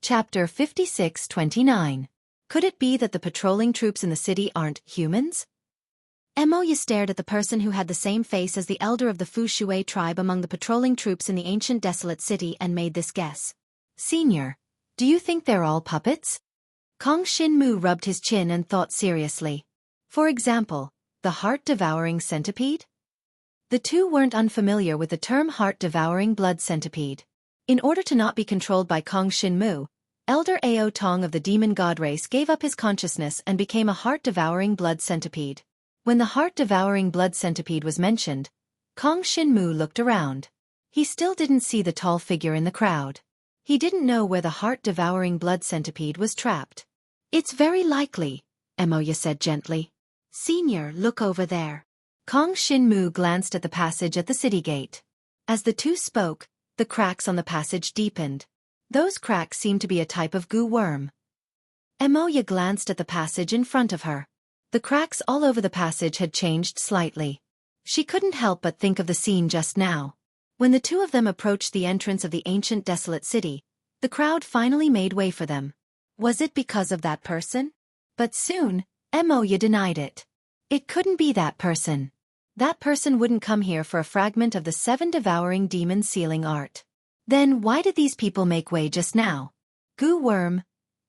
Chapter 56-29. Could it be that the patrolling troops in the city aren't humans? Emoya stared at the person who had the same face as the elder of the Xueqi tribe among the patrolling troops in the ancient desolate city and made this guess. Senior, do you think they're all puppets? Kong Shin-mu rubbed his chin and thought seriously. For example, the heart-devouring centipede? The two weren't unfamiliar with the term heart-devouring blood centipede. In order to not be controlled by Kong Shin-mu, Elder Ao Tong of the demon god race gave up his consciousness and became a heart-devouring blood centipede. When the heart-devouring blood centipede was mentioned, Kong Shin-mu looked around. He still didn't see the tall figure in the crowd. He didn't know where the heart-devouring blood centipede was trapped. It's very likely, Emoya said gently. Senior, look over there. Kong Shin-mu glanced at the passage at the city gate. As the two spoke, the cracks on the passage deepened. Those cracks seemed to be a type of goo worm. Emoya glanced at the passage in front of her. The cracks all over the passage had changed slightly. She couldn't help but think of the scene just now. When the two of them approached the entrance of the ancient desolate city, the crowd finally made way for them. Was it because of that person? But soon, Emoya denied it. It couldn't be that person. That person wouldn't come here for a fragment of the 7 devouring demon sealing art. Then why did these people make way just now? Goo worm.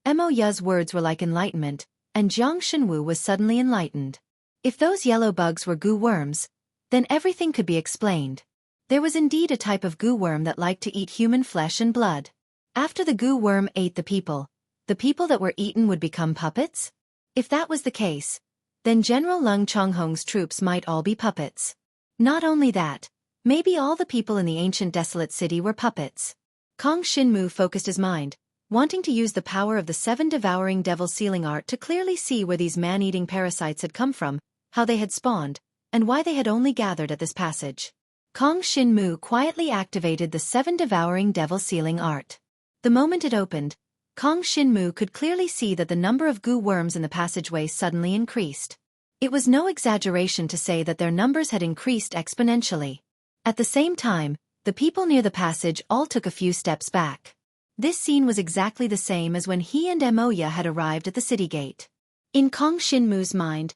Emoya's words were like enlightenment, and Jiang Shenwu was suddenly enlightened. If those yellow bugs were goo worms, then everything could be explained. There was indeed a type of goo worm that liked to eat human flesh and blood. After the goo worm ate the people that were eaten would become puppets? If that was the case, then General Lung Chonghong's troops might all be puppets. Not only that, maybe all the people in the ancient desolate city were puppets. Kong Shin-mu focused his mind, wanting to use the power of the 7 devouring devil sealing art to clearly see where these man-eating parasites had come from, how they had spawned, and why they had only gathered at this passage. Kong Shin-mu quietly activated the 7 devouring devil sealing art. The moment it opened, Kong Shin-mu could clearly see that the number of goo worms in the passageway suddenly increased. It was no exaggeration to say that their numbers had increased exponentially. At the same time, the people near the passage all took a few steps back. This scene was exactly the same as when he and Emoya had arrived at the city gate. In Kong Shin-mu's mind,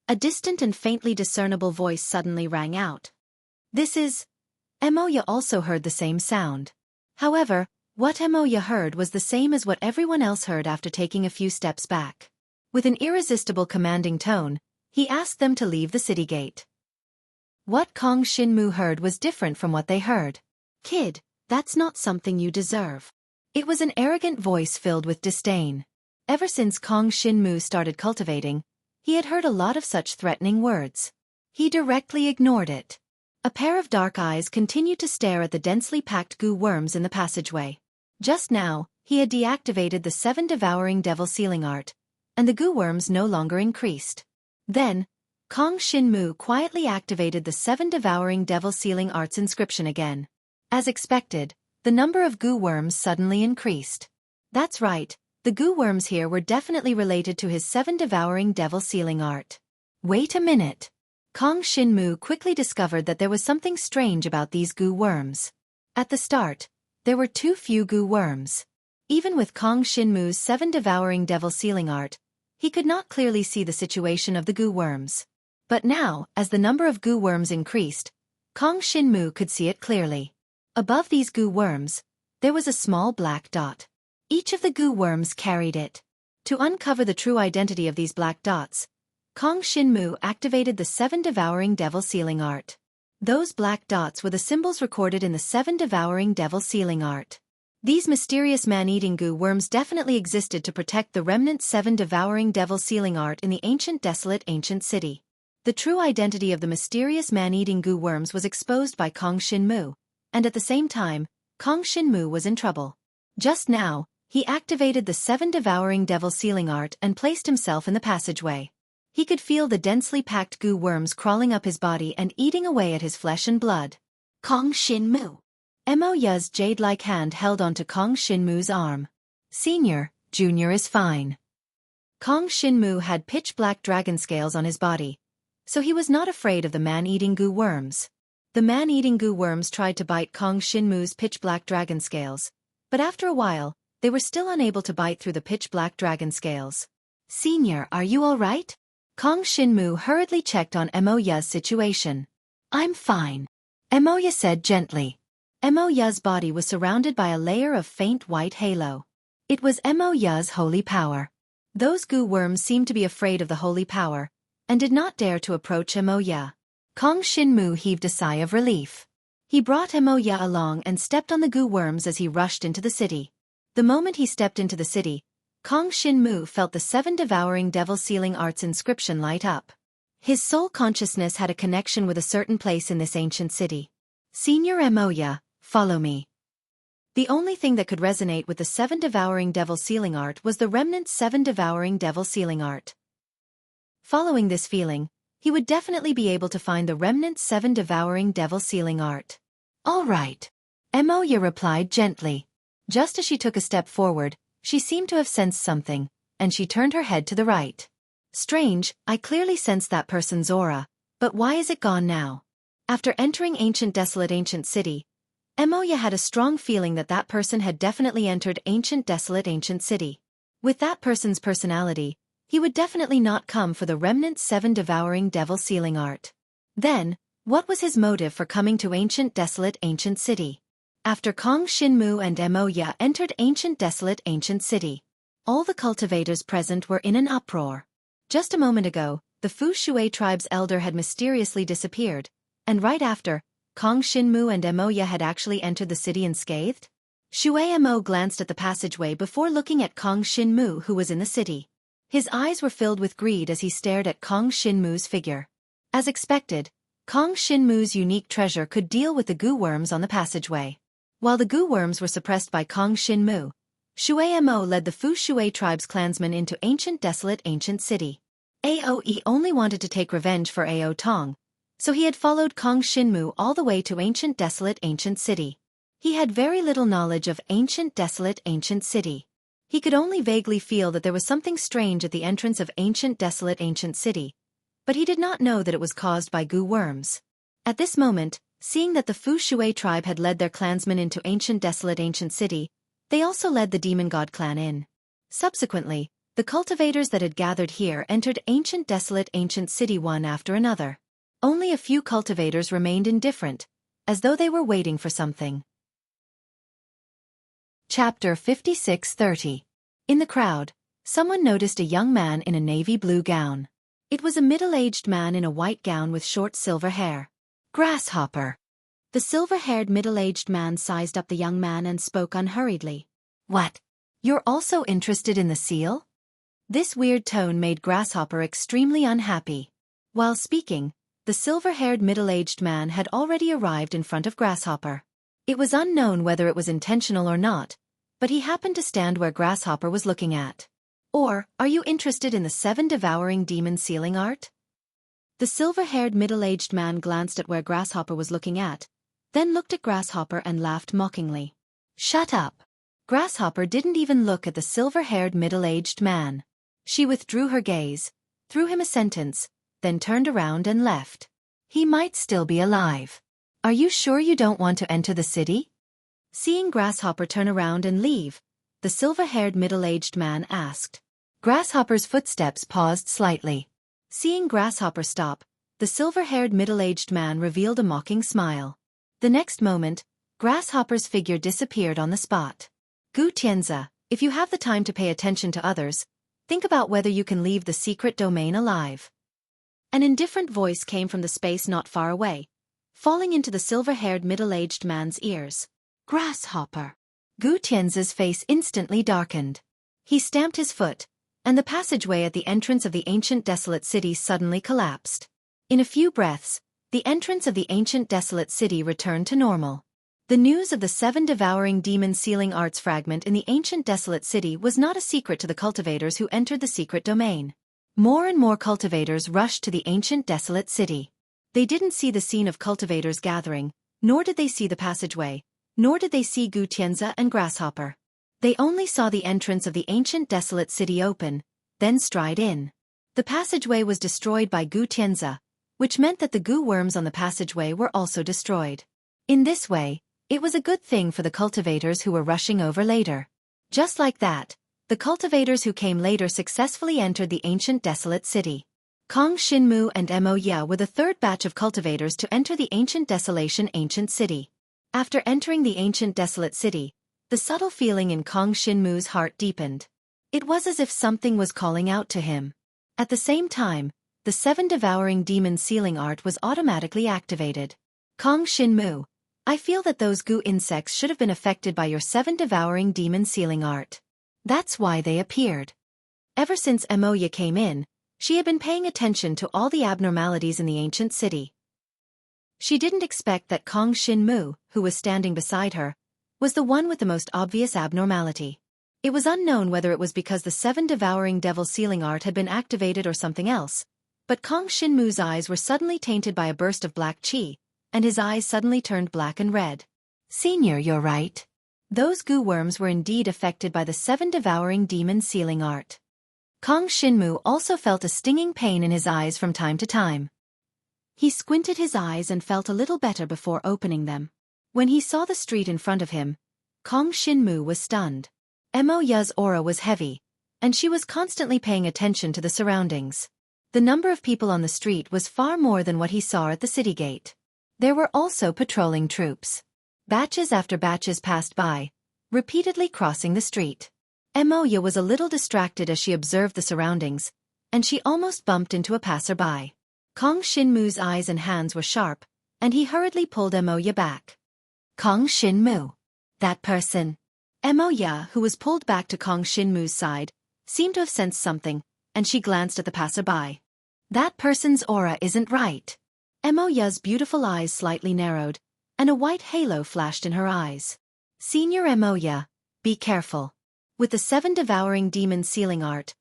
a distant and faintly discernible voice suddenly rang out. This is... Emoya also heard the same sound. However, what Emoya heard was the same as what everyone else heard after taking a few steps back. With an irresistible commanding tone, he asked them to leave the city gate. What Kong Shin-mu heard was different from what they heard. Kid, that's not something you deserve. It was an arrogant voice filled with disdain. Ever since Kong Shin-mu started cultivating, he had heard a lot of such threatening words. He directly ignored it. A pair of dark eyes continued to stare at the densely packed goo worms in the passageway. Just now, he had deactivated the 7 devouring devil sealing art, and the goo worms no longer increased. Then, Kong Shin-mu quietly activated the 7 devouring devil sealing art's inscription again. As expected, the number of goo worms suddenly increased. That's right, the goo worms here were definitely related to his 7 devouring devil sealing art. Wait a minute. Kong Shin-mu quickly discovered that there was something strange about these goo worms. At the start, there were too few goo worms. Even with Kong Shin-mu's 7 devouring devil sealing art, he could not clearly see the situation of the goo worms. But now, as the number of goo worms increased, Kong Shin-mu could see it clearly. Above these goo worms, there was a small black dot. Each of the goo worms carried it. To uncover the true identity of these black dots, Kong Shin-mu activated the 7 devouring devil sealing art. Those black dots were the symbols recorded in the 7 devouring devil sealing art. These mysterious man-eating goo worms definitely existed to protect the remnant 7 devouring devil sealing art in the ancient desolate ancient city. The true identity of the mysterious man-eating goo worms was exposed by Kong Shin-mu, and at the same time, Kong Shin-mu was in trouble. Just now, he activated the 7 devouring devil sealing art and placed himself in the passageway. He could feel the densely packed goo worms crawling up his body and eating away at his flesh and blood. Kong Shin-mu. Emoya's jade-like hand held onto Kong Shin-mu's arm. Senior, Junior is fine. Kong Shin-mu had pitch-black dragon scales on his body, so he was not afraid of the man-eating goo worms. The man-eating goo worms tried to bite Kong Shin-mu's pitch-black dragon scales, but after a while, they were still unable to bite through the pitch-black dragon scales. "Senior, are you all right?" Kong Shinmu hurriedly checked on Emoya's situation. "I'm fine," Emoya said gently. Emoya's body was surrounded by a layer of faint white halo. It was Emoya's holy power. Those goo worms seemed to be afraid of the holy power, and did not dare to approach Emoya. Kong Shinmu heaved a sigh of relief. He brought Emoya along and stepped on the goo worms as he rushed into the city. The moment he stepped into the city, Kong Shinmu felt the 7 devouring devil sealing arts inscription light up. His soul consciousness had a connection with a certain place in this ancient city. "Senior Emoya, follow me." The only thing that could resonate with the 7 devouring devil sealing art was the remnant 7 devouring devil sealing art. Following this feeling, he would definitely be able to find the remnant 7 devouring devil sealing art. "All right," Emoya replied gently. Just as she took a step forward, she seemed to have sensed something, and she turned her head to the right. "Strange, I clearly sensed that person's aura, but why is it gone now?" After entering ancient desolate ancient city, Emoya had a strong feeling that that person had definitely entered ancient desolate ancient city. With that person's personality, he would definitely not come for the remnant 7 devouring devil sealing art. Then, what was his motive for coming to ancient desolate ancient city? After Kong Shinmu and Emoya entered ancient desolate ancient city, all the cultivators present were in an uproar. Just a moment ago, the Fu Shui tribe's elder had mysteriously disappeared, and right after, Kong Shinmu and Emoya had actually entered the city unscathed? Xueqi glanced at the passageway before looking at Kong Shinmu, who was in the city. His eyes were filled with greed as he stared at Kong Shinmu's figure. As expected, Kong Shinmu's unique treasure could deal with the goo worms on the passageway. While the goo worms were suppressed by Kong Shinmu, Xueqi led the Fu Shui tribe's clansmen into ancient desolate ancient city. Aoe only wanted to take revenge for Ao Tong, so he had followed Kong Shinmu all the way to ancient desolate ancient city. He had very little knowledge of ancient desolate ancient city. He could only vaguely feel that there was something strange at the entrance of ancient desolate ancient city, but he did not know that it was caused by goo worms. At this moment, seeing that the Fu Shui tribe had led their clansmen into ancient desolate ancient city, they also led the demon god clan in. Subsequently, the cultivators that had gathered here entered ancient desolate ancient city one after another. Only a few cultivators remained indifferent, as though they were waiting for something. Chapter 56:30. In the crowd, someone noticed a young man in a navy blue gown. It was a middle-aged man in a white gown with short silver hair. "Grasshopper." The silver-haired middle-aged man sized up the young man and spoke unhurriedly. "What? You're also interested in the seal?" This weird tone made Grasshopper extremely unhappy. While speaking, the silver-haired middle-aged man had already arrived in front of Grasshopper. It was unknown whether it was intentional or not, but he happened to stand where Grasshopper was looking at. "Or, are you interested in the 7 devouring demon sealing art?" The silver-haired middle-aged man glanced at where Grasshopper was looking at, then looked at Grasshopper and laughed mockingly. "Shut up." Grasshopper didn't even look at the silver-haired middle-aged man. She withdrew her gaze, threw him a sentence, then turned around and left. "He might still be alive. Are you sure you don't want to enter the city?" Seeing Grasshopper turn around and leave, the silver-haired middle-aged man asked. Grasshopper's footsteps paused slightly. Seeing Grasshopper stop, the silver-haired middle-aged man revealed a mocking smile. The next moment, Grasshopper's figure disappeared on the spot. "Gu Tianzi, if you have the time to pay attention to others, think about whether you can leave the secret domain alive." An indifferent voice came from the space not far away, falling into the silver-haired middle-aged man's ears. "Grasshopper." Gu Tianzi's face instantly darkened. He stamped his foot, and the passageway at the entrance of the ancient desolate city suddenly collapsed. In a few breaths, the entrance of the ancient desolate city returned to normal. The news of the 7 devouring demon sealing arts fragment in the ancient desolate city was not a secret to the cultivators who entered the secret domain. More and more cultivators rushed to the ancient desolate city. They didn't see the scene of cultivators gathering, nor did they see the passageway, nor did they see Gu Tianzi and Grasshopper. They only saw the entrance of the ancient desolate city open, then stride in. The passageway was destroyed by Gu Tianzi, which meant that the goo worms on the passageway were also destroyed. In this way, it was a good thing for the cultivators who were rushing over later. Just like that, the cultivators who came later successfully entered the ancient desolate city. Kong Shinmu and Mo Ya were the third batch of cultivators to enter the ancient ancient city. After entering the ancient desolate city, the subtle feeling in Kong Shinmu's heart deepened. It was as if something was calling out to him. At the same time, the 7 devouring demon sealing art was automatically activated. Kong Shinmu, I feel that those goo insects should have been affected by your 7 devouring demon sealing art. That's why they appeared. Ever since Emoya came in, she had been paying attention to all the abnormalities in the ancient city. She didn't expect that Kong Shinmu, who was standing beside her, was the one with the most obvious abnormality. It was unknown whether it was because the 7 devouring devil sealing art had been activated or something else, but Kong Shinmu's eyes were suddenly tainted by a burst of black chi, and his eyes suddenly turned black and red. Senior, you're right. Those goo worms were indeed affected by the 7 devouring demon sealing art. Kong Shinmu also felt a stinging pain in his eyes from time to time. He squinted his eyes and felt a little better before opening them. When he saw the street in front of him, Kong Shinmu was stunned. Mo Ya's aura was heavy, and she was constantly paying attention to the surroundings. The number of people on the street was far more than what he saw at the city gate. There were also patrolling troops. Batches after batches passed by, repeatedly crossing the street. Mo Ya was a little distracted as she observed the surroundings, and she almost bumped into a passerby. Kong Shinmu's eyes and hands were sharp, and he hurriedly pulled Mo Ya back. Kong Shinmu. That person. Mo Ya, who was pulled back to Kong Shinmu's side, seemed to have sensed something, and she glanced at the passerby. That person's aura isn't right. Mo Ya's beautiful eyes slightly narrowed, and a white halo flashed in her eyes. Senior Mo Ya, be careful. With the 7 devouring demon sealing art,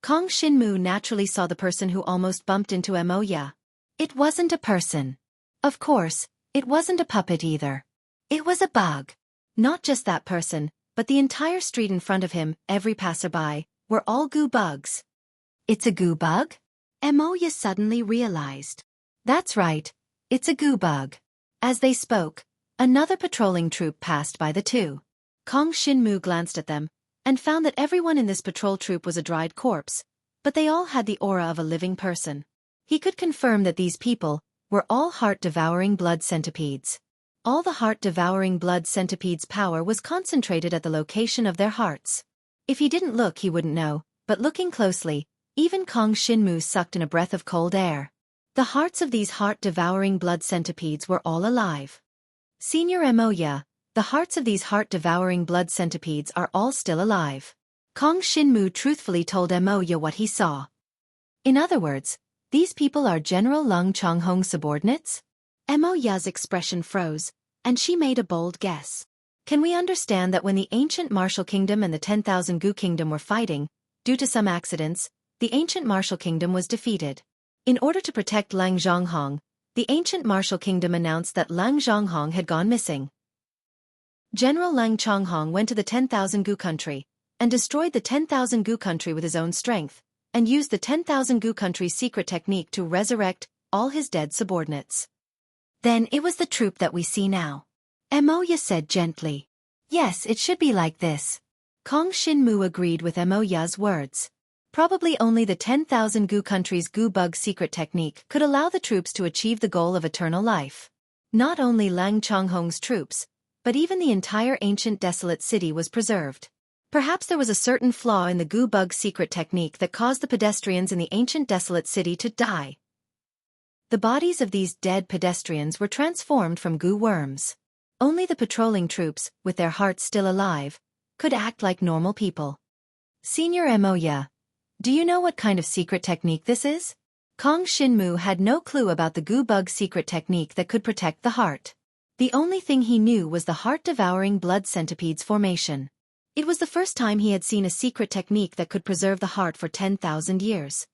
Kong Shinmu naturally saw the person who almost bumped into Mo Ya. It wasn't a person. Of course, it wasn't a puppet either. It was a bug. Not just that person, but the entire street in front of him, every passerby, were all goo bugs. It's a goo bug? Mo Ya suddenly realized. That's right, it's a goo bug. As they spoke, another patrolling troop passed by the two. Kong Shinmu glanced at them, and found that everyone in this patrol troop was a dried corpse, but they all had the aura of a living person. He could confirm that these people were all heart-devouring blood centipedes. All the heart-devouring blood centipedes' power was concentrated at the location of their hearts. If he didn't look, he wouldn't know, but looking closely, even Kong Shinmu sucked in a breath of cold air. The hearts of these heart-devouring blood centipedes were all alive. Senior Mo Ya, the hearts of these heart-devouring blood centipedes are all still alive. Kong Shinmu truthfully told Mo Ya what he saw. In other words, these people are General Lung Chonghong's subordinates? Mo Ya's expression froze, and she made a bold guess. Can we understand that when the ancient Martial Kingdom and the 10,000 Goo Kingdom were fighting, due to some accidents, the ancient Martial Kingdom was defeated? In order to protect Lang Zhonghong, the ancient Martial Kingdom announced that Lang Zhonghong had gone missing. General Lang Chonghong went to the 10,000 Goo country, and destroyed the 10,000 Goo country with his own strength, and used the 10,000 Goo country's secret technique to resurrect all his dead subordinates. Then it was the troop that we see now. Mo Ya said gently. Yes, it should be like this. Kong Shinmu agreed with Mo Ya's words. Probably only the 10,000 Goo country's Goo Bug secret technique could allow the troops to achieve the goal of eternal life. Not only Lang Chonghong's troops, but even the entire ancient desolate city was preserved. Perhaps there was a certain flaw in the Goo Bug secret technique that caused the pedestrians in the ancient desolate city to die. The bodies of these dead pedestrians were transformed from goo worms. Only the patrolling troops, with their hearts still alive, could act like normal people. Senior Mo Ya, do you know what kind of secret technique this is? Kong Shinmu had no clue about the Goo Bug secret technique that could protect the heart. The only thing he knew was the heart-devouring blood centipede's formation. It was the first time he had seen a secret technique that could preserve the heart for 10,000 years.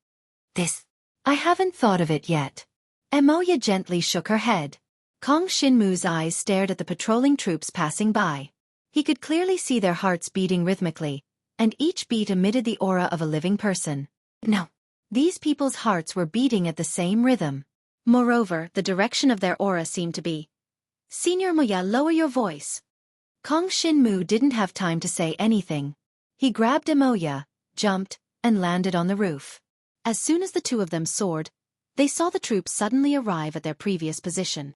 I haven't thought of it yet. Mo Ya gently shook her head. Kong Shinmu's eyes stared at the patrolling troops passing by. He could clearly see their hearts beating rhythmically, and each beat emitted the aura of a living person. No. These people's hearts were beating at the same rhythm. Moreover, the direction of their aura seemed to be. Senior Mo Ya, lower your voice. Kong Shinmu didn't have time to say anything. He grabbed Emoya, jumped, and landed on the roof. As soon as the two of them soared, they saw the troops suddenly arrive at their previous position.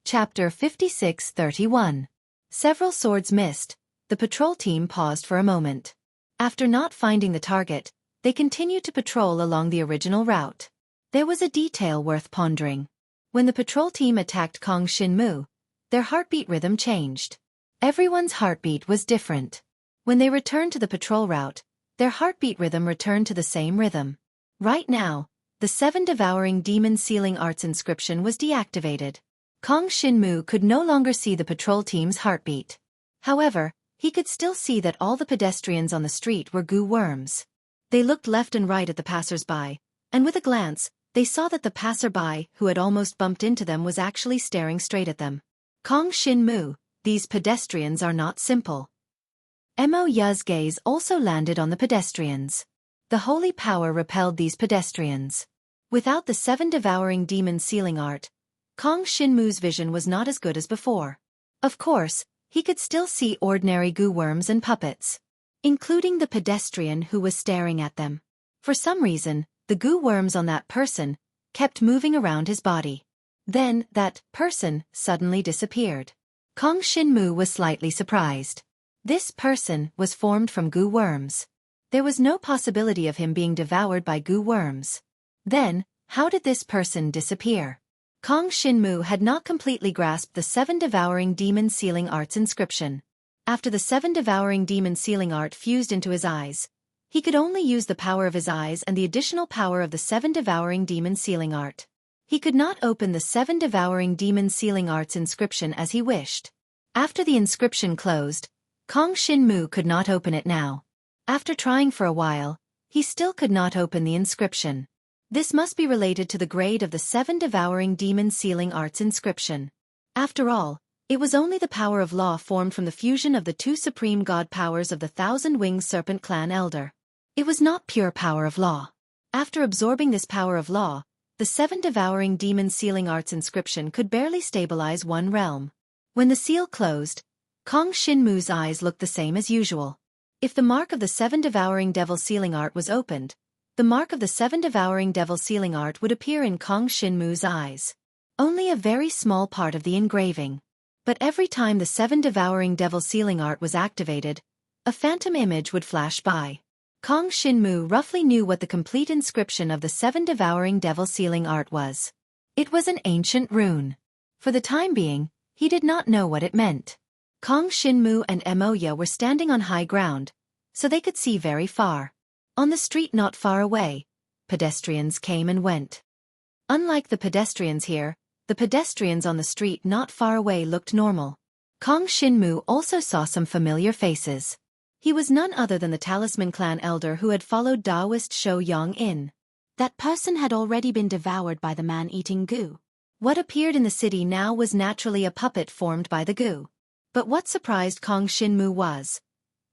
Chapter 56:31. Several swords missed. The patrol team paused for a moment. After not finding the target, they continued to patrol along the original route. There was a detail worth pondering. When the patrol team attacked Kong Shinmu, their heartbeat rhythm changed. Everyone's heartbeat was different. When they returned to the patrol route, their heartbeat rhythm returned to the same rhythm. Right now, the 7 Devouring Demon Sealing Arts inscription was deactivated. Kong Shinmu could no longer see the patrol team's heartbeat. However, he could still see that all the pedestrians on the street were goo worms. They looked left and right at the passers-by, and with a glance, they saw that the passer-by who had almost bumped into them was actually staring straight at them. Kong Shinmu, these pedestrians are not simple. Emoya's gaze also landed on the pedestrians. The holy power repelled these pedestrians. Without the 7 Devouring Demon Sealing Art, Kong Shinmu's vision was not as good as before. Of course, he could still see ordinary goo worms and puppets, including the pedestrian who was staring at them. For some reason, the goo worms on that person kept moving around his body. Then, that person suddenly disappeared. Kong Shinmu was slightly surprised. This person was formed from goo worms. There was no possibility of him being devoured by goo worms. Then, how did this person disappear? Kong Shinmu had not completely grasped the 7 Devouring Demon Sealing Arts inscription. After the 7 Devouring Demon Sealing Art fused into his eyes, he could only use the power of his eyes and the additional power of the 7 Devouring Demon Sealing Art. He could not open the 7 Devouring Demon Sealing Arts inscription as he wished. After the inscription closed, Kong Shinmu could not open it now. After trying for a while, he still could not open the inscription. This must be related to the grade of the 7 Devouring Demon Sealing Arts inscription. After all, it was only the power of law formed from the fusion of the 2 supreme god powers of the Thousand-Winged Serpent Clan Elder. It was not pure power of law. After absorbing this power of law, the 7 Devouring Demon Sealing Arts inscription could barely stabilize one realm. When the seal closed, Kong Shinmu's eyes looked the same as usual. If the mark of the 7 Devouring Devil Sealing Art was opened, the mark of the 7 Devouring Devil Sealing Art would appear in Kong Shinmu's eyes. Only a very small part of the engraving. But every time the 7 Devouring Devil Sealing Art was activated, a phantom image would flash by. Kong Shinmu roughly knew what the complete inscription of the 7 Devouring Devil Sealing Art was. It was an ancient rune. For the time being, he did not know what it meant. Kong Shinmu and Emoya were standing on high ground, so they could see very far. On the street not far away, pedestrians came and went. Unlike the pedestrians here, the pedestrians on the street not far away looked normal. Kong Shinmu also saw some familiar faces. He was none other than the Talisman Clan Elder who had followed Taoist Shou Yang in. That person had already been devoured by the man-eating goo. What appeared in the city now was naturally a puppet formed by the goo. But what surprised Kong Shinmu was,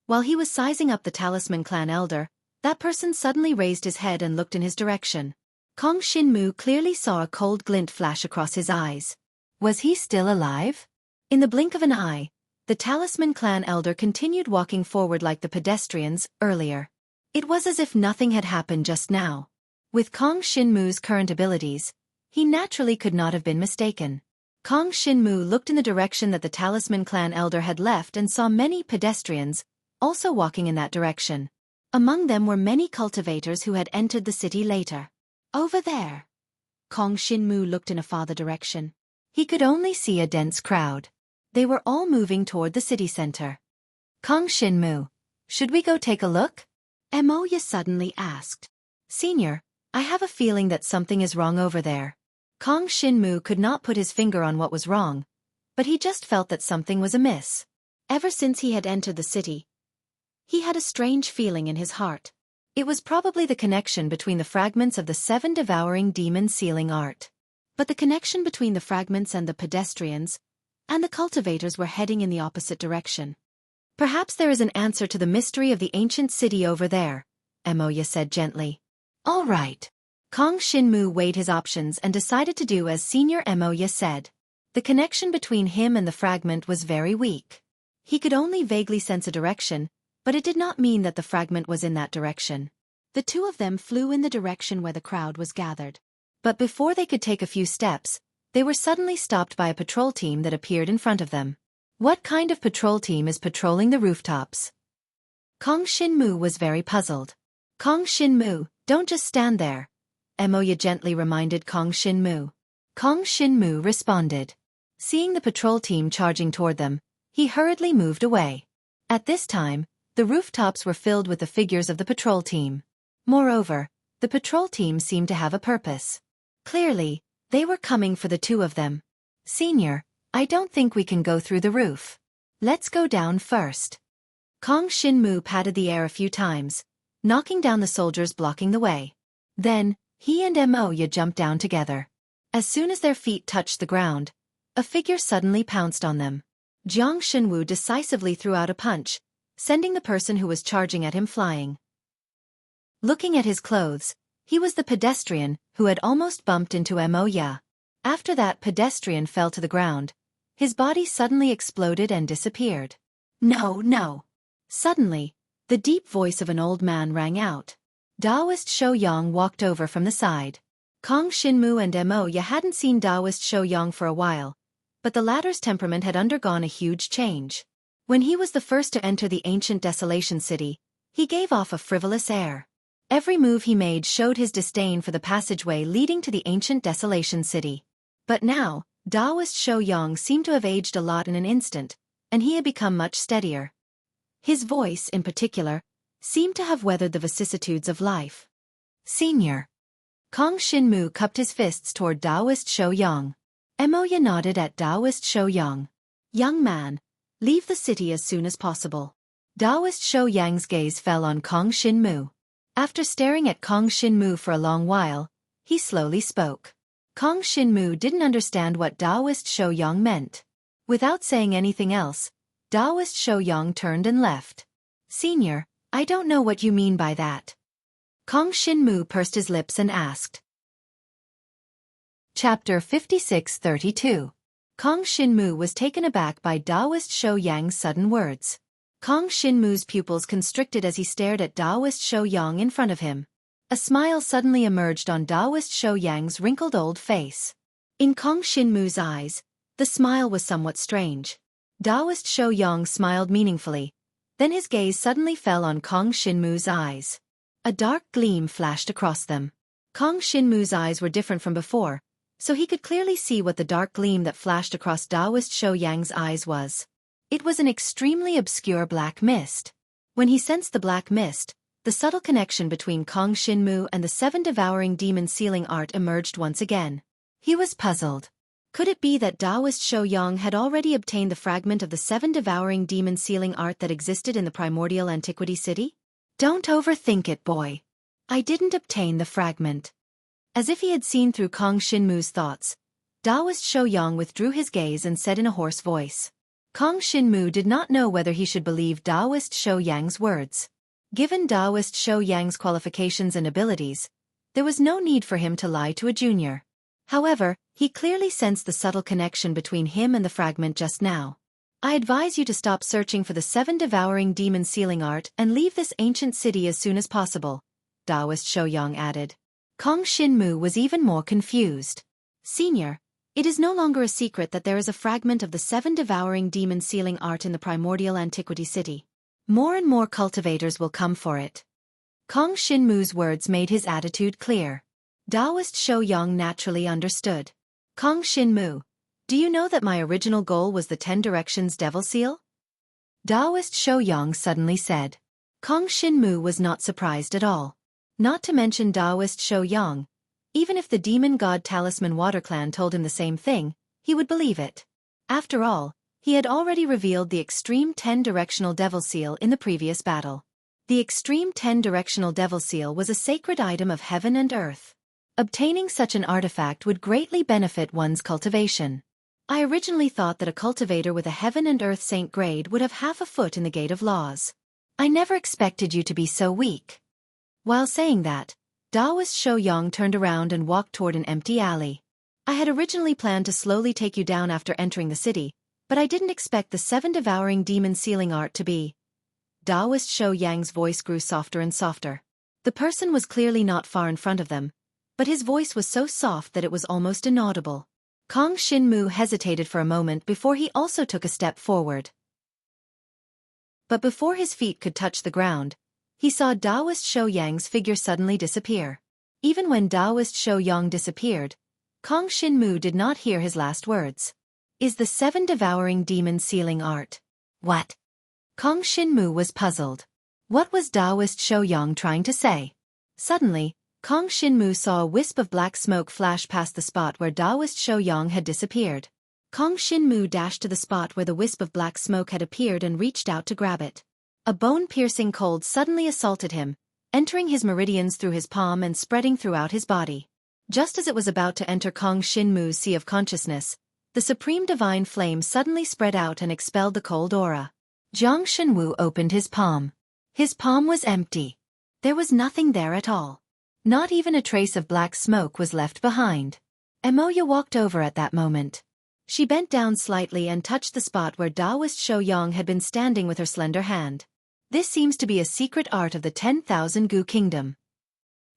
while he was sizing up the Talisman Clan Elder, that person suddenly raised his head and looked in his direction. Kong Shinmu clearly saw a cold glint flash across his eyes. Was he still alive? In the blink of an eye, the Talisman Clan Elder continued walking forward like the pedestrians earlier. It was as if nothing had happened just now. With Kong Shinmu's current abilities, he naturally could not have been mistaken. Kong Shinmu looked in the direction that the Talisman Clan Elder had left and saw many pedestrians also walking in that direction. Among them were many cultivators who had entered the city later. Over there. Kong Shinmu looked in a farther direction. He could only see a dense crowd. They were all moving toward the city center. Kong Shinmu, should we go take a look? Emoya suddenly asked. Senior, I have a feeling that something is wrong over there. Kong Shinmu could not put his finger on what was wrong, but he just felt that something was amiss. Ever since he had entered the city, he had a strange feeling in his heart. It was probably the connection between the fragments of the 7 Devouring Demon Sealing Art. But the connection between the fragments and the pedestrians and the cultivators were heading in the opposite direction. Perhaps there is an answer to the mystery of the ancient city over there, Emoya said gently. All right. Kong Shinmu weighed his options and decided to do as Senior Emoya said. The connection between him and the fragment was very weak. He could only vaguely sense a direction, but it did not mean that the fragment was in that direction. The two of them flew in the direction where the crowd was gathered. But before they could take a few steps, they were suddenly stopped by a patrol team that appeared in front of them. What kind of patrol team is patrolling the rooftops? Kong Shinmu was very puzzled. Kong Shinmu, don't just stand there. Emoya gently reminded Kong Shinmu. Kong Shinmu responded. Seeing the patrol team charging toward them, he hurriedly moved away. At this time, the rooftops were filled with the figures of the patrol team. Moreover, the patrol team seemed to have a purpose. Clearly, they were coming for the two of them. Senior, I don't think we can go through the roof. Let's go down first. Kong Shinmu patted the air a few times, knocking down the soldiers blocking the way. Then, he and Emoya jumped down together. As soon as their feet touched the ground, a figure suddenly pounced on them. Jiang Shenwu decisively threw out a punch, sending the person who was charging at him flying. Looking at his clothes, he was the pedestrian who had almost bumped into Emoya. After that pedestrian fell to the ground, his body suddenly exploded and disappeared. No, no. Suddenly, the deep voice of an old man rang out. Taoist Shouyang walked over from the side. Kong Shinmu and Emoya hadn't seen Taoist Shouyang for a while, but the latter's temperament had undergone a huge change. When he was the first to enter the ancient Desolation City, he gave off a frivolous air. Every move he made showed his disdain for the passageway leading to the ancient Desolation City. But now, Taoist Shouyang seemed to have aged a lot in an instant, and he had become much steadier. His voice, in particular, seemed to have weathered the vicissitudes of life. Senior. Kong Shinmu cupped his fists toward Taoist Shouyang. Emoya nodded at Taoist Shouyang. Young man, leave the city as soon as possible. Taoist Shouyang's gaze fell on Kong Shinmu. After staring at Kong Shinmu for a long while, he slowly spoke. Kong Shinmu didn't understand what Taoist Shouyang meant. Without saying anything else, Taoist Shouyang turned and left. Senior, I don't know what you mean by that. Kong Shinmu pursed his lips and asked. Chapter 56-32. Kong Shinmu was taken aback by Taoist Shouyang's sudden words. Kong Shinmu's pupils constricted as he stared at Taoist Shouyang in front of him. A smile suddenly emerged on Taoist Shouyang's wrinkled old face. In Kong Shinmu's eyes, the smile was somewhat strange. Taoist Shouyang smiled meaningfully, then his gaze suddenly fell on Kong Shinmu's eyes. A dark gleam flashed across them. Kong Shinmu's eyes were different from before, so he could clearly see what the dark gleam that flashed across Taoist Shouyang's eyes was. It was an extremely obscure black mist. When he sensed the black mist, the subtle connection between Kong Shinmu and the seven devouring demon sealing art emerged once again. He was puzzled. Could it be that Taoist Shouyang had already obtained the fragment of the seven devouring demon sealing art that existed in the primordial antiquity city? Don't overthink it, boy. I didn't obtain the fragment. As if he had seen through Kong Shinmu's thoughts, Taoist Shouyang withdrew his gaze and said in a hoarse voice. Kong Shinmu did not know whether he should believe Taoist Shouyang's words. Given Taoist Shouyang's qualifications and abilities, there was no need for him to lie to a junior. However, he clearly sensed the subtle connection between him and the fragment just now. I advise you to stop searching for the seven devouring demon sealing art and leave this ancient city as soon as possible, Taoist Shouyang added. Kong Shinmu was even more confused. Senior, it is no longer a secret that there is a fragment of the seven devouring demon sealing art in the primordial antiquity city. More and more cultivators will come for it. Kong Shinmu's words made his attitude clear. Taoist Shouyang naturally understood. Kong Shinmu, do you know that my original goal was the 10 Directions Devil Seal? Taoist Shouyang suddenly said. Kong Shinmu was not surprised at all. Not to mention Taoist Shouyang, even if the demon god Talisman WaterClan told him the same thing, he would believe it. After all, he had already revealed the Extreme 10 Directional Devil Seal in the previous battle. The Extreme 10 Directional Devil Seal was a sacred item of heaven and earth. Obtaining such an artifact would greatly benefit one's cultivation. I originally thought that a cultivator with a heaven and earth saint grade would have half a foot in the gate of laws. I never expected you to be so weak. While saying that, Taoist Shouyang turned around and walked toward an empty alley. I had originally planned to slowly take you down after entering the city, but I didn't expect the seven devouring demon sealing art to be Taoist Xueqi's voice grew softer and softer. The person was clearly not far in front of them, but his voice was so soft that it was almost inaudible. Kong Xinmu hesitated for a moment before he also took a step forward. But before his feet could touch the ground, he saw Taoist Xueqi's figure suddenly disappear. Even when Taoist Xueqi disappeared, Kong Xinmu did not hear his last words. Is the seven devouring demon sealing art? What? Kong Xinmu was puzzled. What was Taoist Xueqi trying to say? Suddenly, Kong Xinmu saw a wisp of black smoke flash past the spot where Taoist Xueqi had disappeared. Kong Xinmu dashed to the spot where the wisp of black smoke had appeared and reached out to grab it. A bone-piercing cold suddenly assaulted him, entering his meridians through his palm and spreading throughout his body. Just as it was about to enter Kong Xinmu's sea of consciousness, the supreme divine flame suddenly spread out and expelled the cold aura. Jiang Shenwu opened his palm. His palm was empty. There was nothing there at all. Not even a trace of black smoke was left behind. Emoya walked over at that moment. She bent down slightly and touched the spot where Taoist Xueqi had been standing with her slender hand. This seems to be a secret art of the 10,000 Gu Kingdom.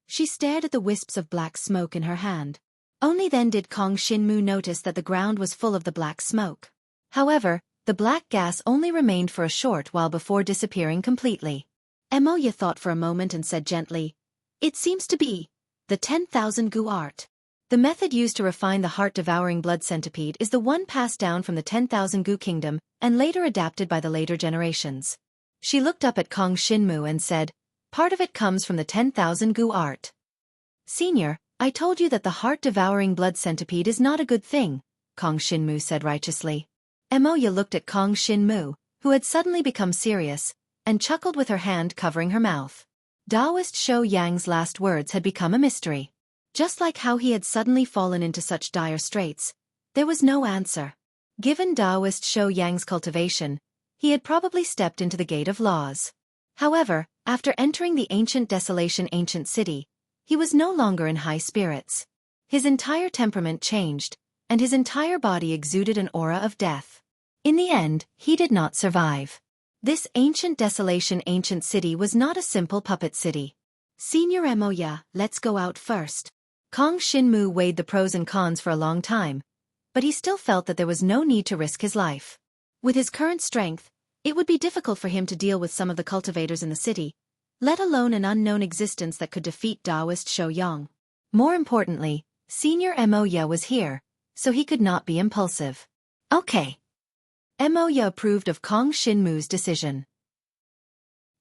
She stared at the wisps of black smoke in her hand. Only then did Kong Xinmu notice that the ground was full of the black smoke. However, the black gas only remained for a short while before disappearing completely. Emoya thought for a moment and said gently, "It seems to be the 10,000 Gu art." The method used to refine the heart-devouring blood centipede is the one passed down from the 10,000 Gu Kingdom and later adapted by the later generations. She looked up at Kong Xinmu and said, "Part of it comes from the 10,000 Gu art." "Senior, I told you that the heart-devouring blood centipede is not a good thing," Kong Xinmu said righteously. Emoya looked at Kong Xinmu, who had suddenly become serious, and chuckled with her hand covering her mouth. Taoist Xueqi's last words had become a mystery. Just like how he had suddenly fallen into such dire straits, there was no answer. Given Taoist Xueqi's cultivation, he had probably stepped into the gate of laws. However, after entering the ancient desolation ancient city, he was no longer in high spirits. His entire temperament changed, and his entire body exuded an aura of death. In the end, he did not survive. This ancient desolation ancient city was not a simple puppet city. "Senior Emoya, let's go out first." Kong Xinmu weighed the pros and cons for a long time, but he still felt that there was no need to risk his life. With his current strength, it would be difficult for him to deal with some of the cultivators in the city, let alone an unknown existence that could defeat Taoist Xueqi. More importantly, Senior Emoya was here, so he could not be impulsive. "Okay." Emoya approved of Kong Xinmu's decision.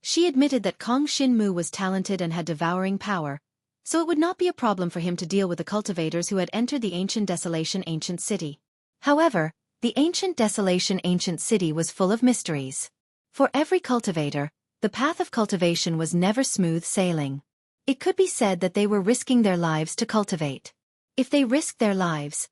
She admitted that Kong Xinmu was talented and had devouring power, so it would not be a problem for him to deal with the cultivators who had entered the ancient desolation ancient city. However, the ancient desolation ancient city was full of mysteries. For every cultivator, the path of cultivation was never smooth sailing. It could be said that they were risking their lives to cultivate. If they risked their lives,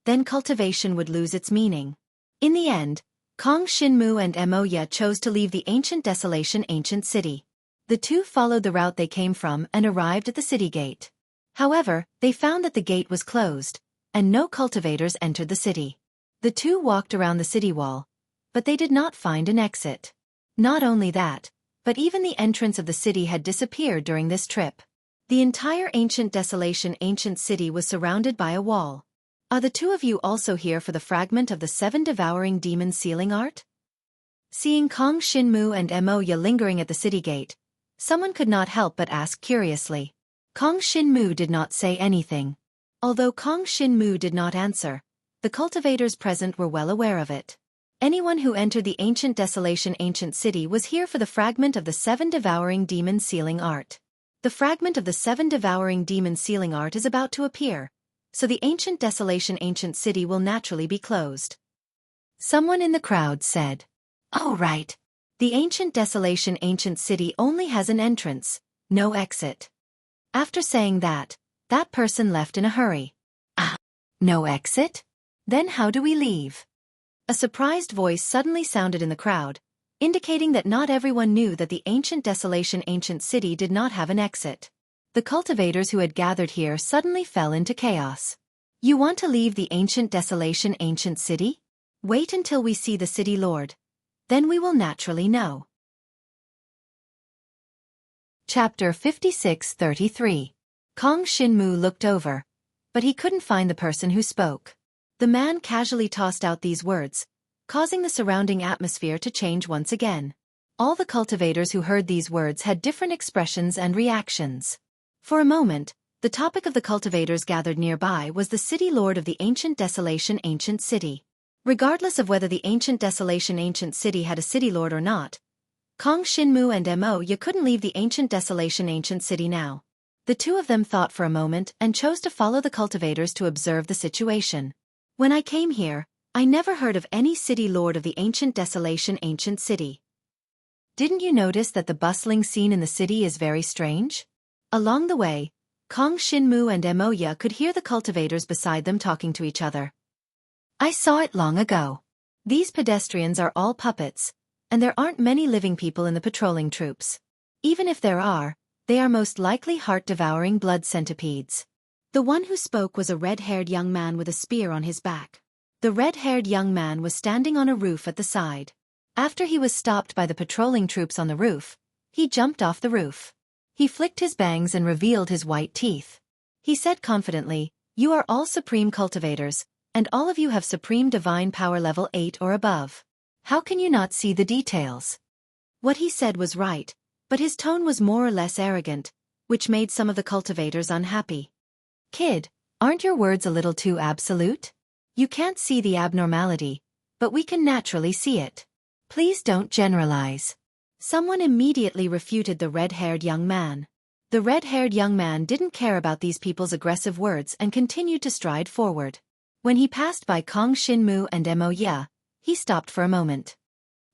then cultivation would lose its meaning. In the end, Kong Xinmu and Emoya chose to leave the ancient desolation ancient city. The two followed the route they came from and arrived at the city gate. However, they found that the gate was closed, and no cultivators entered the city. The two walked around the city wall, but they did not find an exit. Not only that, but even the entrance of the city had disappeared during this trip. The entire ancient desolation ancient city was surrounded by a wall. "Are the two of you also here for the fragment of the seven devouring demon sealing art?" Seeing Kong Xinmu and Emoya lingering at the city gate, someone could not help but ask curiously. Kong Xinmu did not say anything. Although Kong Xinmu did not answer, the cultivators present were well aware of it. Anyone who entered the ancient desolation ancient city was here for the fragment of the seven devouring demon sealing art. The fragment of the seven devouring demon sealing art is about to appear, so the ancient desolation ancient city will naturally be closed. Someone in the crowd said, "Oh right. The ancient desolation ancient city only has an entrance, no exit." After saying that, that person left in a hurry. "Ah, no exit? Then how do we leave?" A surprised voice suddenly sounded in the crowd, indicating that not everyone knew that the ancient desolation ancient city did not have an exit. The cultivators who had gathered here suddenly fell into chaos. "You want to leave the ancient desolation ancient city? Wait until we see the city lord. Then we will naturally know." Chapter 56-33. Kong Shinmu looked over, but he couldn't find the person who spoke. The man casually tossed out these words, causing the surrounding atmosphere to change once again. All the cultivators who heard these words had different expressions and reactions. For a moment, the topic of the cultivators gathered nearby was the city lord of the ancient desolation ancient city. Regardless of whether the ancient desolation ancient city had a city lord or not, Kong Shinmu and Mo Ya couldn't leave the ancient desolation ancient city now. The two of them thought for a moment and chose to follow the cultivators to observe the situation. When I came here, I never heard of any city lord of the ancient desolation ancient city. Didn't you notice that the bustling scene in the city is very strange? Along the way, Kong Shinmu and Mo Ya could hear the cultivators beside them talking to each other. I saw it long ago. These pedestrians are all puppets, and there aren't many living people in the patrolling troops. Even if there are, they are most likely heart-devouring blood centipedes. The one who spoke was a red-haired young man with a spear on his back. The red-haired young man was standing on a roof at the side. After he was stopped by the patrolling troops on the roof, he jumped off the roof. He flicked his bangs and revealed his white teeth. He said confidently, "You are all supreme cultivators, and all of you have supreme divine power level 8 or above. How can you not see the details?" What he said was right, but his tone was more or less arrogant, which made some of the cultivators unhappy. "Kid, aren't your words a little too absolute? You can't see the abnormality, but we can naturally see it. Please don't generalize." Someone immediately refuted the red-haired young man. The red-haired young man didn't care about these people's aggressive words and continued to stride forward. When he passed by Kong Shinmu and Mo Ya, he stopped for a moment.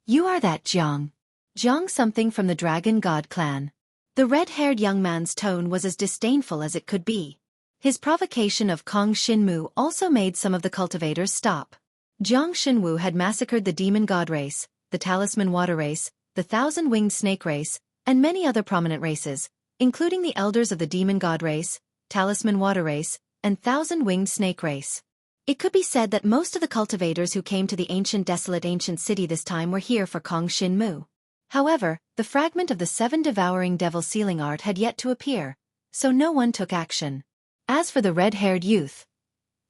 "You are that Jiang something from the Dragon God clan." The red-haired young man's tone was as disdainful as it could be. His provocation of Kong Shinmu also made some of the cultivators stop. Jiang Shinwu had massacred the Demon God race, the Talisman Water race, the Thousand-Winged Snake race, and many other prominent races, including the elders of the Demon God race, Talisman Water race, and Thousand-Winged Snake race. It could be said that most of the cultivators who came to the ancient desolate ancient city this time were here for Kong Shinmu. However, the fragment of the 7 devouring devil sealing art had yet to appear, so no one took action. As for the red-haired youth,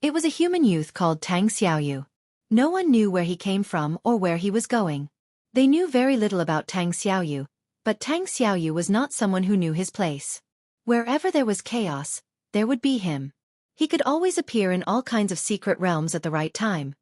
it was a human youth called Tang Xiaoyu. No one knew where he came from or where he was going. They knew very little about Tang Xiaoyu, but Tang Xiaoyu was not someone who knew his place. Wherever there was chaos, there would be him. He could always appear in all kinds of secret realms at the right time.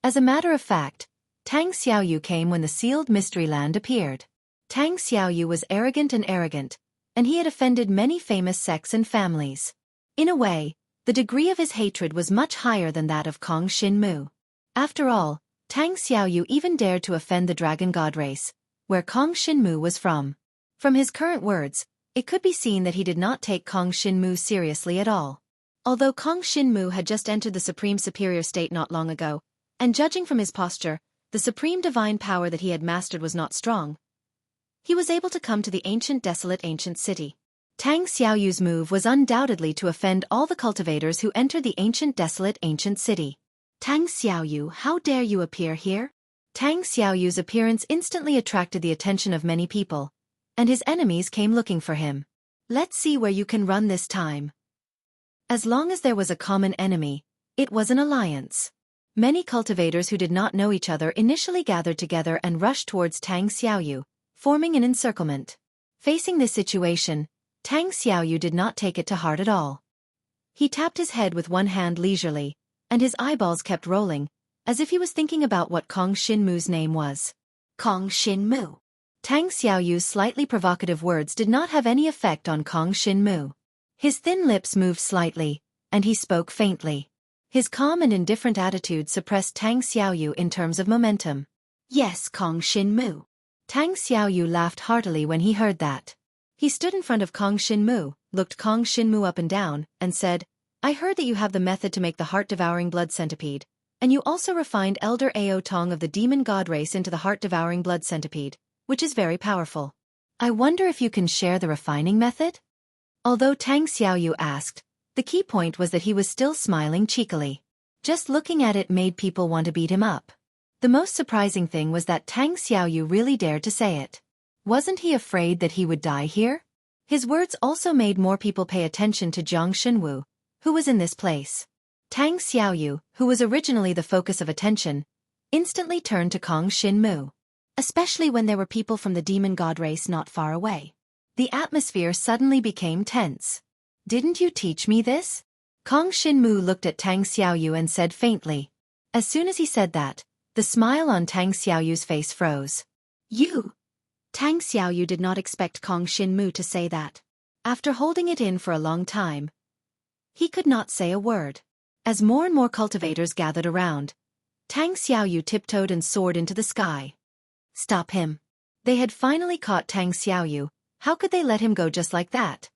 As a matter of fact, Tang Xiaoyu came when the sealed mystery land appeared. Tang Xiaoyu was arrogant, and he had offended many famous sects and families. In a way, the degree of his hatred was much higher than that of Kong Shinmu. After all, Tang Xiaoyu even dared to offend the Dragon God race, where Kong Shinmu was from. From his current words, it could be seen that he did not take Kong Shinmu seriously at all. Although Kong Shinmu had just entered the Supreme Superior state not long ago, and judging from his posture, the supreme divine power that he had mastered was not strong, he was able to come to the ancient desolate ancient city. Tang Xiaoyu's move was undoubtedly to offend all the cultivators who entered the ancient desolate ancient city. "Tang Xiaoyu, how dare you appear here?" Tang Xiaoyu's appearance instantly attracted the attention of many people, and his enemies came looking for him. "Let's see where you can run this time." As long as there was a common enemy, it was an alliance. Many cultivators who did not know each other initially gathered together and rushed towards Tang Xiaoyu, forming an encirclement. Facing this situation, Tang Xiaoyu did not take it to heart at all. He tapped his head with one hand leisurely, and his eyeballs kept rolling, as if he was thinking about what Kong Shinmu's name was. Kong Shinmu. Tang Xiaoyu's slightly provocative words did not have any effect on Kong Shinmu. His thin lips moved slightly, and he spoke faintly. His calm and indifferent attitude suppressed Tang Xiaoyu in terms of momentum. "Yes, Kong Shinmu." Tang Xiaoyu laughed heartily when he heard that. He stood in front of Kong Shinmu, looked Kong Shinmu up and down, and said, "I heard that you have the method to make the heart-devouring blood centipede, and you also refined Elder Ao Tong of the Demon God race into the heart-devouring blood centipede, which is very powerful. I wonder if you can share the refining method?" Although Tang Xiaoyu asked, the key point was that he was still smiling cheekily. Just looking at it made people want to beat him up. The most surprising thing was that Tang Xiaoyu really dared to say it. Wasn't he afraid that he would die here? His words also made more people pay attention to Jiang Xinwu, who was in this place. Tang Xiaoyu, who was originally the focus of attention, instantly turned to Kong Xinmu. Especially when there were people from the demon god race not far away. The atmosphere suddenly became tense. Didn't you teach me this? Kong Xinmu looked at Tang Xiaoyu and said faintly. As soon as he said that, the smile on Tang Xiaoyu's face froze. You! Tang Xiaoyu did not expect Kong Xinmu to say that. After holding it in for a long time, he could not say a word. As more and more cultivators gathered around, Tang Xiaoyu tiptoed and soared into the sky. Stop him. They had finally caught Tang Xiaoyu. How could they let him go just like that?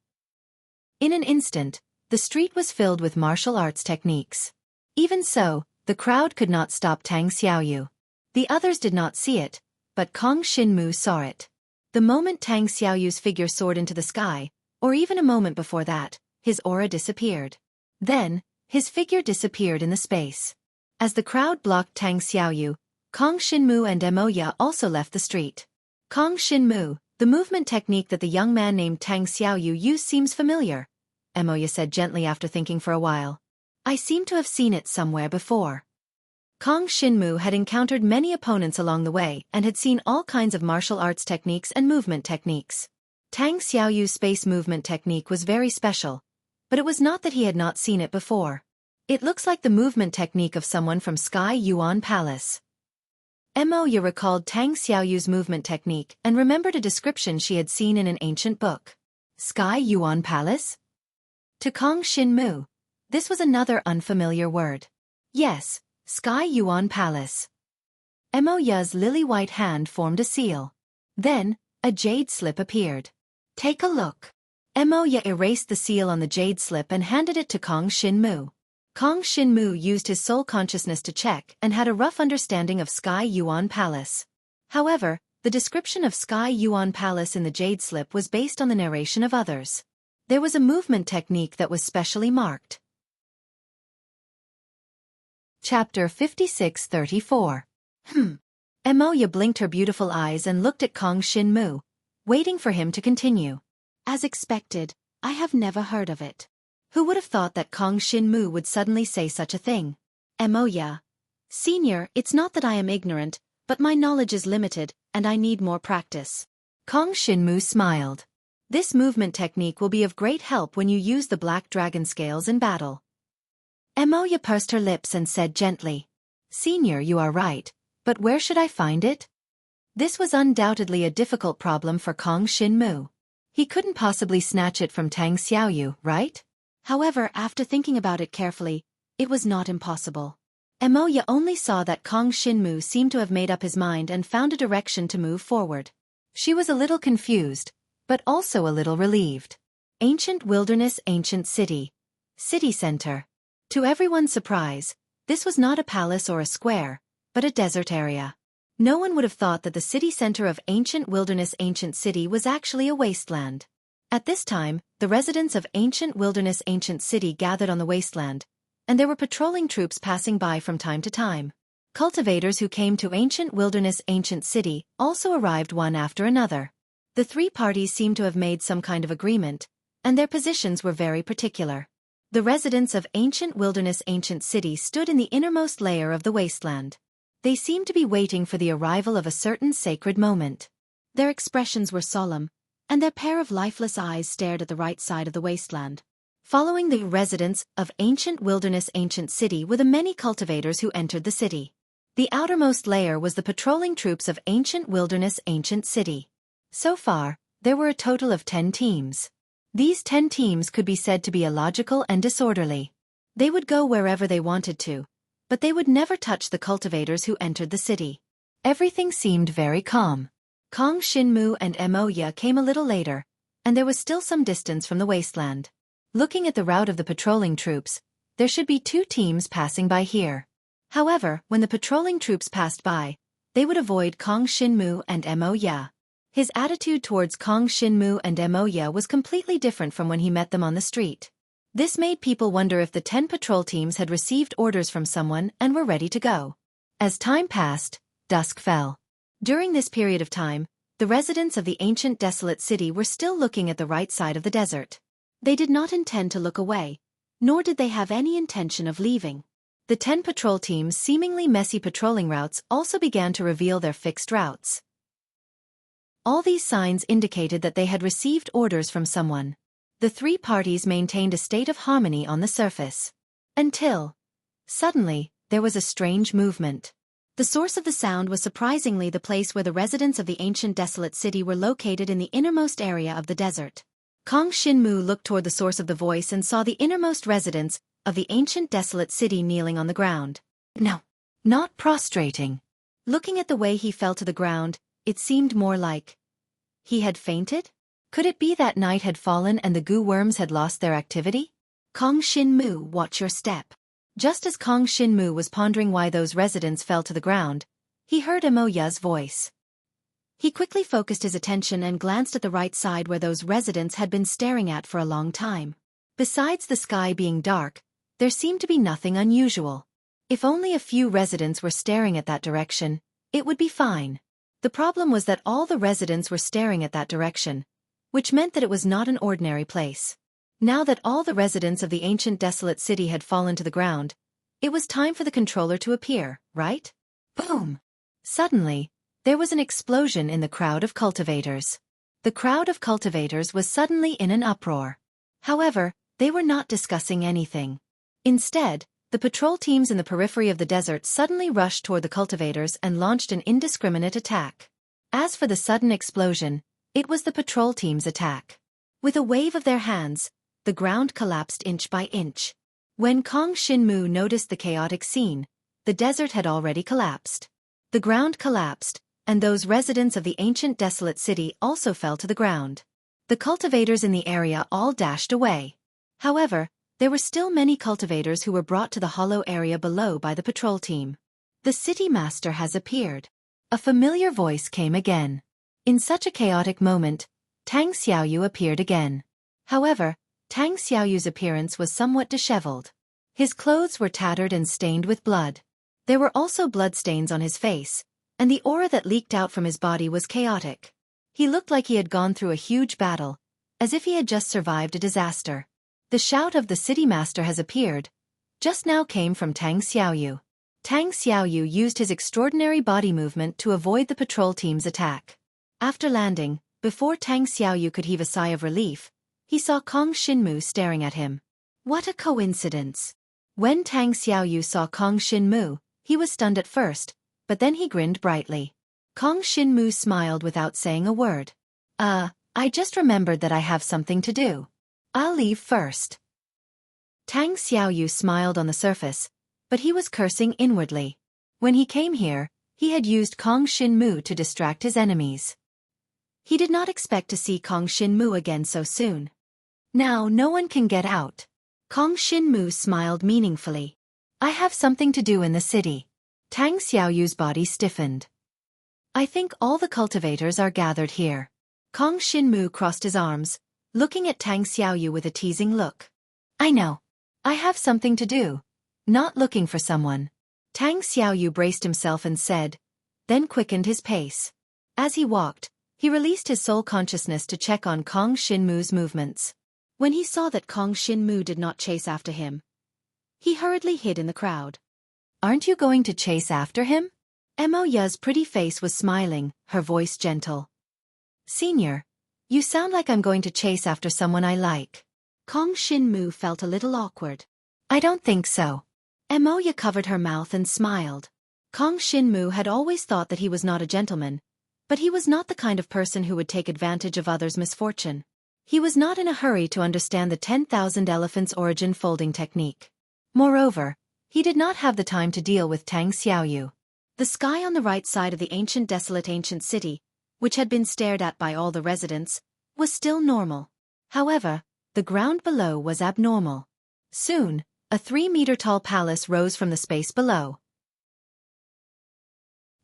In an instant, the street was filled with martial arts techniques. Even so, the crowd could not stop Tang Xiaoyu. The others did not see it, but Kong Xinmu saw it. The moment Tang Xiaoyu's figure soared into the sky, or even a moment before that, his aura disappeared. Then, his figure disappeared in the space. As the crowd blocked Tang Xiaoyu, Kong Xinmu and Emoya also left the street. Kong Xinmu, the movement technique that the young man named Tang Xiaoyu used seems familiar, Emoya said gently after thinking for a while. I seem to have seen it somewhere before. Kong Xinmu had encountered many opponents along the way and had seen all kinds of martial arts techniques and movement techniques. Tang Xiaoyu's space movement technique was very special, but it was not that he had not seen it before. It looks like the movement technique of someone from Sky Yuan Palace. Emoya recalled Tang Xiaoyu's movement technique and remembered a description she had seen in an ancient book. Sky Yuan Palace? To Kong Xinmu, this was another unfamiliar word. Yes, Sky Yuan Palace. Emoya's lily-white hand formed a seal. Then, a jade slip appeared. Take a look. Emoya erased the seal on the jade slip and handed it to Kong Xinmu. Kong Xinmu used his soul consciousness to check and had a rough understanding of Sky Yuan Palace. However, the description of Sky Yuan Palace in the jade slip was based on the narration of others. There was a movement technique that was specially marked. Chapter 56-34. Emoya blinked her beautiful eyes and looked at Kong Xinmu, waiting for him to continue. As expected, I have never heard of it. Who would have thought that Kong Xinmu would suddenly say such a thing? Emoya. Senior, it's not that I am ignorant, but my knowledge is limited, and I need more practice. Kong Xinmu smiled. This movement technique will be of great help when you use the black dragon scales in battle. Emoya pursed her lips and said gently. Senior, you are right, but where should I find it? This was undoubtedly a difficult problem for Kong Xinmu. He couldn't possibly snatch it from Tang Xiaoyu, right? However, after thinking about it carefully, it was not impossible. Emoya only saw that Kong Xinmu seemed to have made up his mind and found a direction to move forward. She was a little confused, but also a little relieved. Ancient Wilderness Ancient City. City Center. To everyone's surprise, this was not a palace or a square, but a desert area. No one would have thought that the city center of Ancient Wilderness Ancient City was actually a wasteland. At this time, the residents of Ancient Wilderness Ancient City gathered on the wasteland, and there were patrolling troops passing by from time to time. Cultivators who came to Ancient Wilderness Ancient City also arrived one after another. The three parties seemed to have made some kind of agreement, and their positions were very particular. The residents of Ancient Wilderness Ancient City stood in the innermost layer of the wasteland. They seemed to be waiting for the arrival of a certain sacred moment. Their expressions were solemn, and their pair of lifeless eyes stared at the right side of the wasteland. Following the residents of Ancient Wilderness Ancient City were the many cultivators who entered the city. The outermost layer was the patrolling troops of Ancient Wilderness Ancient City. So far, there were a total of 10 teams. These 10 teams could be said to be illogical and disorderly. They would go wherever they wanted to, but they would never touch the cultivators who entered the city. Everything seemed very calm. Kong Xinmu and Emoya came a little later, and there was still some distance from the wasteland. Looking at the route of the patrolling troops, there should be 2 teams passing by here. However, when the patrolling troops passed by, they would avoid Kong Xinmu and Emoya. His attitude towards Kong Xinmu and Emoya was completely different from when he met them on the street. This made people wonder if the 10 patrol teams had received orders from someone and were ready to go. As time passed, dusk fell. During this period of time, the residents of the ancient desolate city were still looking at the right side of the desert. They did not intend to look away, nor did they have any intention of leaving. The 10 patrol teams' seemingly messy patrolling routes also began to reveal their fixed routes. All these signs indicated that they had received orders from someone. The 3 parties maintained a state of harmony on the surface. Until, suddenly, there was a strange movement. The source of the sound was surprisingly the place where the residents of the ancient desolate city were located in the innermost area of the desert. Kong Shinmu looked toward the source of the voice and saw the innermost residents of the ancient desolate city kneeling on the ground. No, not prostrating. Looking at the way he fell to the ground, it seemed more like he had fainted? Could it be that night had fallen and the goo worms had lost their activity? Kong Shinmu, watch your step. Just as Kong Shinmu was pondering why those residents fell to the ground, he heard Emoya's voice. He quickly focused his attention and glanced at the right side where those residents had been staring at for a long time. Besides the sky being dark, there seemed to be nothing unusual. If only a few residents were staring at that direction, it would be fine. The problem was that all the residents were staring at that direction, which meant that it was not an ordinary place. Now that all the residents of the ancient desolate city had fallen to the ground, it was time for the controller to appear, right? Boom! Suddenly, there was an explosion in the crowd of cultivators. The crowd of cultivators was suddenly in an uproar. However, they were not discussing anything. Instead, the patrol teams in the periphery of the desert suddenly rushed toward the cultivators and launched an indiscriminate attack. As for the sudden explosion, it was the patrol team's attack. With a wave of their hands, the ground collapsed inch by inch. When Kong Shinmu noticed the chaotic scene, the desert had already collapsed. The ground collapsed, and those residents of the ancient desolate city also fell to the ground. The cultivators in the area all dashed away. However, there were still many cultivators who were brought to the hollow area below by the patrol team. The city master has appeared. A familiar voice came again. In such a chaotic moment, Tang Xiaoyu appeared again. However, Tang Xiaoyu's appearance was somewhat disheveled. His clothes were tattered and stained with blood. There were also bloodstains on his face, and the aura that leaked out from his body was chaotic. He looked like he had gone through a huge battle, as if he had just survived a disaster. The shout of the city master has appeared just now came from Tang Xiaoyu. Tang Xiaoyu used his extraordinary body movement to avoid the patrol team's attack. After landing, before Tang Xiaoyu could heave a sigh of relief, he saw Kong Shinmu staring at him. What a coincidence! When Tang Xiaoyu saw Kong Shinmu, he was stunned at first, but then he grinned brightly. Kong Shinmu smiled without saying a word. I just remembered that I have something to do. I'll leave first. Tang Xiaoyu smiled on the surface, but he was cursing inwardly. When he came here, he had used Kong Shinmu to distract his enemies. He did not expect to see Kong Shinmu again so soon. Now no one can get out. Kong Shinmu smiled meaningfully. I have something to do in the city. Tang Xiaoyu's body stiffened. I think all the cultivators are gathered here. Kong Shinmu crossed his arms, looking at Tang Xiaoyu with a teasing look. I know. I have something to do. Not looking for someone. Tang Xiaoyu braced himself and said, then quickened his pace. As he walked, he released his soul consciousness to check on Kong Shinmu's movements. When he saw that Kong Shinmu did not chase after him, he hurriedly hid in the crowd. Aren't you going to chase after him? Emoya's pretty face was smiling, her voice gentle. Senior, you sound like I'm going to chase after someone I like. Kong Shinmu felt a little awkward. I don't think so. Emoya covered her mouth and smiled. Kong Shinmu had always thought that he was not a gentleman, but he was not the kind of person who would take advantage of others' misfortune. He was not in a hurry to understand the 10,000 elephants origin folding technique. Moreover, he did not have the time to deal with Tang Xiaoyu. The sky on the right side of the desolate ancient city, which had been stared at by all the residents, was still normal. However, the ground below was abnormal. Soon, a 3-meter-tall palace rose from the space below.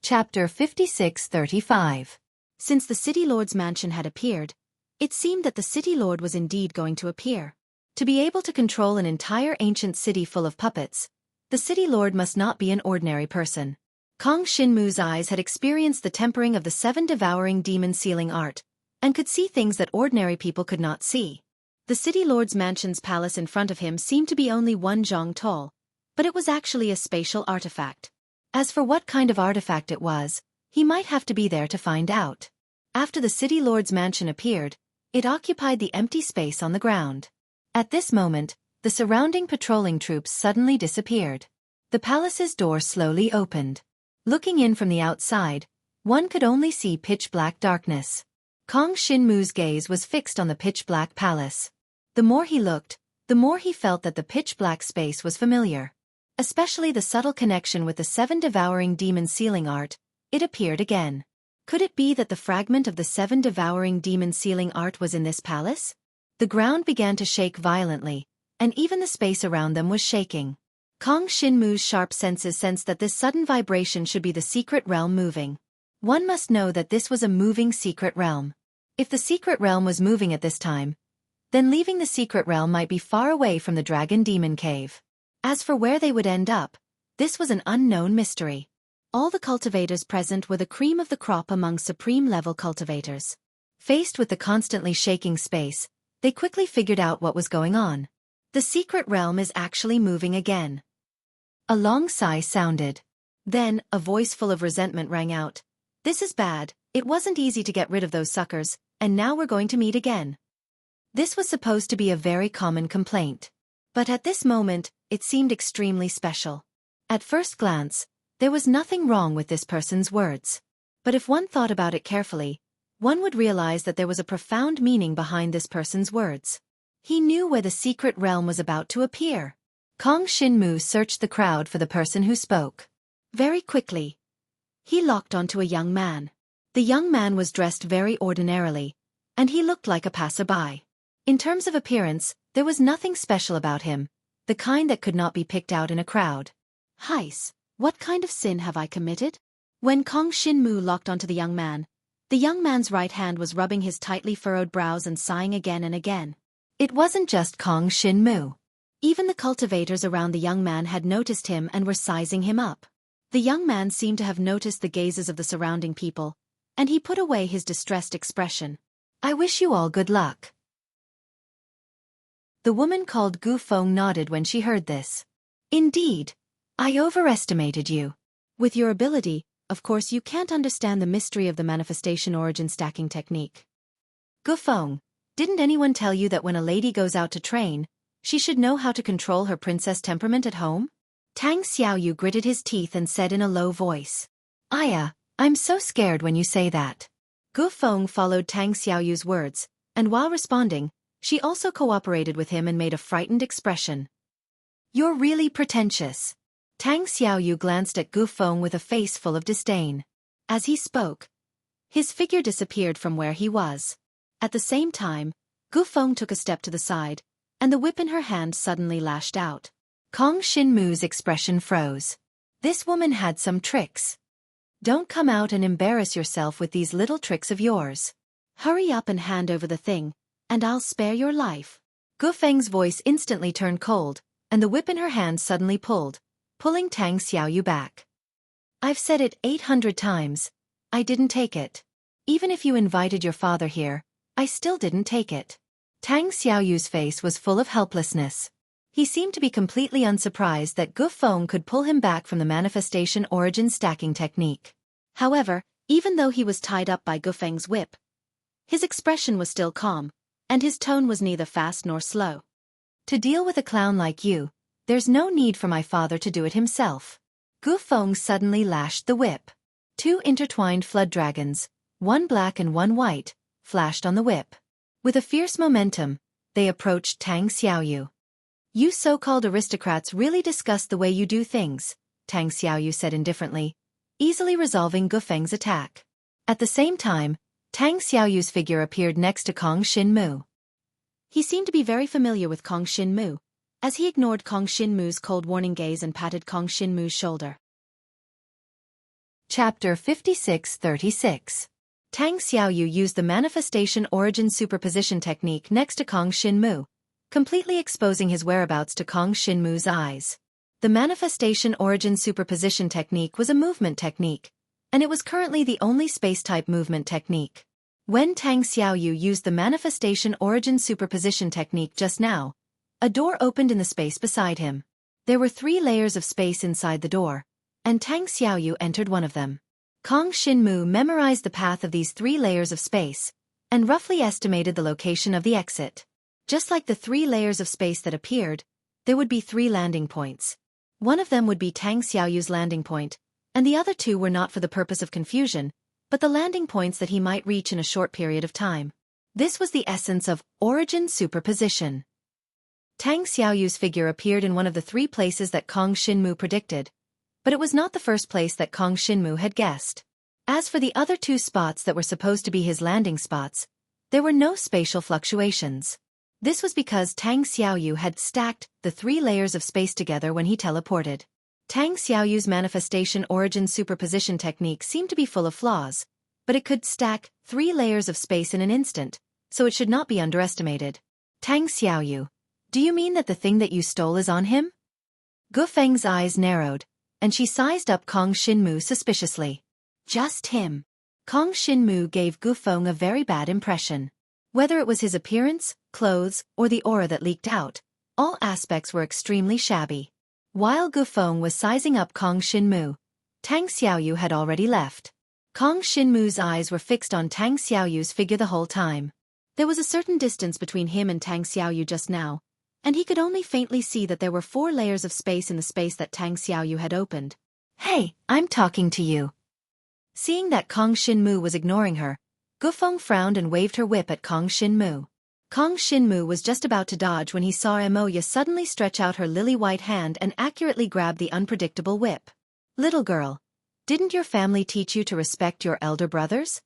Chapter 56-35. Since the City Lord's mansion had appeared, it seemed that the City Lord was indeed going to appear. To be able to control an entire ancient city full of puppets, the City Lord must not be an ordinary person. Kong Shinmu's eyes had experienced the tempering of the 7 devouring demon sealing art, and could see things that ordinary people could not see. The city lord's mansion's palace in front of him seemed to be only 1 zhong tall, but it was actually a spatial artifact. As for what kind of artifact it was, he might have to be there to find out. After the city lord's mansion appeared, it occupied the empty space on the ground. At this moment, the surrounding patrolling troops suddenly disappeared. The palace's door slowly opened. Looking in from the outside, one could only see pitch-black darkness. Kong Shinmu's gaze was fixed on the pitch-black palace. The more he looked, the more he felt that the pitch-black space was familiar. Especially the subtle connection with the 7 devouring demon sealing art, it appeared again. Could it be that the fragment of the 7 devouring demon sealing art was in this palace? The ground began to shake violently, and even the space around them was shaking. Kong Shinmu's sharp senses sensed that this sudden vibration should be the secret realm moving. One must know that this was a moving secret realm. If the secret realm was moving at this time, then leaving the secret realm might be far away from the Dragon Demon Cave. As for where they would end up, this was an unknown mystery. All the cultivators present were the cream of the crop among supreme-level cultivators. Faced with the constantly shaking space, they quickly figured out what was going on. The secret realm is actually moving again. A long sigh sounded. Then, a voice full of resentment rang out. "This is bad. It wasn't easy to get rid of those suckers, and now we're going to meet again." This was supposed to be a very common complaint. But at this moment, it seemed extremely special. At first glance, there was nothing wrong with this person's words. But if one thought about it carefully, one would realize that there was a profound meaning behind this person's words. He knew where the secret realm was about to appear. Kong Shinmu searched the crowd for the person who spoke. Very quickly, he locked onto a young man. The young man was dressed very ordinarily, and he looked like a passerby. In terms of appearance, there was nothing special about him, the kind that could not be picked out in a crowd. "Heis, what kind of sin have I committed?" When Kong Shinmu locked onto the young man's right hand was rubbing his tightly furrowed brows and sighing again and again. It wasn't just Kong Shinmu. Even the cultivators around the young man had noticed him and were sizing him up. The young man seemed to have noticed the gazes of the surrounding people, and he put away his distressed expression. "I wish you all good luck." The woman called Gu Feng nodded when she heard this. "Indeed, I overestimated you. With your ability, of course you can't understand the mystery of the manifestation origin stacking technique. Gu Feng, didn't anyone tell you that when a lady goes out to train, she should know how to control her princess temperament at home?" Tang Xiaoyu gritted his teeth and said in a low voice. "Aya, I'm so scared when you say that." Gu Feng followed Tang Xiaoyu's words, and while responding, she also cooperated with him and made a frightened expression. "You're really pretentious." Tang Xiaoyu glanced at Gu Feng with a face full of disdain. As he spoke, his figure disappeared from where he was. At the same time, Gu Feng took a step to the side, and the whip in her hand suddenly lashed out. Kong Shinmu's expression froze. This woman had some tricks. "Don't come out and embarrass yourself with these little tricks of yours. Hurry up and hand over the thing, and I'll spare your life." Gu Feng's voice instantly turned cold, and the whip in her hand suddenly pulled, pulling Tang Xiaoyu back. "I've said it 800 times. I didn't take it. Even if you invited your father here, I still didn't take it." Tang Xiaoyu's face was full of helplessness. He seemed to be completely unsurprised that Gu Feng could pull him back from the manifestation origin stacking technique. However, even though he was tied up by Gu Feng's whip, his expression was still calm, and his tone was neither fast nor slow. "To deal with a clown like you, there's no need for my father to do it himself." Gu Feng suddenly lashed the whip. 2 intertwined flood dragons, one black and one white, flashed on the whip. With a fierce momentum, they approached Tang Xiaoyu. "You so-called aristocrats really discuss the way you do things," Tang Xiaoyu said indifferently, easily resolving Gu Feng's attack. At the same time, Tang Xiaoyu's figure appeared next to Kong Shinmu. He seemed to be very familiar with Kong Shinmu, as he ignored Kong Shinmu's cold warning gaze and patted Kong Shinmu's shoulder. Chapter 56-36. Tang Xiaoyu used the manifestation origin superposition technique next to Kong Shinmu, completely exposing his whereabouts to Kong Shinmu's eyes. The manifestation origin superposition technique was a movement technique, and it was currently the only space-type movement technique. When Tang Xiaoyu used the manifestation origin superposition technique just now, a door opened in the space beside him. There were 3 layers of space inside the door, and Tang Xiaoyu entered one of them. Kong Xinmu memorized the path of these 3 layers of space, and roughly estimated the location of the exit. Just like the 3 layers of space that appeared, there would be 3 landing points. One of them would be Tang Xiaoyu's landing point, and the other 2 were not for the purpose of confusion, but the landing points that he might reach in a short period of time. This was the essence of origin superposition. Tang Xiaoyu's figure appeared in one of the 3 places that Kong Xinmu predicted, but it was not the first place that Kong Xinmu had guessed. As for the other 2 spots that were supposed to be his landing spots, there were no spatial fluctuations. This was because Tang Xiaoyu had stacked the 3 layers of space together when he teleported. Tang Xiaoyu's manifestation origin superposition technique seemed to be full of flaws, but it could stack 3 layers of space in an instant, so it should not be underestimated. Tang Xiaoyu, do you mean that the thing that you stole is on him? Gu Feng's eyes narrowed, and she sized up Kong Xinmu suspiciously. Just him. Kong Xinmu gave Gu Feng a very bad impression. Whether it was his appearance, clothes, or the aura that leaked out, all aspects were extremely shabby. While Gu Feng was sizing up Kong Xinmu, Tang Xiaoyu had already left. Kong Xinmu's eyes were fixed on Tang Xiaoyu's figure the whole time. There was a certain distance between him and Tang Xiaoyu just now, and he could only faintly see that there were 4 layers of space in the space that Tang Xiaoyu had opened. Hey, I'm talking to you. Seeing that Kong Xinmu was ignoring her, Gu Feng frowned and waved her whip at Kong Xinmu. Kong Xinmu was just about to dodge when he saw Emoya suddenly stretch out her lily-white hand and accurately grab the unpredictable whip. Little girl, didn't your family teach you to respect your elder brothers?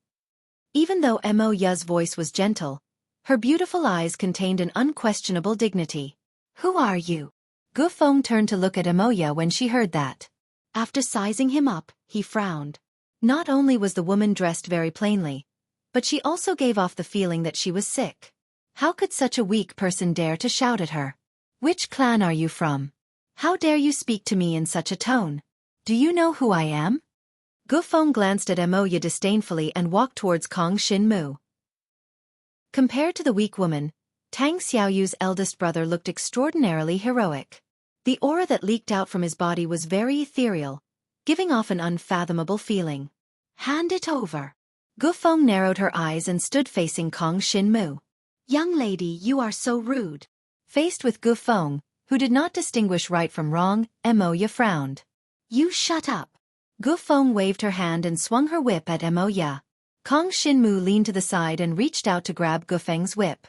Even though Emoya's voice was gentle, her beautiful eyes contained an unquestionable dignity. Who are you? Gu Feng turned to look at Emoya when she heard that. After sizing him up, he frowned. Not only was the woman dressed very plainly, but she also gave off the feeling that she was sick. How could such a weak person dare to shout at her? Which clan are you from? How dare you speak to me in such a tone? Do you know who I am? Gu Feng glanced at Emoya disdainfully and walked towards Kong Xinmu. Compared to the weak woman, Tang Xiaoyu's eldest brother looked extraordinarily heroic. The aura that leaked out from his body was very ethereal, giving off an unfathomable feeling. Hand it over. Gu Feng narrowed her eyes and stood facing Kong Xinmu. Young lady, you are so rude. Faced with Gu Feng, who did not distinguish right from wrong, Emoya frowned. You shut up. Gu Feng waved her hand and swung her whip at Emoya. Kong Xinmu leaned to the side and reached out to grab Gu Feng's whip.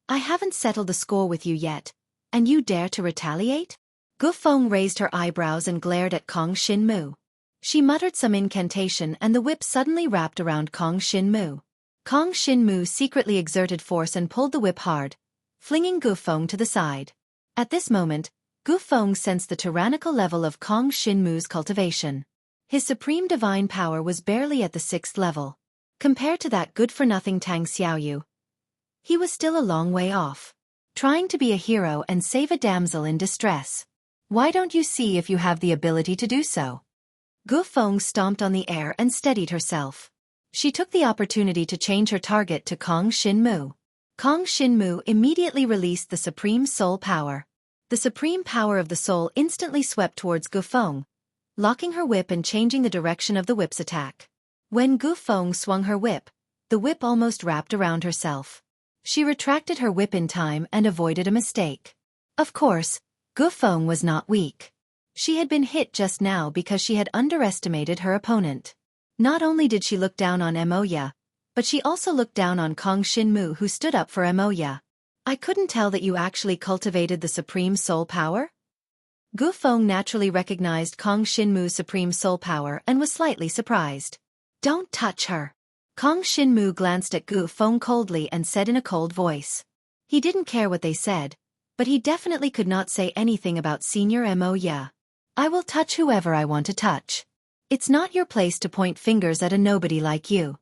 I haven't settled the score with you yet, and you dare to retaliate? Gu Feng raised her eyebrows and glared at Kong Xinmu. She muttered some incantation and the whip suddenly wrapped around Kong Xinmu. Kong Xinmu secretly exerted force and pulled the whip hard, flinging Gu Feng to the side. At this moment, Gu Feng sensed the tyrannical level of Kong Xinmu's cultivation. His supreme divine power was barely at the 6th level. Compared to that good-for-nothing Tang Xiaoyu, he was still a long way off. Trying to be a hero and save a damsel in distress. Why don't you see if you have the ability to do so? Gu Feng stomped on the air and steadied herself. She took the opportunity to change her target to Kong Xinmu. Kong Xinmu immediately released the supreme soul power. The supreme power of the soul instantly swept towards Gu Feng, locking her whip and changing the direction of the whip's attack. When Gu Feng swung her whip, the whip almost wrapped around herself. She retracted her whip in time and avoided a mistake. Of course, Gu Feng was not weak. She had been hit just now because she had underestimated her opponent. Not only did she look down on Emoya, but she also looked down on Kong Xinmu, who stood up for Emoya. I couldn't tell that you actually cultivated the supreme soul power? Gu Feng naturally recognized Kong Xinmu's supreme soul power and was slightly surprised. Don't touch her. Kong Xinmu glanced at Gu Feng coldly and said in a cold voice. He didn't care what they said, but he definitely could not say anything about Senior Emoya. I will touch whoever I want to touch. It's not your place to point fingers at a nobody like you.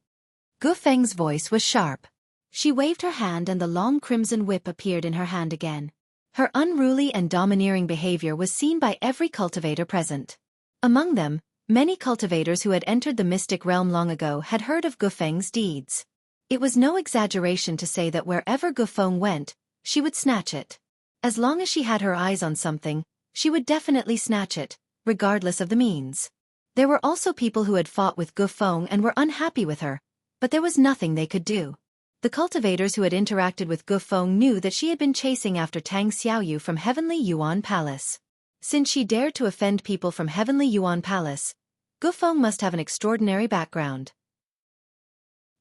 Gu Feng's voice was sharp. She waved her hand and the long crimson whip appeared in her hand again. Her unruly and domineering behavior was seen by every cultivator present. Among them, many cultivators who had entered the mystic realm long ago had heard of Gufeng's deeds. It was no exaggeration to say that wherever Gufeng went, she would snatch it. As long as she had her eyes on something, she would definitely snatch it, regardless of the means. There were also people who had fought with Gufeng and were unhappy with her, but there was nothing they could do. The cultivators who had interacted with Gufeng knew that she had been chasing after Tang Xiaoyu from Heavenly Yuan Palace. Since she dared to offend people from Heavenly Yuan Palace, Gufeng must have an extraordinary background.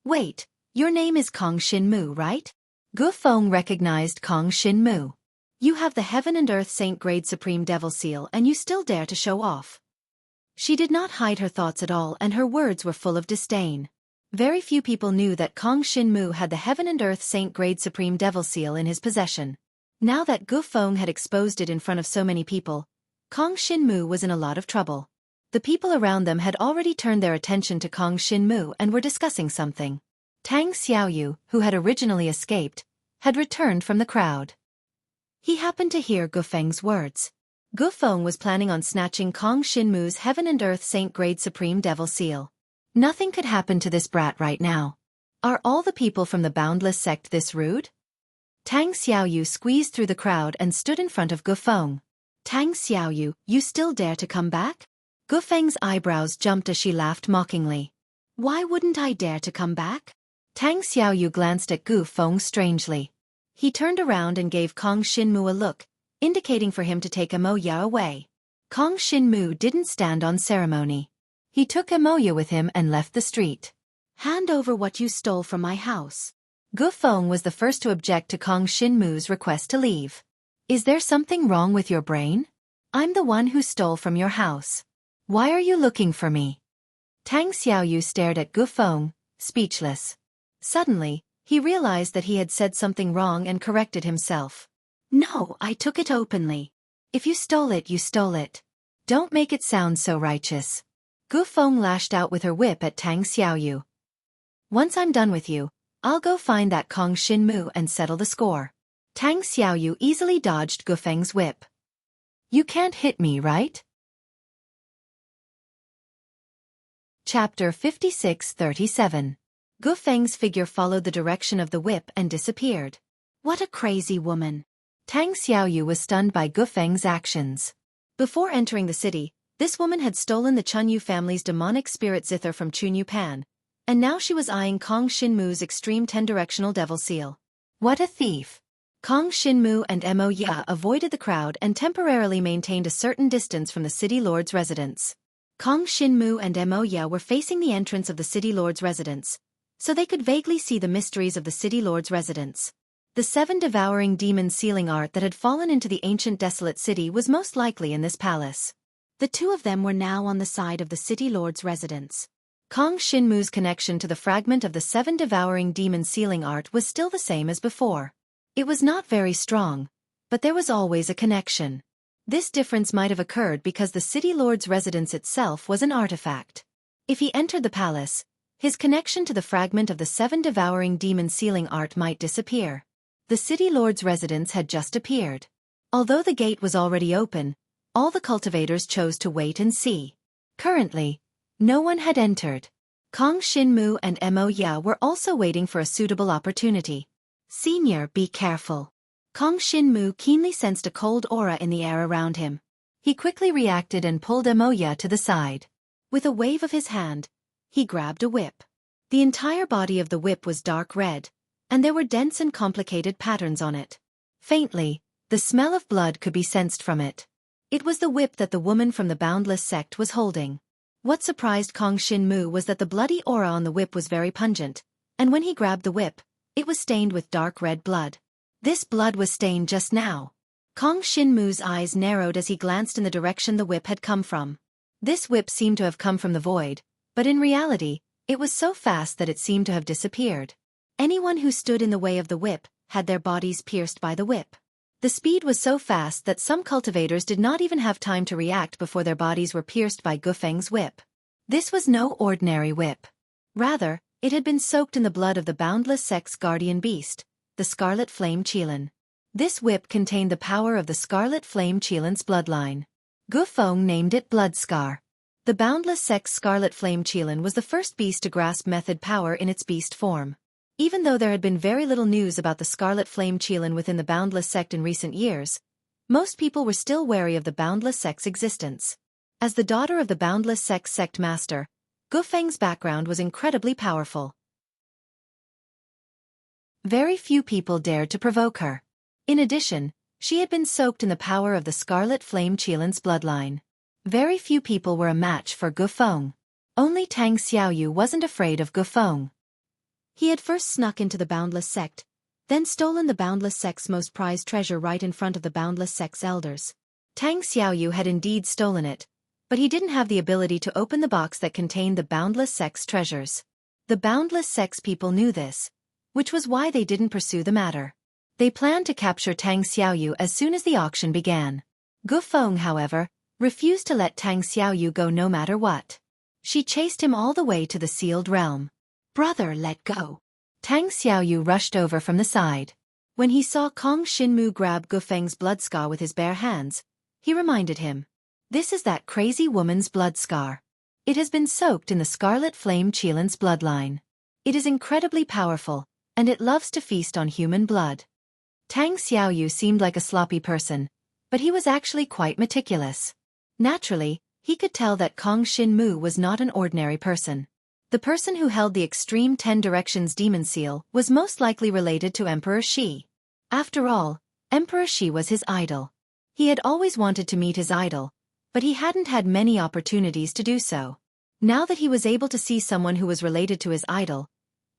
Wait, your name is Kong Shinmu, right? Gufeng recognized Kong Shinmu. You have the Heaven and Earth Saint Grade Supreme Devil Seal and you still dare to show off. She did not hide her thoughts at all and her words were full of disdain. Very few people knew that Kong Shinmu had the Heaven and Earth Saint Grade Supreme Devil Seal in his possession. Now that Gufeng had exposed it in front of so many people, Kong Shinmu was in a lot of trouble. The people around them had already turned their attention to Kong Shinmu and were discussing something. Tang Xiaoyu, who had originally escaped, had returned from the crowd. He happened to hear Gufeng's words. Gufeng was planning on snatching Kong Shinmu's Heaven and Earth Saint Grade Supreme Devil Seal. Nothing could happen to this brat right now. Are all the people from the Boundless sect this rude? Tang Xiaoyu squeezed through the crowd and stood in front of Gufeng. Tang Xiaoyu, you still dare to come back? Gufeng's eyebrows jumped as she laughed mockingly. Why wouldn't I dare to come back? Tang Xiaoyu glanced at Gufeng strangely. He turned around and gave Kong Shinmu a look, indicating for him to take Emoya away. Kong Shinmu didn't stand on ceremony. He took Emoya with him and left the street. Hand over what you stole from my house. Gufeng was the first to object to Kong Shinmu's request to leave. Is there something wrong with your brain? I'm the one who stole from your house. Why are you looking for me? Tang Xiaoyu stared at Gufeng, speechless. Suddenly, he realized that he had said something wrong and corrected himself. No, I took it openly. If you stole it, you stole it. Don't make it sound so righteous. Gufeng lashed out with her whip at Tang Xiaoyu. Once I'm done with you, I'll go find that Kong Shinmu and settle the score. Tang Xiaoyu easily dodged Gufeng's whip. You can't hit me, right? Chapter 56-37. Gufeng's figure followed the direction of the whip and disappeared. What a crazy woman. Tang Xiaoyu was stunned by Gufeng's actions. Before entering the city, this woman had stolen the Chunyu family's demonic spirit zither from Chunyu Pan, and now she was eyeing Kong Shinmu's extreme 10-directional devil seal. What a thief! Kong Shinmu and Mo Ya avoided the crowd and temporarily maintained a certain distance from the city lord's residence. Kong Shinmu and Mo Ya were facing the entrance of the city lord's residence, so they could vaguely see the mysteries of the city lord's residence. The 7 devouring demon sealing art that had fallen into the ancient desolate city was most likely in this palace. The two of them were now on the side of the city lord's residence. Kong Shinmu's connection to the fragment of the 7 devouring demon sealing art was still the same as before. It was not very strong, but there was always a connection. This difference might have occurred because the city lord's residence itself was an artifact. If he entered the palace, his connection to the fragment of the 7 devouring demon sealing art might disappear. The city lord's residence had just appeared. Although the gate was already open, all the cultivators chose to wait and see. Currently, no one had entered. Kong Shinmu and Mo Ya were also waiting for a suitable opportunity. Senior, be careful. Kong Shinmu keenly sensed a cold aura in the air around him. He quickly reacted and pulled Mo Ya to the side. With a wave of his hand, he grabbed a whip. The entire body of the whip was dark red, and there were dense and complicated patterns on it. Faintly, the smell of blood could be sensed from it. It was the whip that the woman from the Boundless sect was holding. What surprised Kong Shinmu was that the bloody aura on the whip was very pungent, and when he grabbed the whip, it was stained with dark red blood. This blood was stained just now. Kong Shinmu's eyes narrowed as he glanced in the direction the whip had come from. This whip seemed to have come from the void, but in reality, it was so fast that it seemed to have disappeared. Anyone who stood in the way of the whip had their bodies pierced by the whip. The speed was so fast that some cultivators did not even have time to react before their bodies were pierced by Gufeng's whip. This was no ordinary whip. Rather, it had been soaked in the blood of the Boundless sect's guardian beast, the Scarlet Flame Qilin. This whip contained the power of the Scarlet Flame Qilin's bloodline. Gu Feng named it Blood Scar. The boundless sect's Scarlet Flame Qilin was the first beast to grasp method power in its beast form. Even though there had been very little news about the Scarlet Flame Qilin within the boundless sect in recent years, most people were still wary of the boundless sect's existence. As the daughter of the boundless sect's sect master, Gu Feng's background was incredibly powerful. Very few people dared to provoke her. In addition, she had been soaked in the power of the Scarlet Flame Qilin's bloodline. Very few people were a match for Gu Feng. Only Tang Xiaoyu wasn't afraid of Gu Feng. He had first snuck into the boundless sect, then stolen the boundless sect's most prized treasure right in front of the boundless sect's elders. Tang Xiaoyu had indeed stolen it, but he didn't have the ability to open the box that contained the boundless sect's treasures. The boundless sect's people knew this, which was why they didn't pursue the matter. They planned to capture Tang Xiaoyu as soon as the auction began. Gu Feng, however, refused to let Tang Xiaoyu go no matter what. She chased him all the way to the sealed realm. "Brother, let go." Tang Xiaoyu rushed over from the side. When he saw Kong Xinmu grab Gu Feng's blood scar with his bare hands, he reminded him. "This is that crazy woman's blood scar. It has been soaked in the Scarlet Flame Qilin's bloodline. It is incredibly powerful, and it loves to feast on human blood." Tang Xiaoyu seemed like a sloppy person, but he was actually quite meticulous. Naturally, he could tell that Kong Xinmu was not an ordinary person. The person who held the extreme 10 Directions demon seal was most likely related to Emperor Shi. After all, Emperor Shi was his idol. He had always wanted to meet his idol, but he hadn't had many opportunities to do so. Now that he was able to see someone who was related to his idol,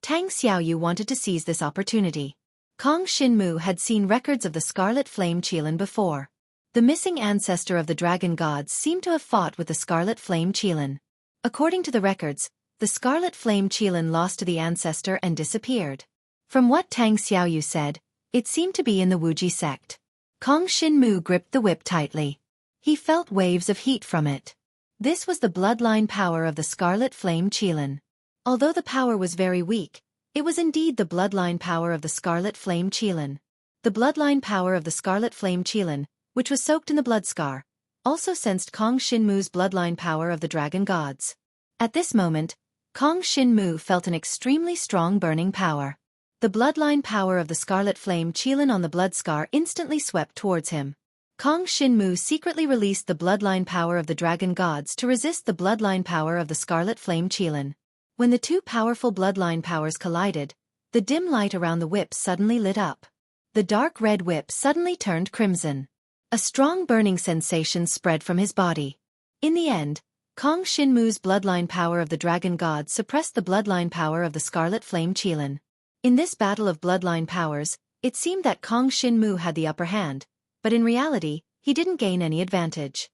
Tang Xiaoyu wanted to seize this opportunity. Kong Xinmu had seen records of the Scarlet Flame Qilin before. The missing ancestor of the dragon gods seemed to have fought with the Scarlet Flame Qilin. According to the records, the Scarlet Flame Qilin lost to the ancestor and disappeared. From what Tang Xiaoyu said, it seemed to be in the Wuji sect. Kong Xinmu gripped the whip tightly. He felt waves of heat from it. This was the bloodline power of the Scarlet Flame Qilin. Although the power was very weak, it was indeed the bloodline power of the Scarlet Flame Qilin. The bloodline power of the Scarlet Flame Qilin, which was soaked in the blood scar, also sensed Kong Xinmu's bloodline power of the dragon gods. At this moment, Kong Xinmu felt an extremely strong burning power. The bloodline power of the Scarlet Flame Qilin on the blood scar instantly swept towards him. Kong Xinmu secretly released the bloodline power of the dragon gods to resist the bloodline power of the Scarlet Flame Qilin. When the two powerful bloodline powers collided, the dim light around the whip suddenly lit up. The dark red whip suddenly turned crimson. A strong burning sensation spread from his body. In the end, Kong Xinmu's bloodline power of the dragon god suppressed the bloodline power of the Scarlet Flame Qilin. In this battle of bloodline powers, it seemed that Kong Xinmu had the upper hand, but in reality, he didn't gain any advantage.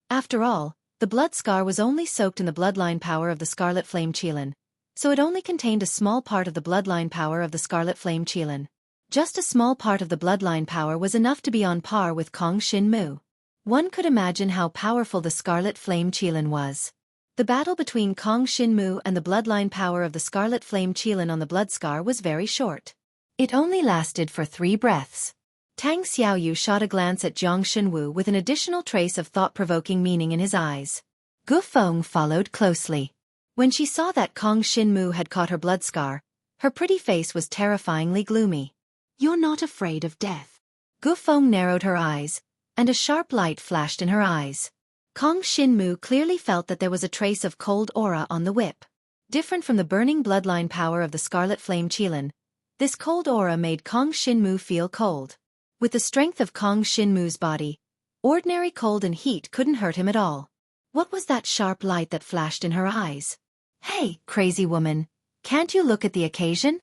After all, the blood scar was only soaked in the bloodline power of the Scarlet Flame Qilin, so it only contained a small part of the bloodline power of the Scarlet Flame Qilin. Just a small part of the bloodline power was enough to be on par with Kong Xinmu. One could imagine how powerful the Scarlet Flame Qilin was. The battle between Kong Xinmu and the bloodline power of the Scarlet Flame Qilin on the blood scar was very short. It only lasted for 3 breaths. Tang Xiaoyu shot a glance at Jiang Shenwu with an additional trace of thought-provoking meaning in his eyes. Gu Feng followed closely. When she saw that Kong Xinmu had caught her blood scar, her pretty face was terrifyingly gloomy. "You're not afraid of death." Gu Feng narrowed her eyes, and a sharp light flashed in her eyes. Kong Xinmu clearly felt that there was a trace of cold aura on the whip. Different from the burning bloodline power of the Scarlet Flame Qilin, this cold aura made Kong Xinmu feel cold. With the strength of Kong Xinmu's body, ordinary cold and heat couldn't hurt him at all. What was that sharp light that flashed in her eyes? "Hey, crazy woman, can't you look at the occasion?"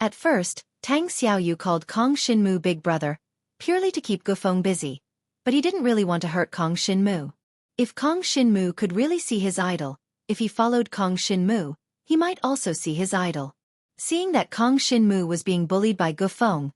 At first, Tang Xiaoyu called Kong Xinmu Big Brother, purely to keep Gu Feng busy, but he didn't really want to hurt Kong Xinmu. If Kong Xinmu could really see his idol, if he followed Kong Xinmu, he might also see his idol. Seeing that Kong Xinmu was being bullied by Gu Feng,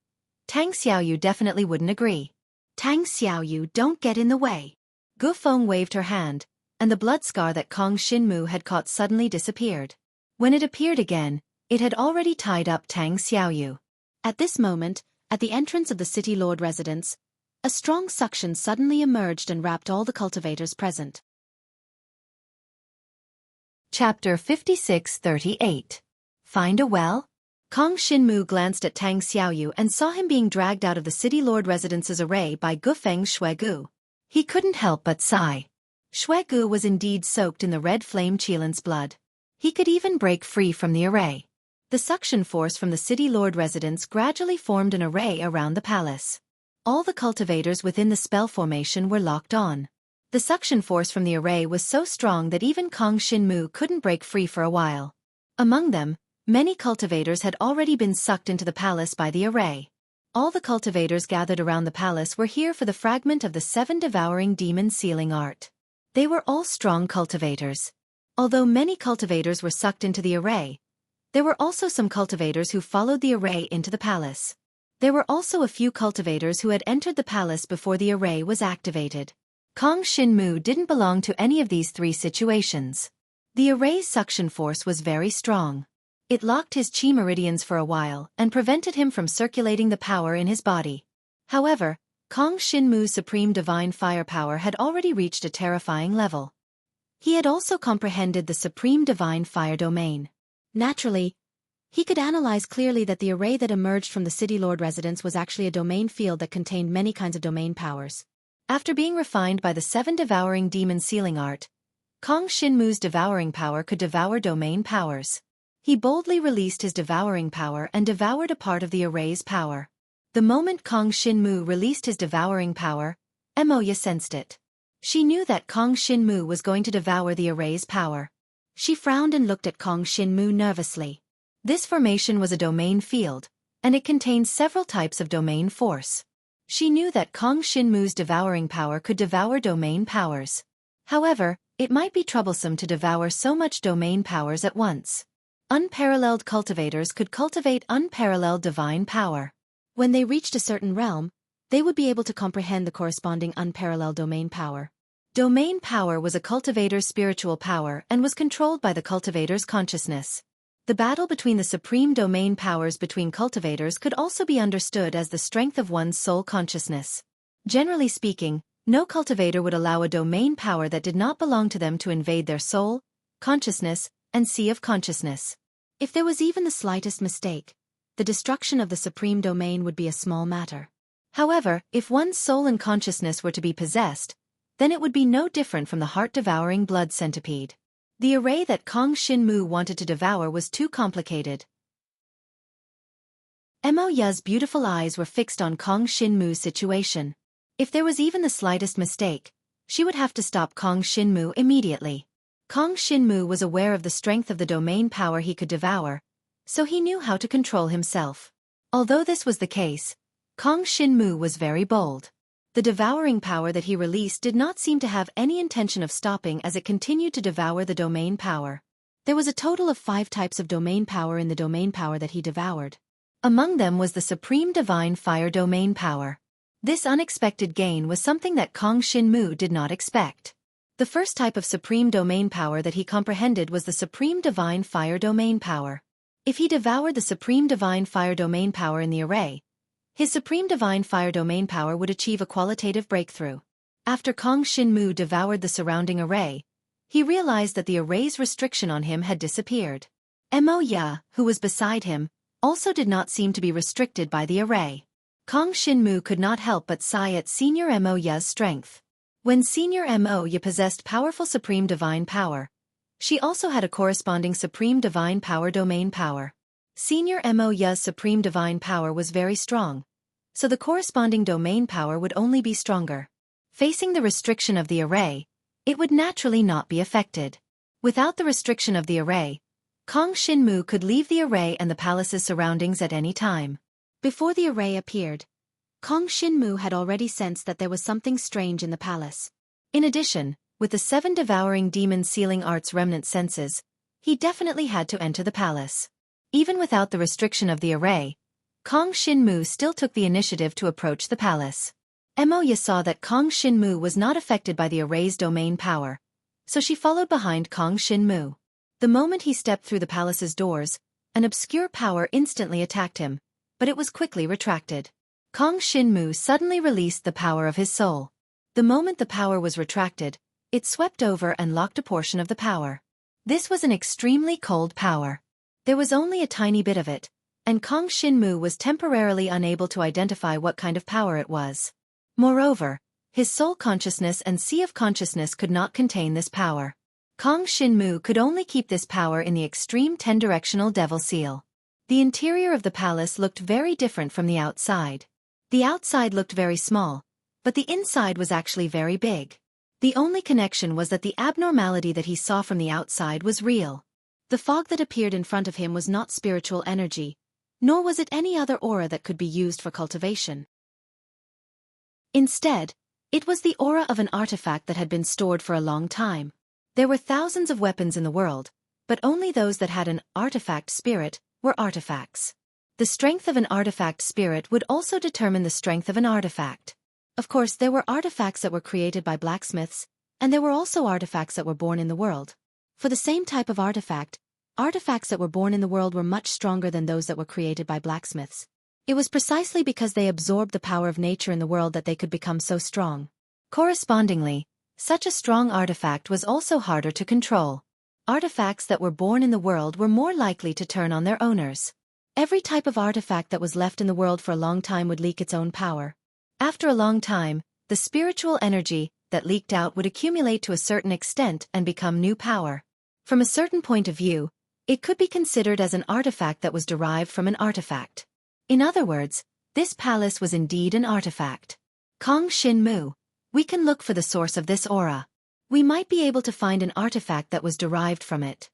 Tang Xiaoyu definitely wouldn't agree. "Tang Xiaoyu, don't get in the way." Gu Feng waved her hand, and the blood scar that Kong Xinmu had caught suddenly disappeared. When it appeared again, it had already tied up Tang Xiaoyu. At this moment, At the entrance of the city lord residence, a strong suction suddenly emerged and wrapped all the cultivators present. Chapter 56-38. Find a well? Kong Xinmu glanced at Tang Xiaoyu and saw him being dragged out of the city lord residence's array by Gufeng Xueqi. He couldn't help but sigh. Xueqi was indeed soaked in the red flame Qilan's blood. He could even break free from the array. The suction force from the city lord residence gradually formed an array around the palace. All the cultivators within the spell formation were locked on. The suction force from the array was so strong that even Kong Xinmu couldn't break free for a while. Among them, many cultivators had already been sucked into the palace by the array. All the cultivators gathered around the palace were here for the fragment of the 7 devouring demon sealing art. They were all strong cultivators. Although many cultivators were sucked into the array, there were also some cultivators who followed the array into the palace. There were also a few cultivators who had entered the palace before the array was activated. Kong Xinmu didn't belong to any of these 3 situations. The array's suction force was very strong. It locked his chi meridians for a while and prevented him from circulating the power in his body. However, Kong Xinmu's supreme divine firepower had already reached a terrifying level. He had also comprehended the supreme divine fire domain. Naturally, he could analyze clearly that the array that emerged from the city lord residence was actually a domain field that contained many kinds of domain powers. After being refined by the 7 devouring demon sealing art, Kong Xinmu's devouring power could devour domain powers. He boldly released his devouring power and devoured a part of the array's power. The moment Kong Xinmu released his devouring power, Emoya sensed it. She knew that Kong Xinmu was going to devour the array's power. She frowned and looked at Kong Xinmu nervously. This formation was a domain field, and it contained several types of domain force. She knew that Kong Xinmu's devouring power could devour domain powers. However, it might be troublesome to devour so much domain powers at once. Unparalleled cultivators could cultivate unparalleled divine power. When they reached a certain realm, they would be able to comprehend the corresponding unparalleled domain power. Domain power was a cultivator's spiritual power and was controlled by the cultivator's consciousness. The battle between the supreme domain powers between cultivators could also be understood as the strength of one's soul consciousness. Generally speaking, no cultivator would allow a domain power that did not belong to them to invade their soul, consciousness, and sea of consciousness. If there was even the slightest mistake, the destruction of the supreme domain would be a small matter. However, if one's soul and consciousness were to be possessed, then it would be no different from the heart-devouring blood centipede. The array that Kong Xinmu wanted to devour was too complicated. Emoya's beautiful eyes were fixed on Kong Xinmu's situation. If there was even the slightest mistake, she would have to stop Kong Xinmu immediately. Kong Xinmu was aware of the strength of the domain power he could devour, so he knew how to control himself. Although this was the case, Kong Xinmu was very bold. The devouring power that he released did not seem to have any intention of stopping as it continued to devour the domain power. There was a total of 5 types of domain power in the domain power that he devoured. Among them was the supreme divine fire domain power. This unexpected gain was something that Kong Xinmu did not expect. The first type of supreme domain power that he comprehended was the supreme divine fire domain power. If he devoured the supreme divine fire domain power in the array, his supreme divine fire domain power would achieve a qualitative breakthrough. After Kong Xinmu devoured the surrounding array, he realized that the array's restriction on him had disappeared. Emoya, who was beside him, also did not seem to be restricted by the array. Kong Xinmu could not help but sigh at Senior Emoya's strength. When Senior Emoya possessed powerful supreme divine power, she also had a corresponding supreme divine power domain power. Senior Emoya's supreme divine power was very strong, so the corresponding domain power would only be stronger. Facing the restriction of the array, it would naturally not be affected. Without the restriction of the array, Kong Xinmu could leave the array and the palace's surroundings at any time. Before the array appeared, Kong Xinmu had already sensed that there was something strange in the palace. In addition, with the 7 devouring demon sealing arts remnant senses, he definitely had to enter the palace. Even without the restriction of the array, Kong Xinmu still took the initiative to approach the palace. Emoya saw that Kong Xinmu was not affected by the array's domain power, so she followed behind Kong Xinmu. The moment he stepped through the palace's doors, an obscure power instantly attacked him, but it was quickly retracted. Kong Shinmu suddenly released the power of his soul. The moment the power was retracted, it swept over and locked a portion of the power. This was an extremely cold power. There was only a tiny bit of it, and Kong Shinmu was temporarily unable to identify what kind of power it was. Moreover, his soul consciousness and sea of consciousness could not contain this power. Kong Shinmu could only keep this power in the extreme 10-directional devil seal. The interior of the palace looked very different from the outside. The outside looked very small, but the inside was actually very big. The only connection was that the abnormality that he saw from the outside was real. The fog that appeared in front of him was not spiritual energy, nor was it any other aura that could be used for cultivation. Instead, it was the aura of an artifact that had been stored for a long time. There were thousands of weapons in the world, but only those that had an artifact spirit were artifacts. The strength of an artifact spirit would also determine the strength of an artifact. Of course, there were artifacts that were created by blacksmiths, and there were also artifacts that were born in the world. For the same type of artifact, artifacts that were born in the world were much stronger than those that were created by blacksmiths. It was precisely because they absorbed the power of nature in the world that they could become so strong. Correspondingly, such a strong artifact was also harder to control. Artifacts that were born in the world were more likely to turn on their owners. Every type of artifact that was left in the world for a long time would leak its own power. After a long time, the spiritual energy that leaked out would accumulate to a certain extent and become new power. From a certain point of view, it could be considered as an artifact that was derived from an artifact. In other words, this palace was indeed an artifact. Kong Shinmu, we can look for the source of this aura. We might be able to find an artifact that was derived from it.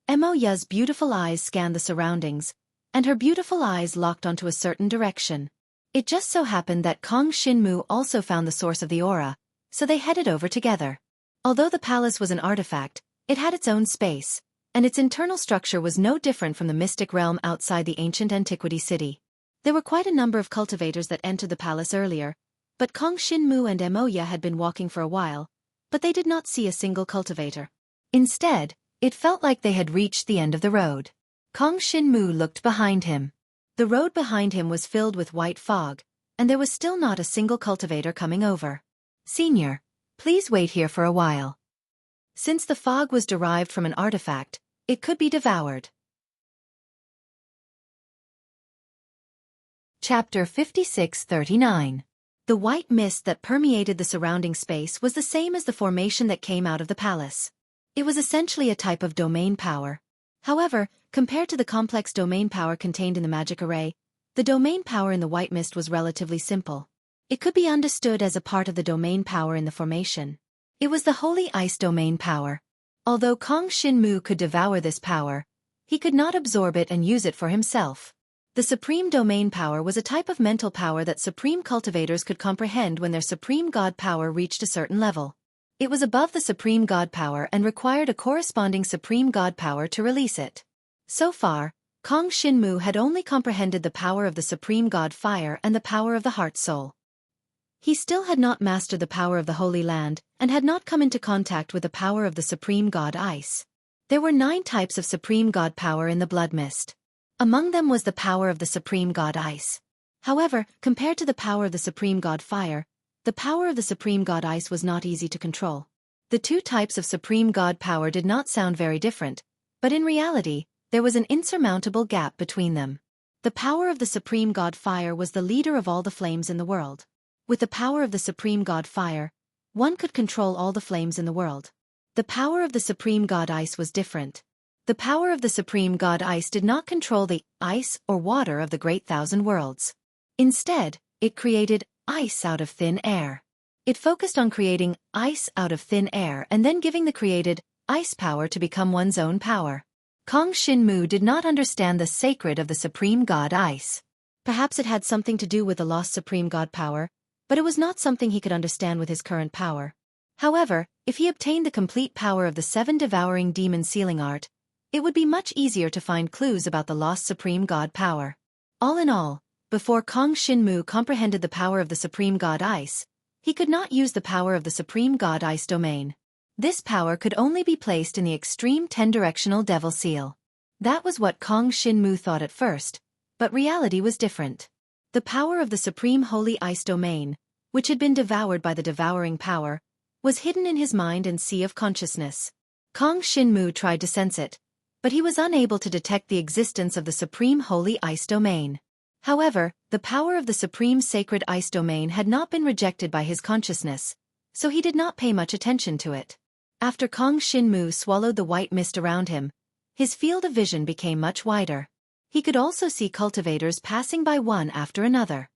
Moya's beautiful eyes scanned the surroundings, and her beautiful eyes locked onto a certain direction. It just so happened that Kong Shinmu also found the source of the aura, so they headed over together. Although the palace was an artifact, it had its own space, and its internal structure was no different from the mystic realm outside the ancient antiquity city. There were quite a number of cultivators that entered the palace earlier, but Kong Shinmu and Moya had been walking for a while, but they did not see a single cultivator. Instead, it felt like they had reached the end of the road. Kong Shinmu looked behind him. The road behind him was filled with white fog, and there was still not a single cultivator coming over. "Senior, please wait here for a while." Since the fog was derived from an artifact, it could be devoured. Chapter 56-39. The white mist that permeated the surrounding space was the same as the formation that came out of the palace. It was essentially a type of domain power. However, compared to the complex domain power contained in the magic array, the domain power in the white mist was relatively simple. It could be understood as a part of the domain power in the formation. It was the holy ice domain power. Although Kong Shinmu could devour this power, he could not absorb it and use it for himself. The supreme domain power was a type of mental power that supreme cultivators could comprehend when their supreme god power reached a certain level. It was above the supreme god power and required a corresponding supreme god power to release it. So far, Kong Shinmu had only comprehended the power of the supreme god fire and the power of the heart soul. He still had not mastered the power of the Holy Land and had not come into contact with the power of the supreme god ice. There were 9 types of supreme god power in the blood mist. Among them was the power of the supreme god ice. However, compared to the power of the supreme god fire, the power of the supreme god ice was not easy to control. The 2 types of supreme god power did not sound very different, but in reality, there was an insurmountable gap between them. The power of the supreme god fire was the leader of all the flames in the world. With the power of the supreme god fire, one could control all the flames in the world. The power of the supreme god ice was different. The power of the supreme god ice did not control the ice or water of the great thousand worlds. Instead, it created ice out of thin air. It focused on creating ice out of thin air and then giving the created ice power to become one's own power. Kong Shinmu did not understand the sacred of the supreme god ice. Perhaps it had something to do with the lost supreme god power, but it was not something he could understand with his current power. However, if he obtained the complete power of the 7 devouring demon sealing art, it would be much easier to find clues about the lost supreme god power. All in all, before Kong Shinmu comprehended the power of the supreme god ice, he could not use the power of the supreme god ice domain. This power could only be placed in the extreme 10-directional devil seal. That was what Kong Shinmu thought at first, but reality was different. The power of the supreme holy ice domain, which had been devoured by the devouring power, was hidden in his mind and sea of consciousness. Kong Shinmu tried to sense it, but he was unable to detect the existence of the supreme holy ice domain. However, the power of the supreme sacred ice domain had not been rejected by his consciousness, so he did not pay much attention to it. After Kong Shinmu swallowed the white mist around him, his field of vision became much wider. He could also see cultivators passing by one after another.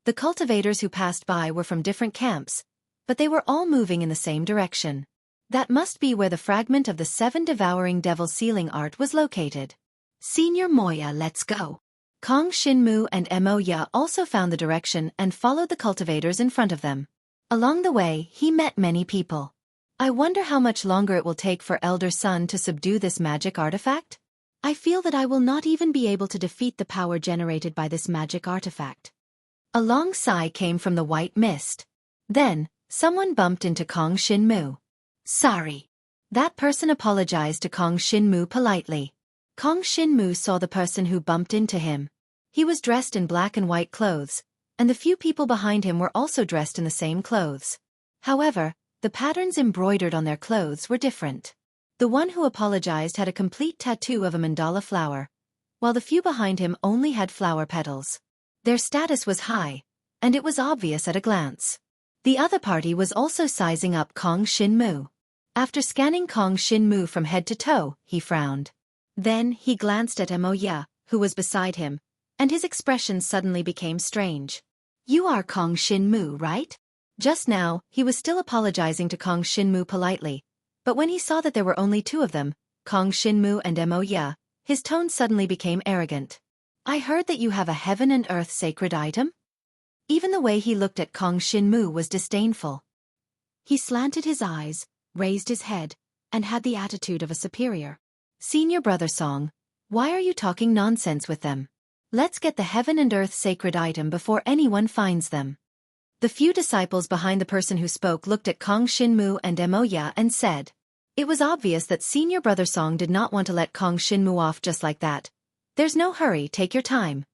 The cultivators who passed by were from different camps, but they were all moving in the same direction. That must be where the fragment of the 7 devouring devil sealing art was located. Senior Moya, let's go. Kong Shinmu and Moya also found the direction and followed the cultivators in front of them. Along the way, he met many people. I wonder how much longer it will take for Elder Sun to subdue this magic artifact? I feel that I will not even be able to defeat the power generated by this magic artifact. A long sigh came from the white mist. Then, someone bumped into Kong Shinmu. Sorry. That person apologized to Kong Shinmu politely. Kong Shinmu saw the person who bumped into him. He was dressed in black and white clothes, and the few people behind him were also dressed in the same clothes. However, the patterns embroidered on their clothes were different. The one who apologized had a complete tattoo of a mandala flower, while the few behind him only had flower petals. Their status was high, and it was obvious at a glance. The other party was also sizing up Kong Shinmu. After scanning Kong Shinmu from head to toe, he frowned. Then he glanced at Moya, who was beside him, and his expression suddenly became strange. You are Kong Shinmu, right? Just now, he was still apologizing to Kong Shinmu politely, but when he saw that there were only 2 of them, Kong Shinmu and Moya, his tone suddenly became arrogant. I heard that you have a heaven and earth sacred item? Even the way he looked at Kong Shinmu was disdainful. He slanted his eyes, raised his head, and had the attitude of a superior. Senior Brother Song, why are you talking nonsense with them? Let's get the heaven and earth sacred item before anyone finds them. The few disciples behind the person who spoke looked at Kong Shinmu and Moya and said. It was obvious that Senior Brother Song did not want to let Kong Shinmu off just like that. There's no hurry, take your time.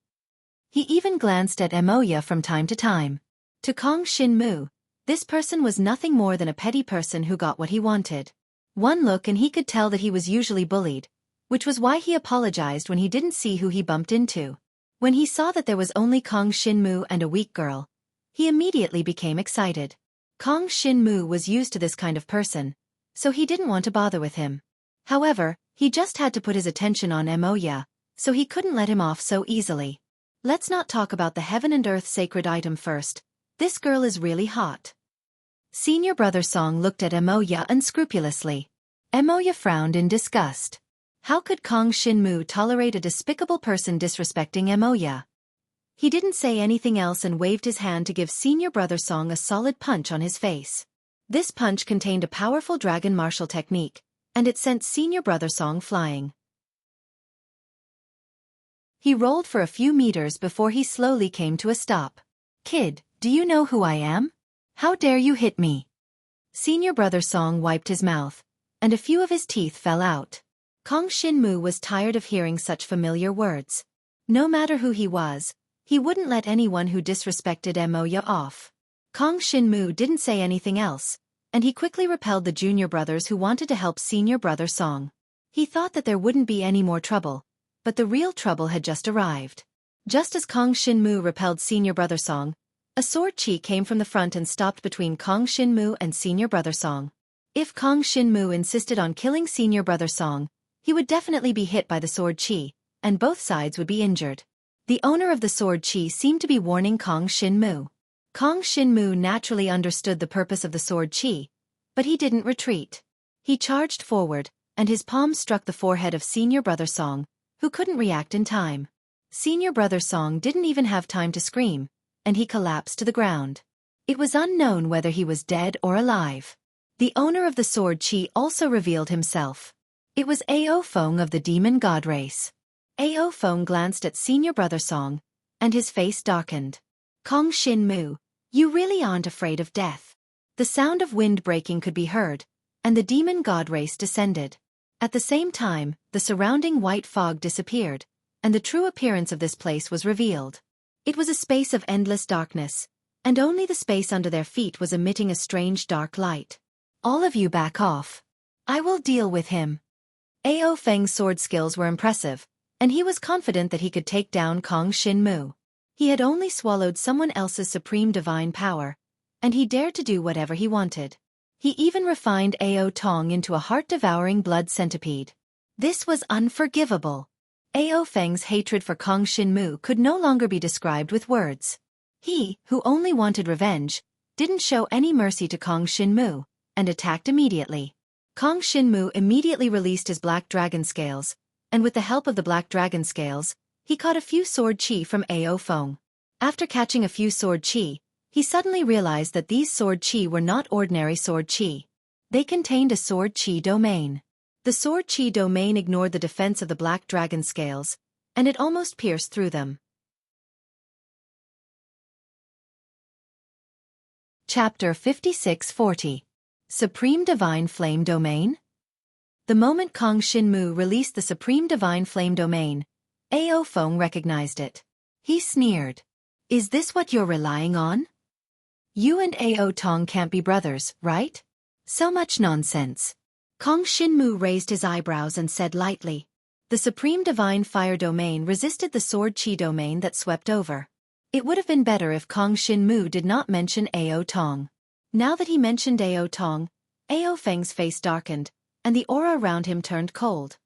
He even glanced at Moya from time to time. To Kong Shinmu, this person was nothing more than a petty person who got what he wanted. One look and he could tell that he was usually bullied, which was why he apologized when he didn't see who he bumped into. When he saw that there was only Kong Shinmu and a weak girl, he immediately became excited. Kong Shinmu was used to this kind of person, so he didn't want to bother with him. However, he just had to put his attention on Moya, so he couldn't let him off so easily. Let's not talk about the heaven and earth sacred item first. This girl is really hot. Senior Brother Song looked at Moya unscrupulously. Moya frowned in disgust. How could Kong Shinmu tolerate a despicable person disrespecting Moya? He didn't say anything else and waved his hand to give Senior Brother Song a solid punch on his face. This punch contained a powerful dragon martial technique, and it sent Senior Brother Song flying. He rolled for a few meters before he slowly came to a stop. Kid, do you know who I am? How dare you hit me? Senior Brother Song wiped his mouth, and a few of his teeth fell out. Kong Shinmu was tired of hearing such familiar words. No matter who he was, he wouldn't let anyone who disrespected Moya off. Kong Shinmu didn't say anything else, and he quickly repelled the junior brothers who wanted to help Senior Brother Song. He thought that there wouldn't be any more trouble, but the real trouble had just arrived. Just as Kong Shinmu repelled Senior Brother Song, a sword chi came from the front and stopped between Kong Shinmu and Senior Brother Song. If Kong Shinmu insisted on killing Senior Brother Song, he would definitely be hit by the sword chi, and both sides would be injured. The owner of the sword chi seemed to be warning Kong Shinmu. Kong Shinmu naturally understood the purpose of the sword chi, but he didn't retreat. He charged forward, and his palm struck the forehead of Senior Brother Song, who couldn't react in time. Senior Brother Song didn't even have time to scream, and he collapsed to the ground. It was unknown whether he was dead or alive. The owner of the sword chi also revealed himself. It was Ao Feng of the demon god race. Ao Feng glanced at Senior Brother Song, and his face darkened. Kong Shinmu, you really aren't afraid of death. The sound of wind breaking could be heard, and the demon god race descended. At the same time, the surrounding white fog disappeared, and the true appearance of this place was revealed. It was a space of endless darkness, and only the space under their feet was emitting a strange dark light. All of you back off. I will deal with him. Ao Feng's sword skills were impressive, and he was confident that he could take down Kong Shinmu. He had only swallowed someone else's supreme divine power, and he dared to do whatever he wanted. He even refined Ao Tong into a heart-devouring blood centipede. This was unforgivable. Ao Feng's hatred for Kong Shinmu could no longer be described with words. He, who only wanted revenge, didn't show any mercy to Kong Shinmu, and attacked immediately. Kong Shinmu immediately released his black dragon scales, and with the help of the black dragon scales, he caught a few sword chi from Ao Feng. After catching a few sword chi, he suddenly realized that these sword chi were not ordinary sword chi. They contained a sword chi domain. The sword chi domain ignored the defense of the black dragon scales, and it almost pierced through them. Chapter 56-40. Supreme Divine Flame Domain? The moment Kong Shinmu released the Supreme Divine Flame Domain, Ao Feng recognized it. He sneered. Is this what you're relying on? You and Ao Tong can't be brothers, right? So much nonsense. Kong Shinmu raised his eyebrows and said lightly. The Supreme Divine Fire Domain resisted the Sword Chi Domain that swept over. It would have been better if Kong Shinmu did not mention Ao Tong. Now that he mentioned Ao Tong, Ao Feng's face darkened, and the aura around him turned cold.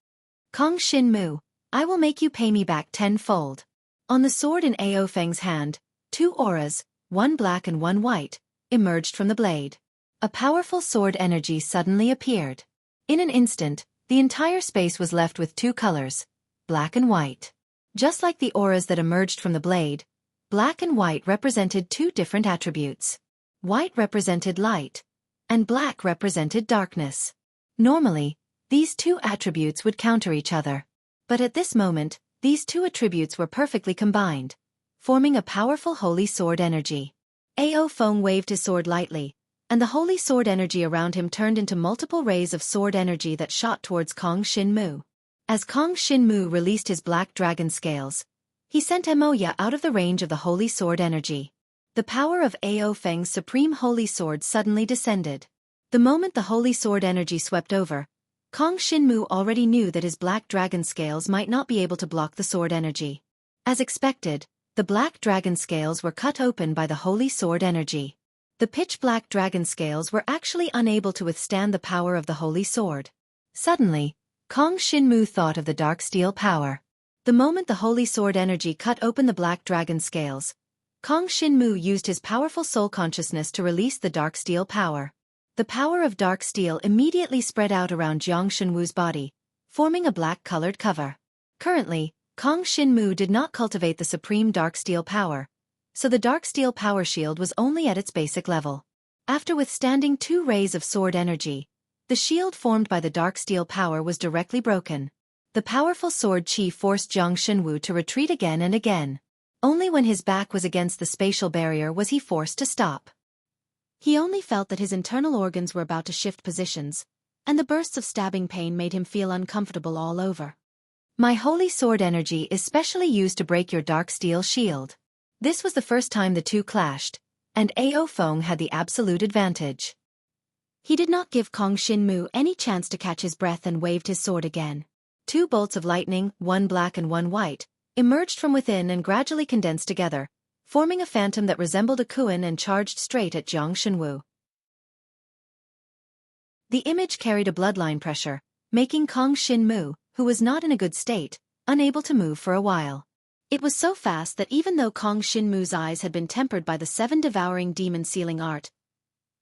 Kong Shinmu, I will make you pay me back tenfold. On the sword in Ao Feng's hand, two auras, one black and one white, emerged from the blade. A powerful sword energy suddenly appeared. In an instant, the entire space was left with two colors, black and white. Just like the auras that emerged from the blade, black and white represented two different attributes. White represented light, and black represented darkness. Normally, these two attributes would counter each other. But at this moment, these two attributes were perfectly combined, forming a powerful holy sword energy. Ao Feng waved his sword lightly, and the holy sword energy around him turned into multiple rays of sword energy that shot towards Kong Shinmu. As Kong Shinmu released his black dragon scales, he sent Emoya out of the range of the holy sword energy. The power of Ao Feng's supreme holy sword suddenly descended. The moment the holy sword energy swept over, Kong Shinmu already knew that his black dragon scales might not be able to block the sword energy. As expected, the black dragon scales were cut open by the holy sword energy. The pitch-black dragon scales were actually unable to withstand the power of the holy sword. Suddenly, Kong Shinmu thought of the dark steel power. The moment the holy sword energy cut open the black dragon scales, Kong Shinmu used his powerful soul consciousness to release the dark steel power. The power of dark steel immediately spread out around Jiang Shenwu's body, forming a black-colored cover. Currently, Kong Shinmu did not cultivate the supreme dark steel power, so the dark steel power shield was only at its basic level. After withstanding two rays of sword energy, the shield formed by the dark steel power was directly broken. The powerful sword chi forced Jiang Shenwu to retreat again and again. Only when his back was against the spatial barrier was he forced to stop. He only felt that his internal organs were about to shift positions, and the bursts of stabbing pain made him feel uncomfortable all over. My holy sword energy is specially used to break your dark steel shield. This was the first time the two clashed, and Ao Feng had the absolute advantage. He did not give Kong Shinmu any chance to catch his breath and waved his sword again. Two bolts of lightning, one black and one white, emerged from within and gradually condensed together, forming a phantom that resembled a Kuan and charged straight at Jiang Shenwu. The image carried a bloodline pressure, making Kong Shinmu, who was not in a good state, unable to move for a while. It was so fast that even though Kong Shinmu's eyes had been tempered by the 7 devouring demon sealing art,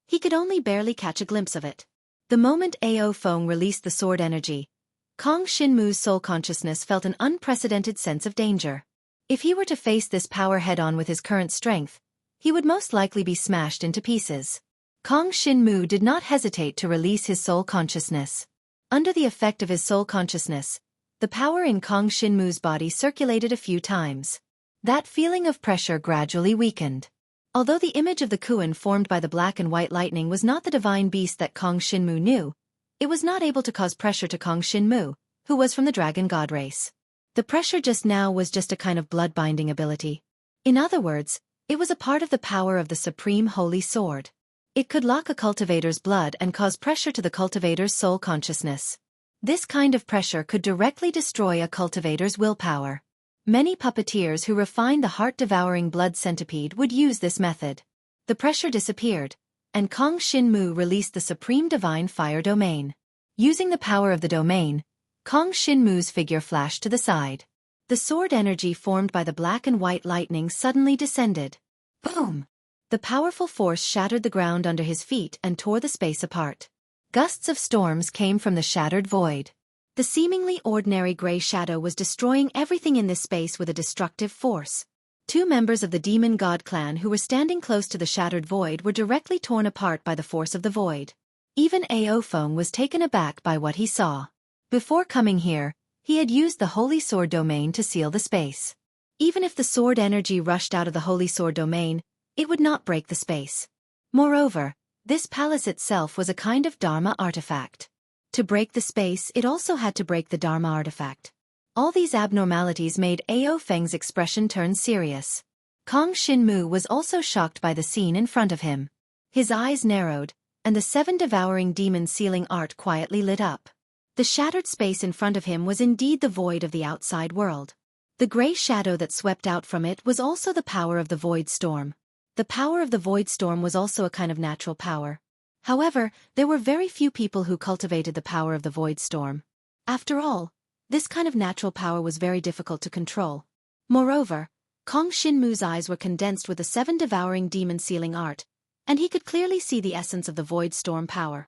he could only barely catch a glimpse of it. The moment Ao Feng released the sword energy, Kong Shinmu's soul consciousness felt an unprecedented sense of danger. If he were to face this power head-on with his current strength, he would most likely be smashed into pieces. Kong Shinmu did not hesitate to release his soul consciousness. Under the effect of his soul consciousness, the power in Kong Shinmu's body circulated a few times. That feeling of pressure gradually weakened. Although the image of the Kuan formed by the black and white lightning was not the divine beast that Kong Shinmu knew, it was not able to cause pressure to Kong Shinmu, who was from the dragon god race. The pressure just now was just a kind of blood-binding ability. In other words, it was a part of the power of the supreme holy sword. It could lock a cultivator's blood and cause pressure to the cultivator's soul consciousness. This kind of pressure could directly destroy a cultivator's willpower. Many puppeteers who refined the heart-devouring blood centipede would use this method. The pressure disappeared, and Kong Shin Mu released the supreme divine fire domain. Using the power of the domain, Kong Shin Mu's figure flashed to the side. The sword energy formed by the black and white lightning suddenly descended. Boom! The powerful force shattered the ground under his feet and tore the space apart. Gusts of storms came from the shattered void. The seemingly ordinary gray shadow was destroying everything in this space with a destructive force. Two members of the demon god clan who were standing close to the shattered void were directly torn apart by the force of the void. Even Ao Feng was taken aback by what he saw. Before coming here, he had used the Holy Sword domain to seal the space. Even if the sword energy rushed out of the Holy Sword domain, it would not break the space. Moreover, this palace itself was a kind of Dharma artifact. To break the space, it also had to break the Dharma artifact. All these abnormalities made Ao Feng's expression turn serious. Kong Shin Mu was also shocked by the scene in front of him. His eyes narrowed, and the seven devouring demon sealing art quietly lit up. The shattered space in front of him was indeed the void of the outside world. The gray shadow that swept out from it was also the power of the void storm. The power of the void storm was also a kind of natural power. However, there were very few people who cultivated the power of the void storm. After all, this kind of natural power was very difficult to control. Moreover, Kong Shin Mu's eyes were condensed with the seven devouring demon sealing art, and he could clearly see the essence of the void storm power.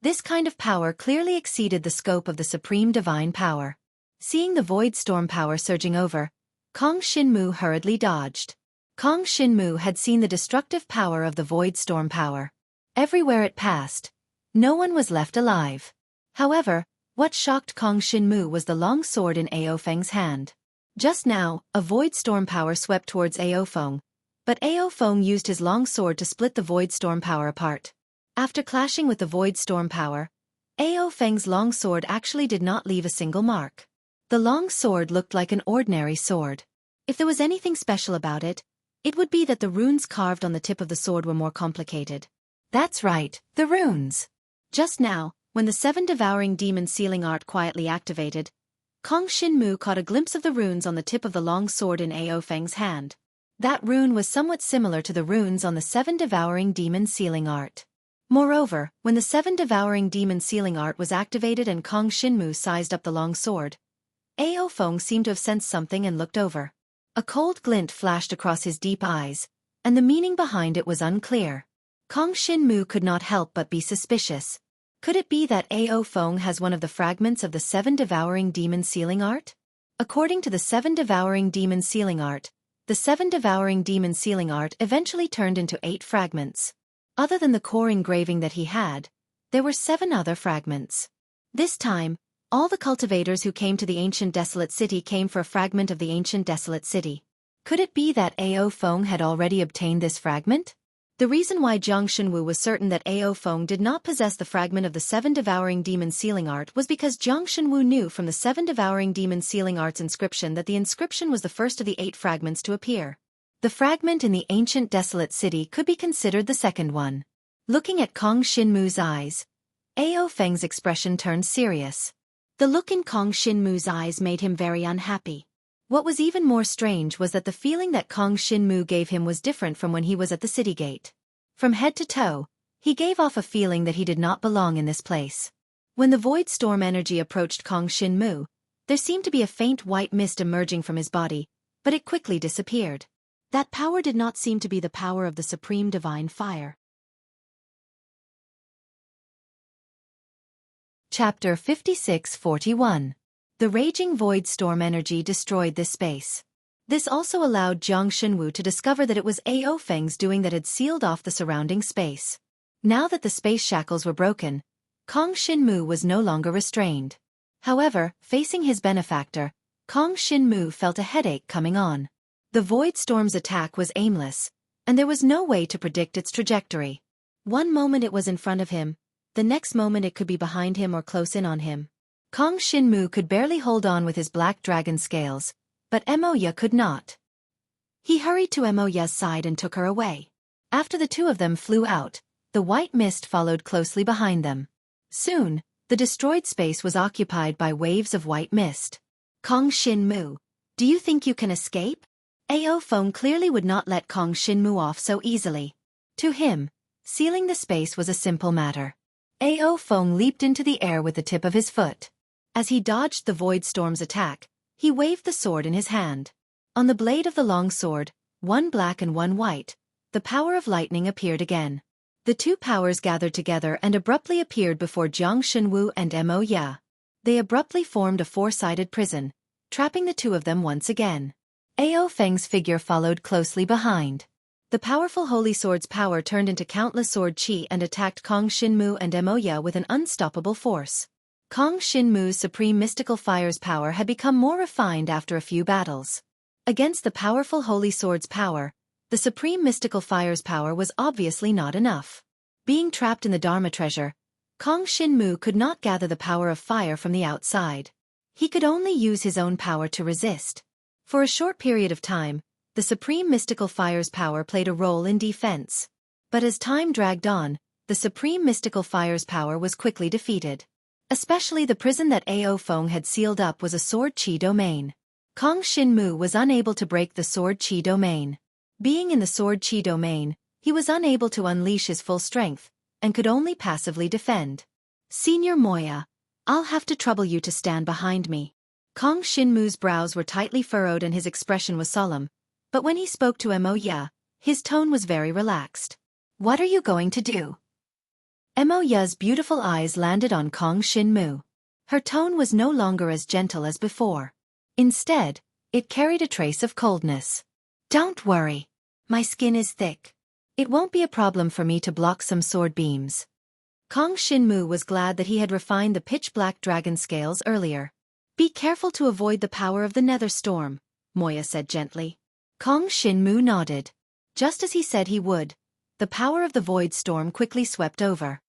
This kind of power clearly exceeded the scope of the supreme divine power. Seeing the void storm power surging over, Kong Shin Mu hurriedly dodged. Kong Shin Mu had seen the destructive power of the void storm power. Everywhere it passed, no one was left alive. However, what shocked Kong Shin Mu was the long sword in Ao Feng's hand. Just now, a void storm power swept towards Ao Feng, but Ao Feng used his long sword to split the void storm power apart. After clashing with the void storm power, Ao Feng's long sword actually did not leave a single mark. The long sword looked like an ordinary sword. If there was anything special about it, it would be that the runes carved on the tip of the sword were more complicated. That's right, the runes. Just now, when the seven devouring demon sealing art quietly activated, Kong Shin Mu caught a glimpse of the runes on the tip of the long sword in Ao Feng's hand. That rune was somewhat similar to the runes on the seven devouring demon sealing art. Moreover, when the seven devouring demon sealing art was activated and Kong Shin Mu sized up the long sword, Ao Feng seemed to have sensed something and looked over. A cold glint flashed across his deep eyes, and the meaning behind it was unclear. Kong Shin Mu could not help but be suspicious. Could it be that Ao Feng has one of the fragments of the seven devouring demon sealing art? According to the seven devouring demon sealing art, the seven devouring demon sealing art eventually turned into 8 fragments. Other than the core engraving that he had, there were 7 other fragments. This time, all the cultivators who came to the ancient desolate city came for a fragment of the ancient desolate city. Could it be that Ao Feng had already obtained this fragment? The reason why Jiang Shenwu was certain that Ao Feng did not possess the fragment of the seven devouring demon sealing art was because Jiang Shenwu knew from the seven devouring demon sealing art's inscription that the inscription was the first of the 8 fragments to appear. The fragment in the ancient desolate city could be considered the second one. Looking at Kong Shin Mu's eyes, Ao Feng's expression turned serious. The look in Kong Shin Mu's eyes made him very unhappy. What was even more strange was that the feeling that Kong Shin Mu gave him was different from when he was at the city gate. From head to toe, he gave off a feeling that he did not belong in this place. When the void storm energy approached Kong Shin Mu, there seemed to be a faint white mist emerging from his body, but it quickly disappeared. That power did not seem to be the power of the supreme divine fire. Chapter 56-41. The raging void storm energy destroyed this space. This also allowed Jiang Shenwu to discover that it was Ao Feng's doing that had sealed off the surrounding space. Now that the space shackles were broken, Kong Shin Mu was no longer restrained. However, facing his benefactor, Kong Shin Mu felt a headache coming on. The void storm's attack was aimless, and there was no way to predict its trajectory. One moment it was in front of him, the next moment it could be behind him or close in on him. Kong Shinmu could barely hold on with his black dragon scales, but Moya could not. He hurried to Moya's side and took her away. After the two of them flew out, the white mist followed closely behind them. Soon, the destroyed space was occupied by waves of white mist. Kong Shinmu, do you think you can escape? Ao Feng clearly would not let Kong Shinmu off so easily. To him, sealing the space was a simple matter. Ao Feng leaped into the air with the tip of his foot. As he dodged the Void Storm's attack, he waved the sword in his hand. On the blade of the long sword, one black and one white, the power of lightning appeared again. The two powers gathered together and abruptly appeared before Jiang Shenwu and Mo Ya. They abruptly formed a four-sided prison, trapping the two of them once again. Ao Feng's figure followed closely behind. The powerful Holy Sword's power turned into countless sword chi and attacked Kong Shinmu and Mo Ya with an unstoppable force. Kong Shinmu's Supreme Mystical Fire's power had become more refined after a few battles. Against the powerful Holy Sword's power, the Supreme Mystical Fire's power was obviously not enough. Being trapped in the Dharma treasure, Kong Shinmu could not gather the power of fire from the outside. He could only use his own power to resist. For a short period of time, the Supreme Mystical Fire's power played a role in defense. But as time dragged on, the Supreme Mystical Fire's power was quickly defeated. Especially the prison that Ao Feng had sealed up was a sword chi domain. Kong Shinmu was unable to break the sword chi domain. Being in the sword chi domain, he was unable to unleash his full strength, and could only passively defend. Senior Moya, I'll have to trouble you to stand behind me. Kong Shinmu's brows were tightly furrowed and his expression was solemn, but when he spoke to Moya, his tone was very relaxed. What are you going to do? Moya's beautiful eyes landed on Kong Shinmu. Her tone was no longer as gentle as before. Instead, it carried a trace of coldness. Don't worry. My skin is thick. It won't be a problem for me to block some sword beams. Kong Shinmu was glad that he had refined the pitch-black dragon scales earlier. Be careful to avoid the power of the nether storm, Moya said gently. Kong Shinmu nodded. Just as he said he would, the power of the void storm quickly swept over.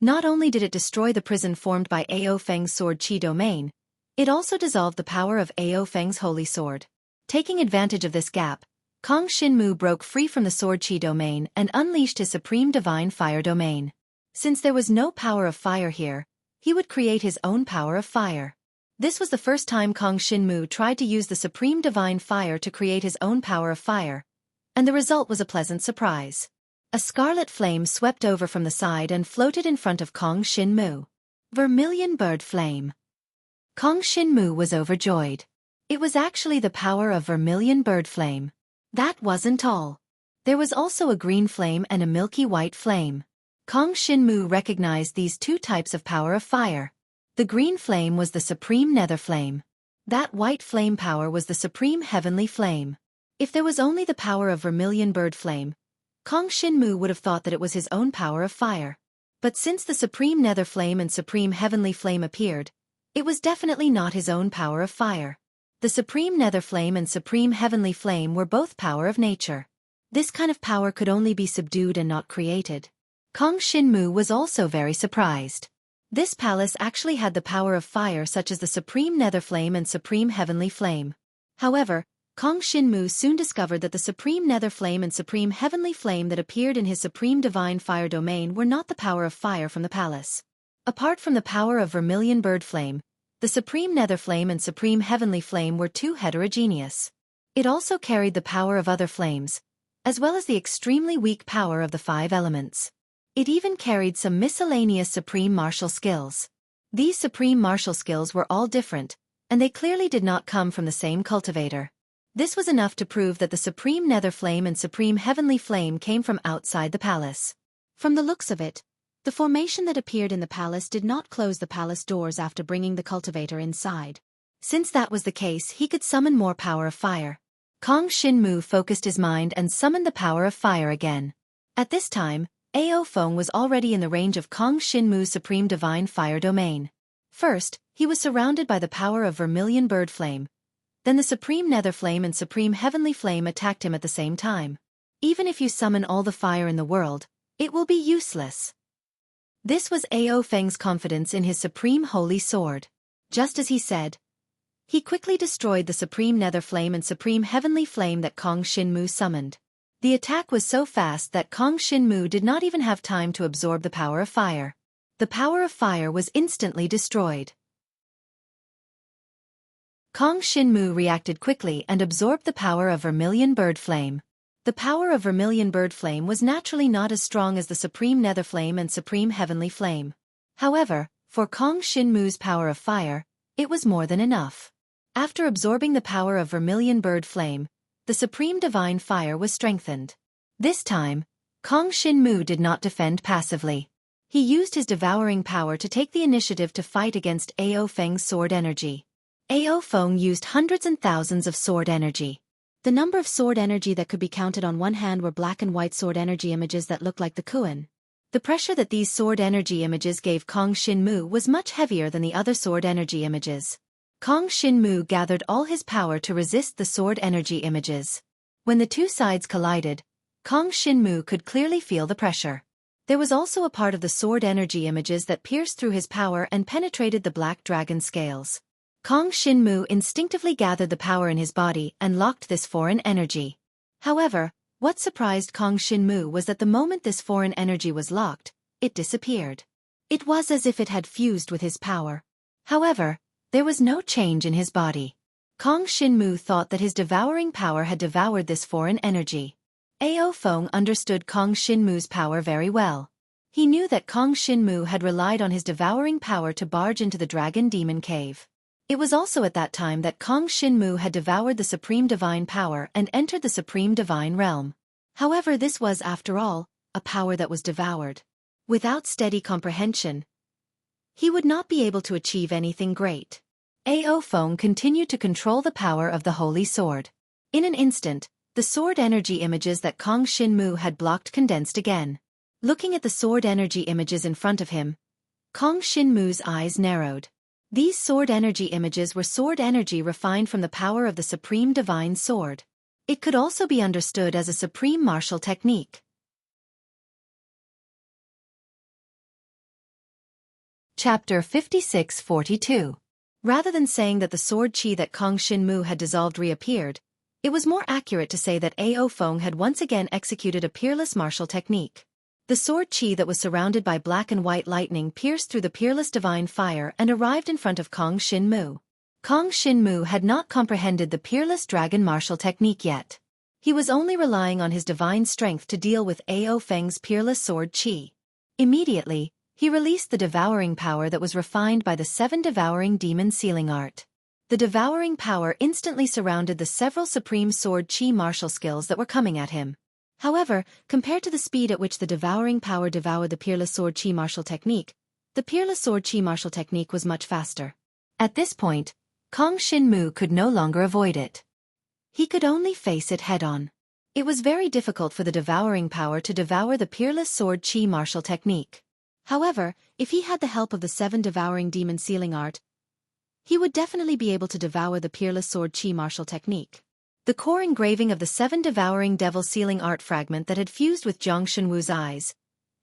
Not only did it destroy the prison formed by Ao Feng's sword chi domain, it also dissolved the power of Ao Feng's holy sword. Taking advantage of this gap, Kong Shinmu broke free from the sword chi domain and unleashed his supreme divine fire domain. Since there was no power of fire here, he would create his own power of fire. This was the first time Kong Shinmu tried to use the supreme divine fire to create his own power of fire, and the result was a pleasant surprise. A scarlet flame swept over from the side and floated in front of Kong Shinmu. Vermilion bird flame. Kong Shinmu was overjoyed. It was actually the power of vermilion bird flame. That wasn't all. There was also a green flame and a milky white flame. Kong Shinmu recognized these two types of power of fire. The green flame was the supreme nether flame. That white flame power was the supreme heavenly flame. If there was only the power of vermilion bird flame, Kong Shinmu would have thought that it was his own power of fire. But since the supreme nether flame and supreme heavenly flame appeared, it was definitely not his own power of fire. The supreme nether flame and supreme heavenly flame were both power of nature. This kind of power could only be subdued and not created. Kong Shinmu was also very surprised. This palace actually had the power of fire such as the supreme nether flame and supreme heavenly flame. However, Kong Shinmu soon discovered that the supreme nether flame and supreme heavenly flame that appeared in his supreme divine fire domain were not the power of fire from the palace. Apart from the power of vermilion bird flame, the supreme nether flame and supreme heavenly flame were too heterogeneous. It also carried the power of other flames, as well as the extremely weak power of the 5 elements. It even carried some miscellaneous supreme martial skills. These supreme martial skills were all different, and they clearly did not come from the same cultivator. This was enough to prove that the supreme nether flame and supreme heavenly flame came from outside the palace. From the looks of it, the formation that appeared in the palace did not close the palace doors after bringing the cultivator inside. Since that was the case, he could summon more power of fire. Kong Shinmu focused his mind and summoned the power of fire again. At this time, Ao Feng was already in the range of Kong Shinmu's supreme divine fire domain. First, he was surrounded by the power of vermilion bird flame. Then the supreme nether flame and supreme heavenly flame attacked him at the same time. Even if you summon all the fire in the world, it will be useless. This was Ao Feng's confidence in his supreme holy sword. Just as he said, he quickly destroyed the supreme nether flame and supreme heavenly flame that Kong Shinmu summoned. The attack was so fast that Kong Shinmu did not even have time to absorb the power of fire. The power of fire was instantly destroyed. Kong Shinmu reacted quickly and absorbed the power of Vermilion Bird Flame. The power of Vermilion Bird Flame was naturally not as strong as the Supreme Nether Flame and Supreme Heavenly Flame. However, for Kong Shinmu's power of fire, it was more than enough. After absorbing the power of Vermilion Bird Flame, the Supreme Divine Fire was strengthened. This time, Kong Shinmu did not defend passively. He used his devouring power to take the initiative to fight against Ao Feng's sword energy. Ao Feng used hundreds and thousands of sword energy. The number of sword energy that could be counted on one hand were black and white sword energy images that looked like the Kuan. The pressure that these sword energy images gave Kong Shinmu was much heavier than the other sword energy images. Kong Shinmu gathered all his power to resist the sword energy images. When the two sides collided, Kong Shinmu could clearly feel the pressure. There was also a part of the sword energy images that pierced through his power and penetrated the black dragon scales. Kong Shinmu instinctively gathered the power in his body and locked this foreign energy. However, what surprised Kong Shinmu was that the moment this foreign energy was locked, it disappeared. It was as if it had fused with his power. However, there was no change in his body. Kong Shinmu thought that his devouring power had devoured this foreign energy. Ao Feng understood Kong Shinmu's power very well. He knew that Kong Shinmu had relied on his devouring power to barge into the Dragon Demon Cave. It was also at that time that Kong Shinmu had devoured the Supreme Divine Power and entered the Supreme Divine Realm. However, this was, after all, a power that was devoured. Without steady comprehension, he would not be able to achieve anything great. Ao Feng continued to control the power of the Holy Sword. In an instant, the sword energy images that Kong Shinmu had blocked condensed again. Looking at the sword energy images in front of him, Kong Shinmu's eyes narrowed. These sword energy images were sword energy refined from the power of the Supreme Divine Sword. It could also be understood as a supreme martial technique. Chapter 56-42. Rather than saying that the sword chi that Kong Shinmu had dissolved reappeared, it was more accurate to say that Ao Feng had once again executed a peerless martial technique. The sword chi that was surrounded by black and white lightning pierced through the peerless divine fire and arrived in front of Kong Shinmu. Kong Shinmu had not comprehended the peerless dragon martial technique yet. He was only relying on his divine strength to deal with Ao Feng's peerless sword chi. Immediately, he released the devouring power that was refined by the 7 devouring demon sealing art. The devouring power instantly surrounded the several supreme sword chi martial skills that were coming at him. However, compared to the speed at which the devouring power devoured the peerless sword chi martial technique, the peerless sword chi martial technique was much faster. At this point, Kong Shinmu could no longer avoid it. He could only face it head-on. It was very difficult for the devouring power to devour the peerless sword chi martial technique. However, if he had the help of the 7 devouring demon sealing art, he would definitely be able to devour the peerless sword chi martial technique. The core engraving of the 7 devouring devil sealing art fragment that had fused with Jiang Shenwu's eyes.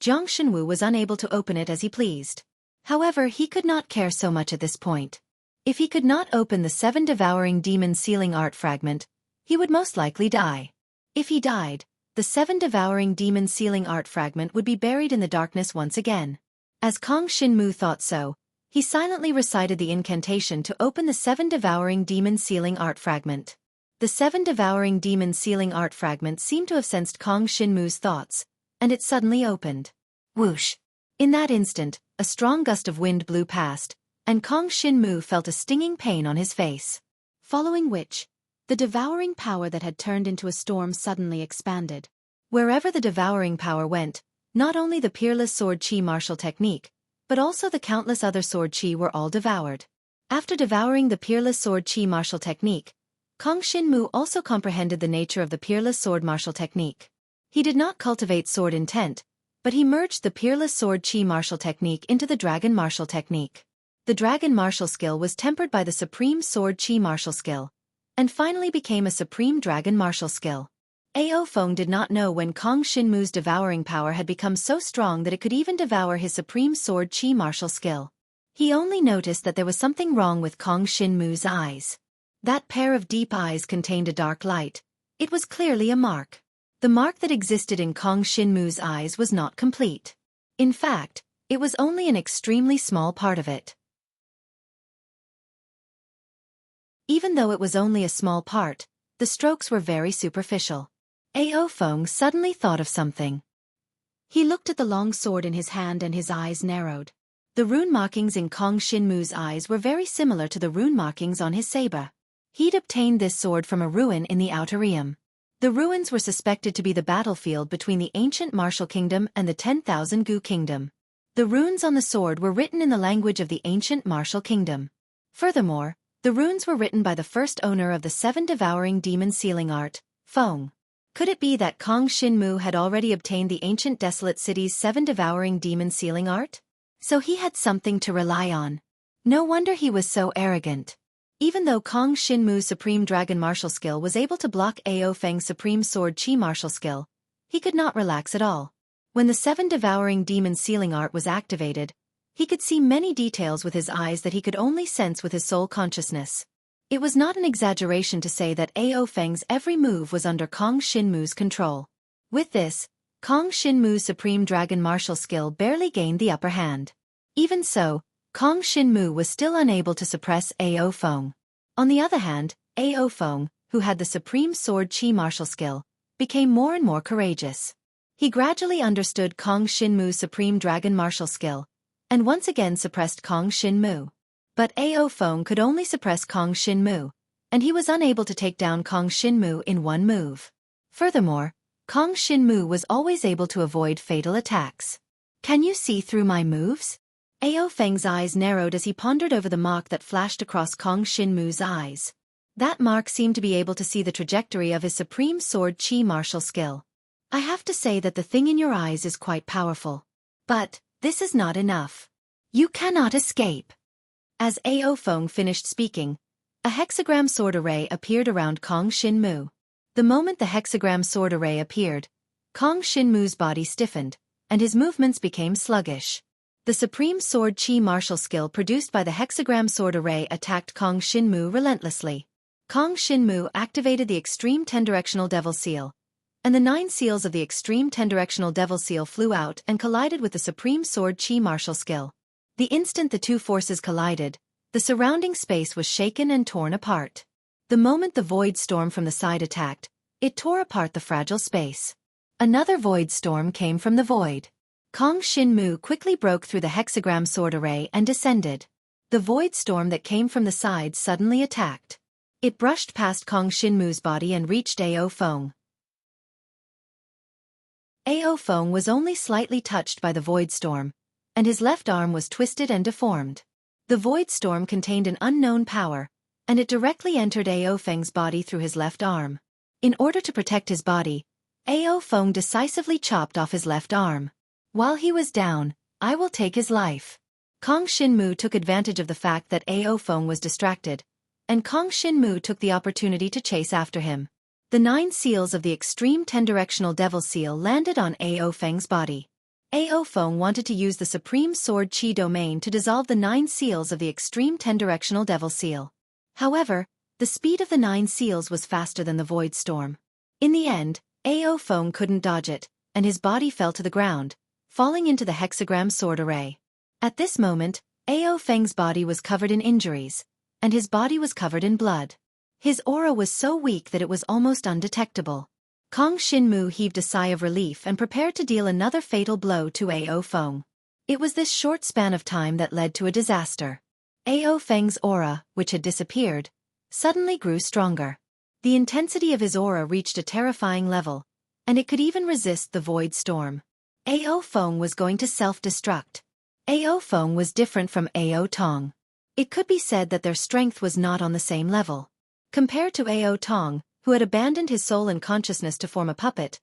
Jiang Shenwu was unable to open it as he pleased. However, he could not care so much at this point. If he could not open the 7 devouring demon sealing art fragment, he would most likely die. If he died, the 7 devouring demon sealing art fragment would be buried in the darkness once again. As Kong Shinmu thought so, he silently recited the incantation to open the 7 devouring demon sealing art fragment. The 7 devouring demon sealing art fragment seemed to have sensed Kong Shinmu's thoughts, and it suddenly opened. Whoosh! In that instant, a strong gust of wind blew past, and Kong Shinmu felt a stinging pain on his face. Following which, the devouring power that had turned into a storm suddenly expanded. Wherever the devouring power went, not only the peerless sword chi martial technique, but also the countless other sword chi were all devoured. After devouring the peerless sword chi martial technique, Kong Shinmu also comprehended the nature of the peerless sword martial technique. He did not cultivate sword intent, but he merged the peerless sword chi martial technique into the dragon martial technique. The dragon martial skill was tempered by the supreme sword chi martial skill, and finally became a supreme dragon martial skill. Ao Feng did not know when Kong Shinmu's devouring power had become so strong that it could even devour his supreme sword chi martial skill. He only noticed that there was something wrong with Kong Shinmu's eyes. That pair of deep eyes contained a dark light. It was clearly a mark. The mark that existed in Kong Shinmu's eyes was not complete. In fact, it was only an extremely small part of it. Even though it was only a small part, the strokes were very superficial. Ao Feng suddenly thought of something. He looked at the long sword in his hand and his eyes narrowed. The rune markings in Kong Shinmu's eyes were very similar to the rune markings on his saber. He'd obtained this sword from a ruin in the Outer Realm. The ruins were suspected to be the battlefield between the ancient Martial Kingdom and the 10,000 Gu Kingdom. The runes on the sword were written in the language of the ancient Martial Kingdom. Furthermore, the runes were written by the first owner of the 7 devouring demon sealing art, Feng. Could it be that Kong Shinmu had already obtained the ancient desolate city's 7 devouring demon sealing art? So he had something to rely on. No wonder he was so arrogant. Even though Kong Shinmu's supreme dragon martial skill was able to block Ao Feng's supreme sword chi martial skill, he could not relax at all. When the 7 devouring demon sealing art was activated, he could see many details with his eyes that he could only sense with his soul consciousness. It was not an exaggeration to say that Ao Feng's every move was under Kong Shinmu's control. With this, Kong Shinmu's supreme dragon martial skill barely gained the upper hand. Even so, Kong Shinmu was still unable to suppress Ao Feng. On the other hand, Ao Feng, who had the supreme sword chi martial skill, became more and more courageous. He gradually understood Kong Shinmu's supreme dragon martial skill, and once again suppressed Kong Shinmu. But Ao Feng could only suppress Kong Shinmu, and he was unable to take down Kong Shinmu in one move. Furthermore, Kong Shinmu was always able to avoid fatal attacks. Can you see through my moves? Ao Feng's eyes narrowed as he pondered over the mark that flashed across Kong Shinmu's eyes. That mark seemed to be able to see the trajectory of his supreme sword chi martial skill. I have to say that the thing in your eyes is quite powerful. But this is not enough. You cannot escape. As Ao Feng finished speaking, a hexagram sword array appeared around Kong Shinmu. The moment the hexagram sword array appeared, Kong Shinmu's body stiffened, and his movements became sluggish. The supreme sword chi martial skill produced by the hexagram sword array attacked Kong Shinmu relentlessly. Kong Shinmu activated the extreme 10-directional devil seal, and the 9 seals of the extreme 10-directional devil seal flew out and collided with the supreme sword chi martial skill. The instant the two forces collided, the surrounding space was shaken and torn apart. The moment the void storm from the side attacked, it tore apart the fragile space. Another void storm came from the void. Kong Shinmu quickly broke through the hexagram sword array and descended. The void storm that came from the side suddenly attacked. It brushed past Kong Shinmu's body and reached Ao Feng. Ao Feng was only slightly touched by the void storm, and his left arm was twisted and deformed. The void storm contained an unknown power, and it directly entered Ao Feng's body through his left arm. In order to protect his body, Ao Feng decisively chopped off his left arm. While he was down, I will take his life. Kong Shinmu took advantage of the fact that Ao Feng was distracted, and Kong Shinmu took the opportunity to chase after him. The 9 seals of the extreme 10-directional devil seal landed on Ao Feng's body. Ao Feng wanted to use the supreme sword chi domain to dissolve the 9 seals of the extreme 10-directional devil seal. However, the speed of the 9 seals was faster than the void storm. In the end, Ao Feng couldn't dodge it, and his body fell to the ground, falling into the hexagram sword array. At this moment, Ao Feng's body was covered in injuries, and his body was covered in blood. His aura was so weak that it was almost undetectable. Kong Shinmu heaved a sigh of relief and prepared to deal another fatal blow to Ao Feng. It was this short span of time that led to a disaster. Ao Feng's aura, which had disappeared, suddenly grew stronger. The intensity of his aura reached a terrifying level, and it could even resist the void storm. Ao Feng was going to self-destruct. Ao Feng was different from Ao Tong. It could be said that their strength was not on the same level. Compared to Ao Tong, who had abandoned his soul and consciousness to form a puppet,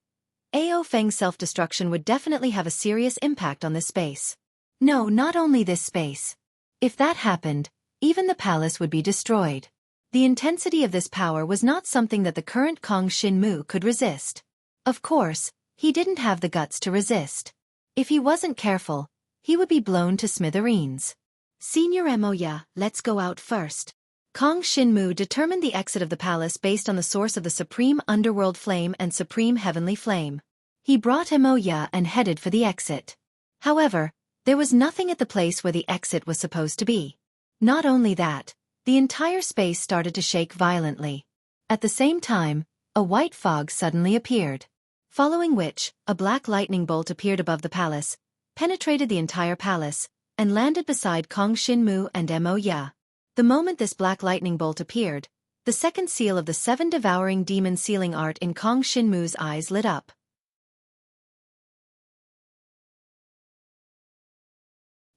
Ao Feng's self-destruction would definitely have a serious impact on this space. No, not only this space. If that happened, even the palace would be destroyed. The intensity of this power was not something that the current Kong Shinmu could resist. Of course, he didn't have the guts to resist. If he wasn't careful, he would be blown to smithereens. Senior Moya, let's go out first. Kong Shinmu determined the exit of the palace based on the source of the supreme underworld flame and supreme heavenly flame. He brought Moya and headed for the exit. However, there was nothing at the place where the exit was supposed to be. Not only that, the entire space started to shake violently. At the same time, a white fog suddenly appeared. Following which, a black lightning bolt appeared above the palace, penetrated the entire palace, and landed beside Kong Shinmu and Moya. The moment this black lightning bolt appeared, the second seal of the 7 devouring demon sealing art in Kong Shinmu's eyes lit up.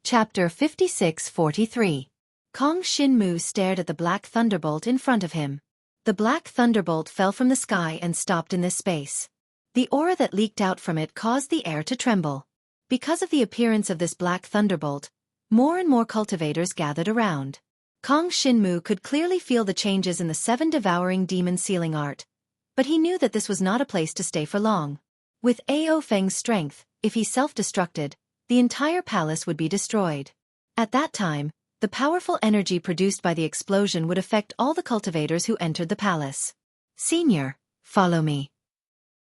Chapter 56-43. Kong Shinmu stared at the black thunderbolt in front of him. The black thunderbolt fell from the sky and stopped in this space. The aura that leaked out from it caused the air to tremble. Because of the appearance of this black thunderbolt, more and more cultivators gathered around. Kong Shinmu could clearly feel the changes in the 7 devouring demon sealing art, but he knew that this was not a place to stay for long. With Ao Feng's strength, if he self-destructed, the entire palace would be destroyed. At that time, the powerful energy produced by the explosion would affect all the cultivators who entered the palace. Senior, follow me.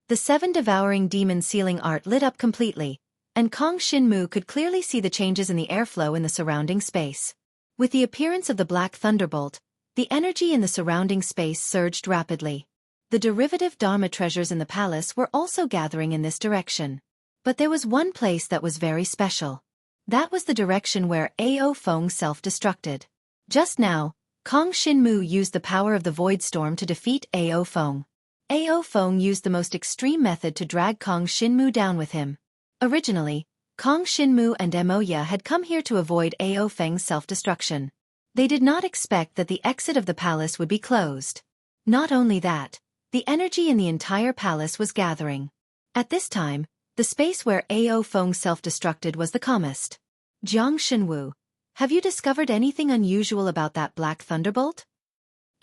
The 7 devouring demon sealing art lit up completely, and Kong Shinmu could clearly see the changes in the airflow in the surrounding space. With the appearance of the black thunderbolt, the energy in the surrounding space surged rapidly. The derivative Dharma treasures in the palace were also gathering in this direction. But there was one place that was very special. That was the direction where Ao Feng self-destructed. Just now, Kong Shinmu used the power of the Void Storm to defeat Ao Feng. Ao Feng used the most extreme method to drag Kong Shinmu down with him. Originally, Kong Shinmu and Moya had come here to avoid Ao Feng's self-destruction. They did not expect that the exit of the palace would be closed. Not only that, the energy in the entire palace was gathering. At this time, the space where Ao Feng self-destructed was the calmest. Jiang Shenwu, have you discovered anything unusual about that black thunderbolt?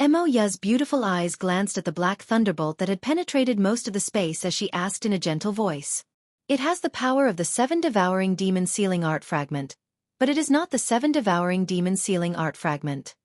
Moya's beautiful eyes glanced at the black thunderbolt that had penetrated most of the space as she asked in a gentle voice. It has the power of the 7 devouring demon sealing art fragment, but it is not the 7 devouring demon sealing art fragment.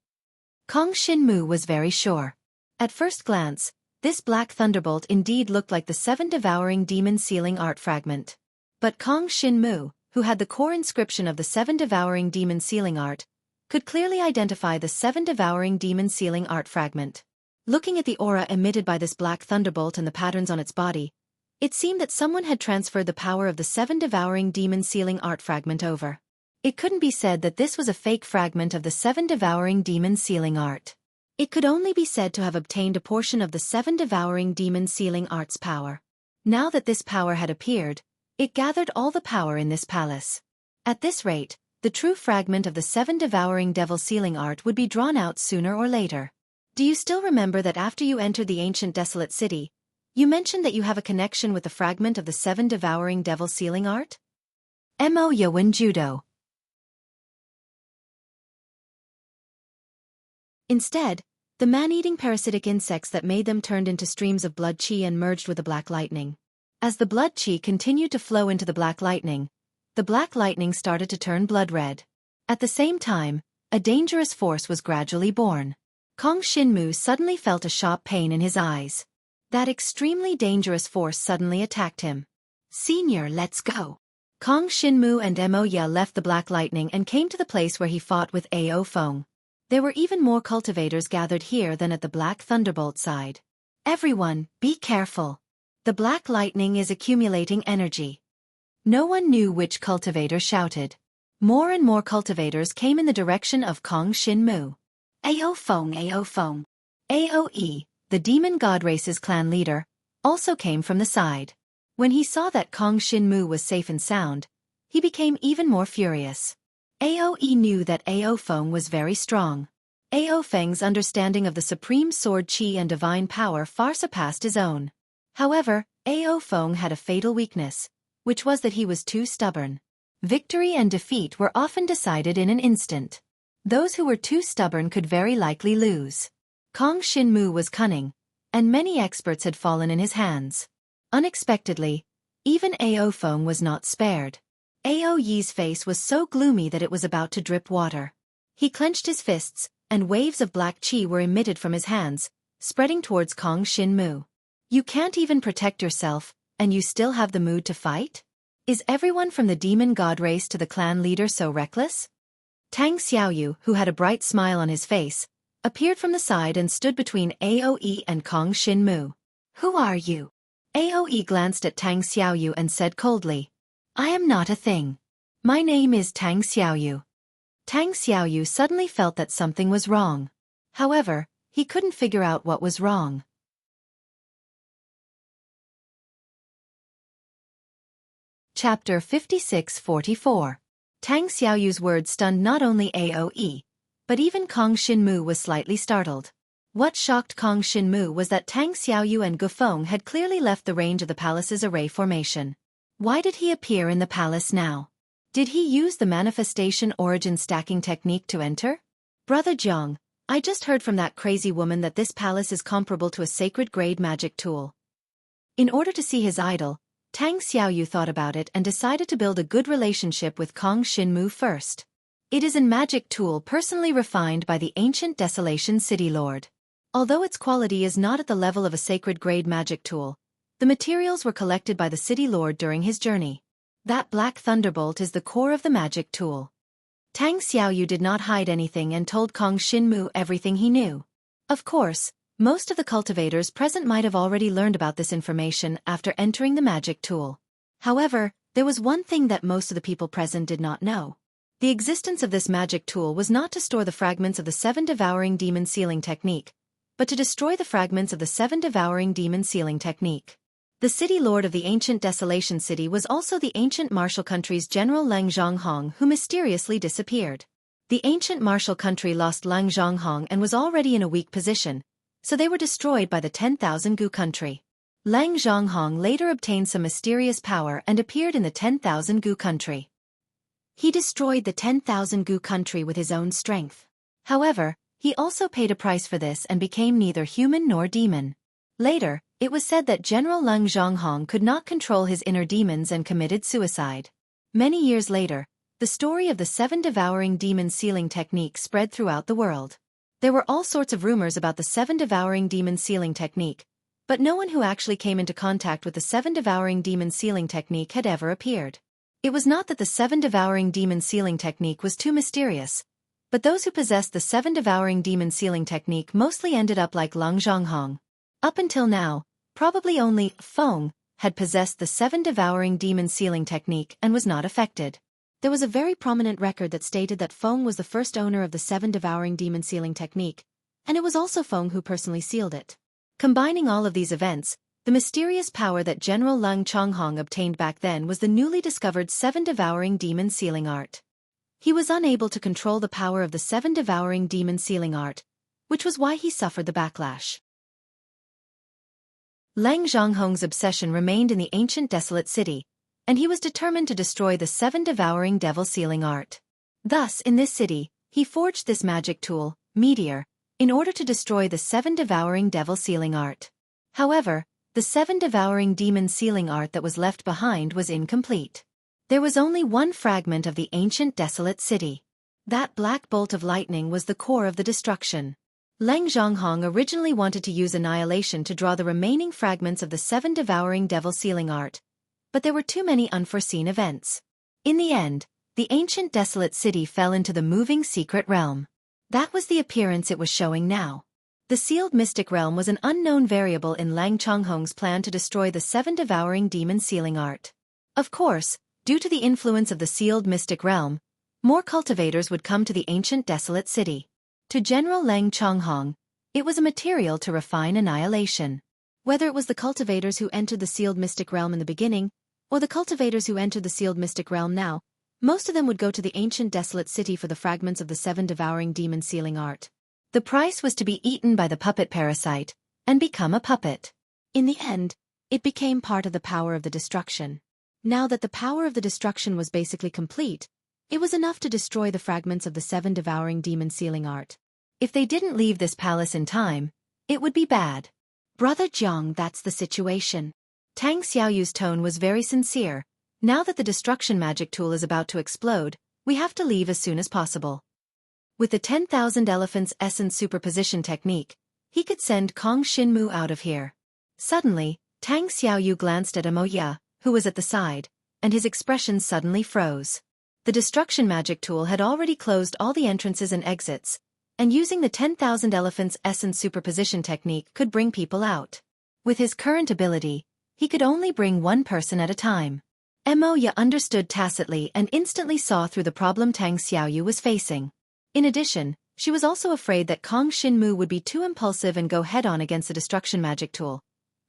Kong Shinmu was very sure. At first glance, this black thunderbolt indeed looked like the 7 devouring demon sealing art fragment. But Kong Shinmu, who had the core inscription of the 7 devouring demon sealing art, could clearly identify the 7 devouring demon sealing art fragment. Looking at the aura emitted by this black thunderbolt and the patterns on its body, it seemed that someone had transferred the power of the 7 devouring demon sealing art fragment over. It couldn't be said that this was a fake fragment of the 7 devouring demon sealing art. It could only be said to have obtained a portion of the 7 devouring demon sealing art's power. Now that this power had appeared, it gathered all the power in this palace. At this rate, the true fragment of the 7 devouring devil sealing art would be drawn out sooner or later. Do you still remember that after you entered the ancient desolate city, you mentioned that you have a connection with the fragment of the 7 devouring devil sealing art? Mo Yawen Judo. Instead, the man-eating parasitic insects that made them turned into streams of blood qi and merged with the black lightning. As the blood qi continued to flow into the black lightning started to turn blood red. At the same time, a dangerous force was gradually born. Kong Shinmu suddenly felt a sharp pain in his eyes. That extremely dangerous force suddenly attacked him. Senior, let's go. Kong Shinmu and Moya left the black lightning and came to the place where he fought with Ao Feng. There were even more cultivators gathered here than at the black thunderbolt side. Everyone, be careful. The black lightning is accumulating energy. No one knew which cultivator shouted. More and more cultivators came in the direction of Kong Shinmu. Ao Feng, Ao Feng. Aoe, the demon god race's clan leader, also came from the side. When he saw that Kong Shinmu was safe and sound, he became even more furious. Aoe knew that Ao Feng was very strong. Ao Feng's understanding of the supreme sword qi and divine power far surpassed his own. However, Ao Feng had a fatal weakness, which was that he was too stubborn. Victory and defeat were often decided in an instant. Those who were too stubborn could very likely lose. Kong Shinmu was cunning, and many experts had fallen in his hands. Unexpectedly, even Ao Feng was not spared. Ao Yi's face was so gloomy that it was about to drip water. He clenched his fists, and waves of black qi were emitted from his hands, spreading towards Kong Shinmu. You can't even protect yourself, and you still have the mood to fight? Is everyone from the demon god race to the clan leader so reckless? Tang Xiaoyu, who had a bright smile on his face, appeared from the side and stood between Aoe and Kong Shinmu. Who are you? Aoe glanced at Tang Xiaoyu and said coldly. I am not a thing. My name is Tang Xiaoyu. Tang Xiaoyu suddenly felt that something was wrong. However, he couldn't figure out what was wrong. Chapter 56-44. Tang Xiaoyu's words stunned not only Aoe, but even Kong Shinmu was slightly startled. What shocked Kong Shinmu was that Tang Xiaoyu and Gufeng had clearly left the range of the palace's array formation. Why did he appear in the palace now? Did he use the manifestation origin stacking technique to enter? Brother Jiang, I just heard from that crazy woman that this palace is comparable to a sacred grade magic tool. In order to see his idol, Tang Xiaoyu thought about it and decided to build a good relationship with Kong Shinmu first. It is a magic tool personally refined by the ancient Desolation City Lord. Although its quality is not at the level of a sacred grade magic tool, the materials were collected by the City Lord during his journey. That black thunderbolt is the core of the magic tool. Tang Xiaoyu did not hide anything and told Kong Shinmu everything he knew. Of course, most of the cultivators present might have already learned about this information after entering the magic tool. However, there was one thing that most of the people present did not know. The existence of this magic tool was not to store the fragments of the 7 devouring demon sealing technique, but to destroy the fragments of the 7 devouring demon sealing technique. The city lord of the ancient Desolation City was also the ancient martial country's general Lang Zhonghong, who mysteriously disappeared. The ancient martial country lost Lang Zhonghong and was already in a weak position, so they were destroyed by the 10,000 Gu country. Lang Zhonghong later obtained some mysterious power and appeared in the 10,000 Gu country. He destroyed the 10,000 Gu country with his own strength. However, he also paid a price for this and became neither human nor demon. Later, it was said that General Lang Zhonghong could not control his inner demons and committed suicide. Many years later, the story of the 7 devouring demon sealing technique spread throughout the world. There were all sorts of rumors about the 7 devouring demon sealing technique, but no one who actually came into contact with the 7 devouring demon sealing technique had ever appeared. It was not that the 7 devouring demon sealing technique was too mysterious, but those who possessed the 7 devouring demon sealing technique mostly ended up like Lang Zhonghong. Up until now, probably only Feng had possessed the 7 devouring demon sealing technique and was not affected. There was a very prominent record that stated that Feng was the first owner of the 7 devouring demon sealing technique, and it was also Feng who personally sealed it. Combining all of these events, the mysterious power that General Lang Zhonghong obtained back then was the newly discovered 7 devouring demon sealing art. He was unable to control the power of the 7 devouring demon sealing art, which was why he suffered the backlash. Lang Zhonghong's obsession remained in the ancient desolate city, and he was determined to destroy the 7 devouring devil sealing art. Thus, in this city, he forged this magic tool, Meteor, in order to destroy the 7 devouring devil sealing art. However, the 7 devouring demon sealing art that was left behind was incomplete. There was only one fragment of the ancient desolate city. That black bolt of lightning was the core of the destruction. Lang Zhonghong originally wanted to use annihilation to draw the remaining fragments of the 7 devouring devil sealing art, but there were too many unforeseen events. In the end, the ancient desolate city fell into the moving secret realm. That was the appearance it was showing now. The sealed mystic realm was an unknown variable in Lang Zhonghong's plan to destroy the 7 devouring demon sealing art. Of course, due to the influence of the sealed mystic realm, more cultivators would come to the ancient desolate city. To General Lang Zhonghong, it was a material to refine annihilation. Whether it was the cultivators who entered the sealed mystic realm in the beginning, or the cultivators who entered the sealed mystic realm now, most of them would go to the ancient desolate city for the fragments of the 7 devouring demon sealing art. The price was to be eaten by the puppet parasite, and become a puppet. In the end, it became part of the power of the destruction. Now that the power of the destruction was basically complete, it was enough to destroy the fragments of the 7 devouring demon sealing art. If they didn't leave this palace in time, it would be bad. Brother Jiang, that's the situation. Tang Xiaoyu's tone was very sincere. Now that the destruction magic tool is about to explode, we have to leave as soon as possible. With the 10,000 Elephants Essence Superposition technique, he could send Kong Shinmu out of here. Suddenly, Tang Xiaoyu glanced at Emoya, who was at the side, and his expression suddenly froze. The destruction magic tool had already closed all the entrances and exits, and using the 10,000 Elephants Essence Superposition technique could bring people out. With his current ability, he could only bring one person at a time. Emoya understood tacitly and instantly saw through the problem Tang Xiaoyu was facing. In addition, she was also afraid that Kong Shinmu would be too impulsive and go head-on against the destruction magic tool.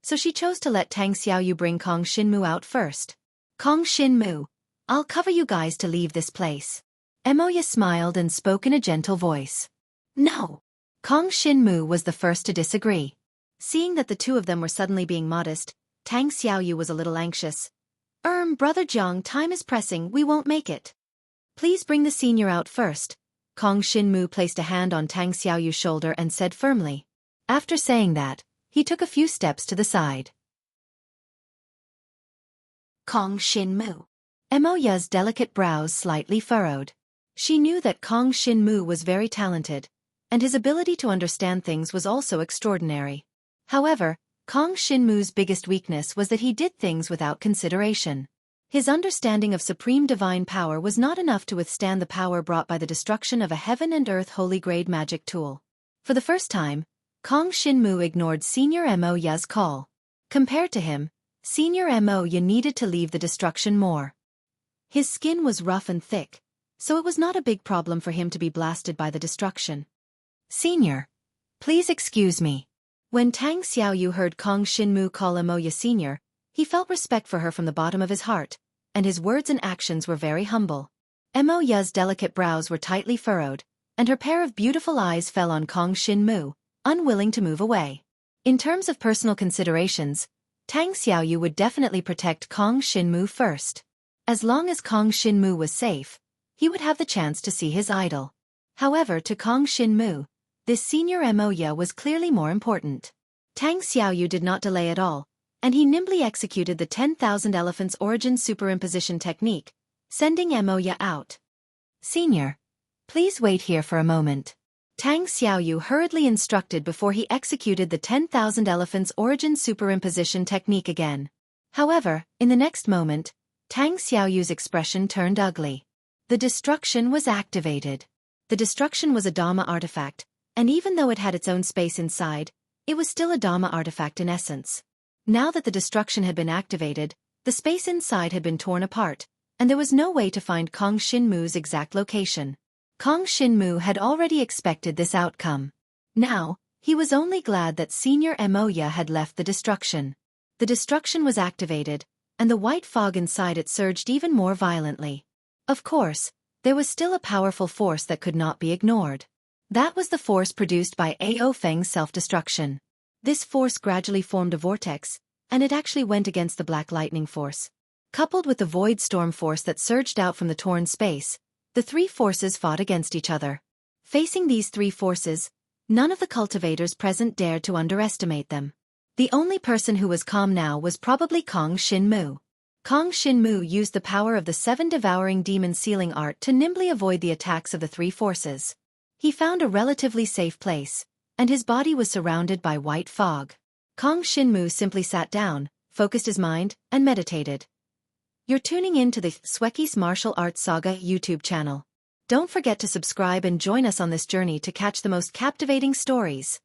So she chose to let Tang Xiaoyu bring Kong Shinmu out first. Kong Shinmu, I'll cover you guys to leave this place. Emoya smiled and spoke in a gentle voice. No. Kong Shinmu was the first to disagree. Seeing that the two of them were suddenly being modest, Tang Xiaoyu was a little anxious. Brother Jiang, time is pressing, we won't make it. Please bring the senior out first. Kong Shinmu placed a hand on Tang Xiaoyu's shoulder and said firmly. After saying that, he took a few steps to the side. Kong Shinmu. Emoya's delicate brows slightly furrowed. She knew that Kong Shinmu was very talented, and his ability to understand things was also extraordinary. However, Kong Shinmu's biggest weakness was that he did things without consideration. His understanding of supreme divine power was not enough to withstand the power brought by the destruction of a heaven and earth holy grade magic tool. For the first time, Kong Shinmu ignored Senior Emoya's call. Compared to him, Senior Emoya needed to leave the destruction more. His skin was rough and thick, so it was not a big problem for him to be blasted by the destruction. Senior, please excuse me. When Tang Xiaoyu heard Kong Shinmu call Emoya Senior, he felt respect for her from the bottom of his heart, and his words and actions were very humble. Emoya's delicate brows were tightly furrowed, and her pair of beautiful eyes fell on Kong Shinmu, unwilling to move away. In terms of personal considerations, Tang Xiaoyu would definitely protect Kong Shinmu first. As long as Kong Shinmu was safe, he would have the chance to see his idol. However, to Kong Shinmu, this Senior Emoya was clearly more important. Tang Xiaoyu did not delay at all, and he nimbly executed the 10,000 Elephants Origin Superimposition technique, sending Emoya out. Senior, please wait here for a moment. Tang Xiaoyu hurriedly instructed before he executed the 10,000 Elephants Origin Superimposition technique again. However, in the next moment, Tang Xiaoyu's expression turned ugly. The destruction was activated. The destruction was a Dharma artifact, and even though it had its own space inside, it was still a Dharma artifact in essence. Now that the destruction had been activated, the space inside had been torn apart, and there was no way to find Kong Shinmu's exact location. Kong Shinmu had already expected this outcome. Now, he was only glad that Senior Emoya had left the destruction. The destruction was activated, and the white fog inside it surged even more violently. Of course, there was still a powerful force that could not be ignored. That was the force produced by Ao Feng's self-destruction. This force gradually formed a vortex, and it actually went against the Black Lightning force. Coupled with the Void Storm force that surged out from the torn space, the three forces fought against each other. Facing these three forces, none of the cultivators present dared to underestimate them. The only person who was calm now was probably Kong Shinmu. Kong Shinmu used the power of the 7 devouring demon sealing art to nimbly avoid the attacks of the three forces. He found a relatively safe place, and his body was surrounded by white fog. Kong Shinmu simply sat down, focused his mind, and meditated. You're tuning in to the Xueqi's Martial Arts Saga YouTube channel. Don't forget to subscribe and join us on this journey to catch the most captivating stories.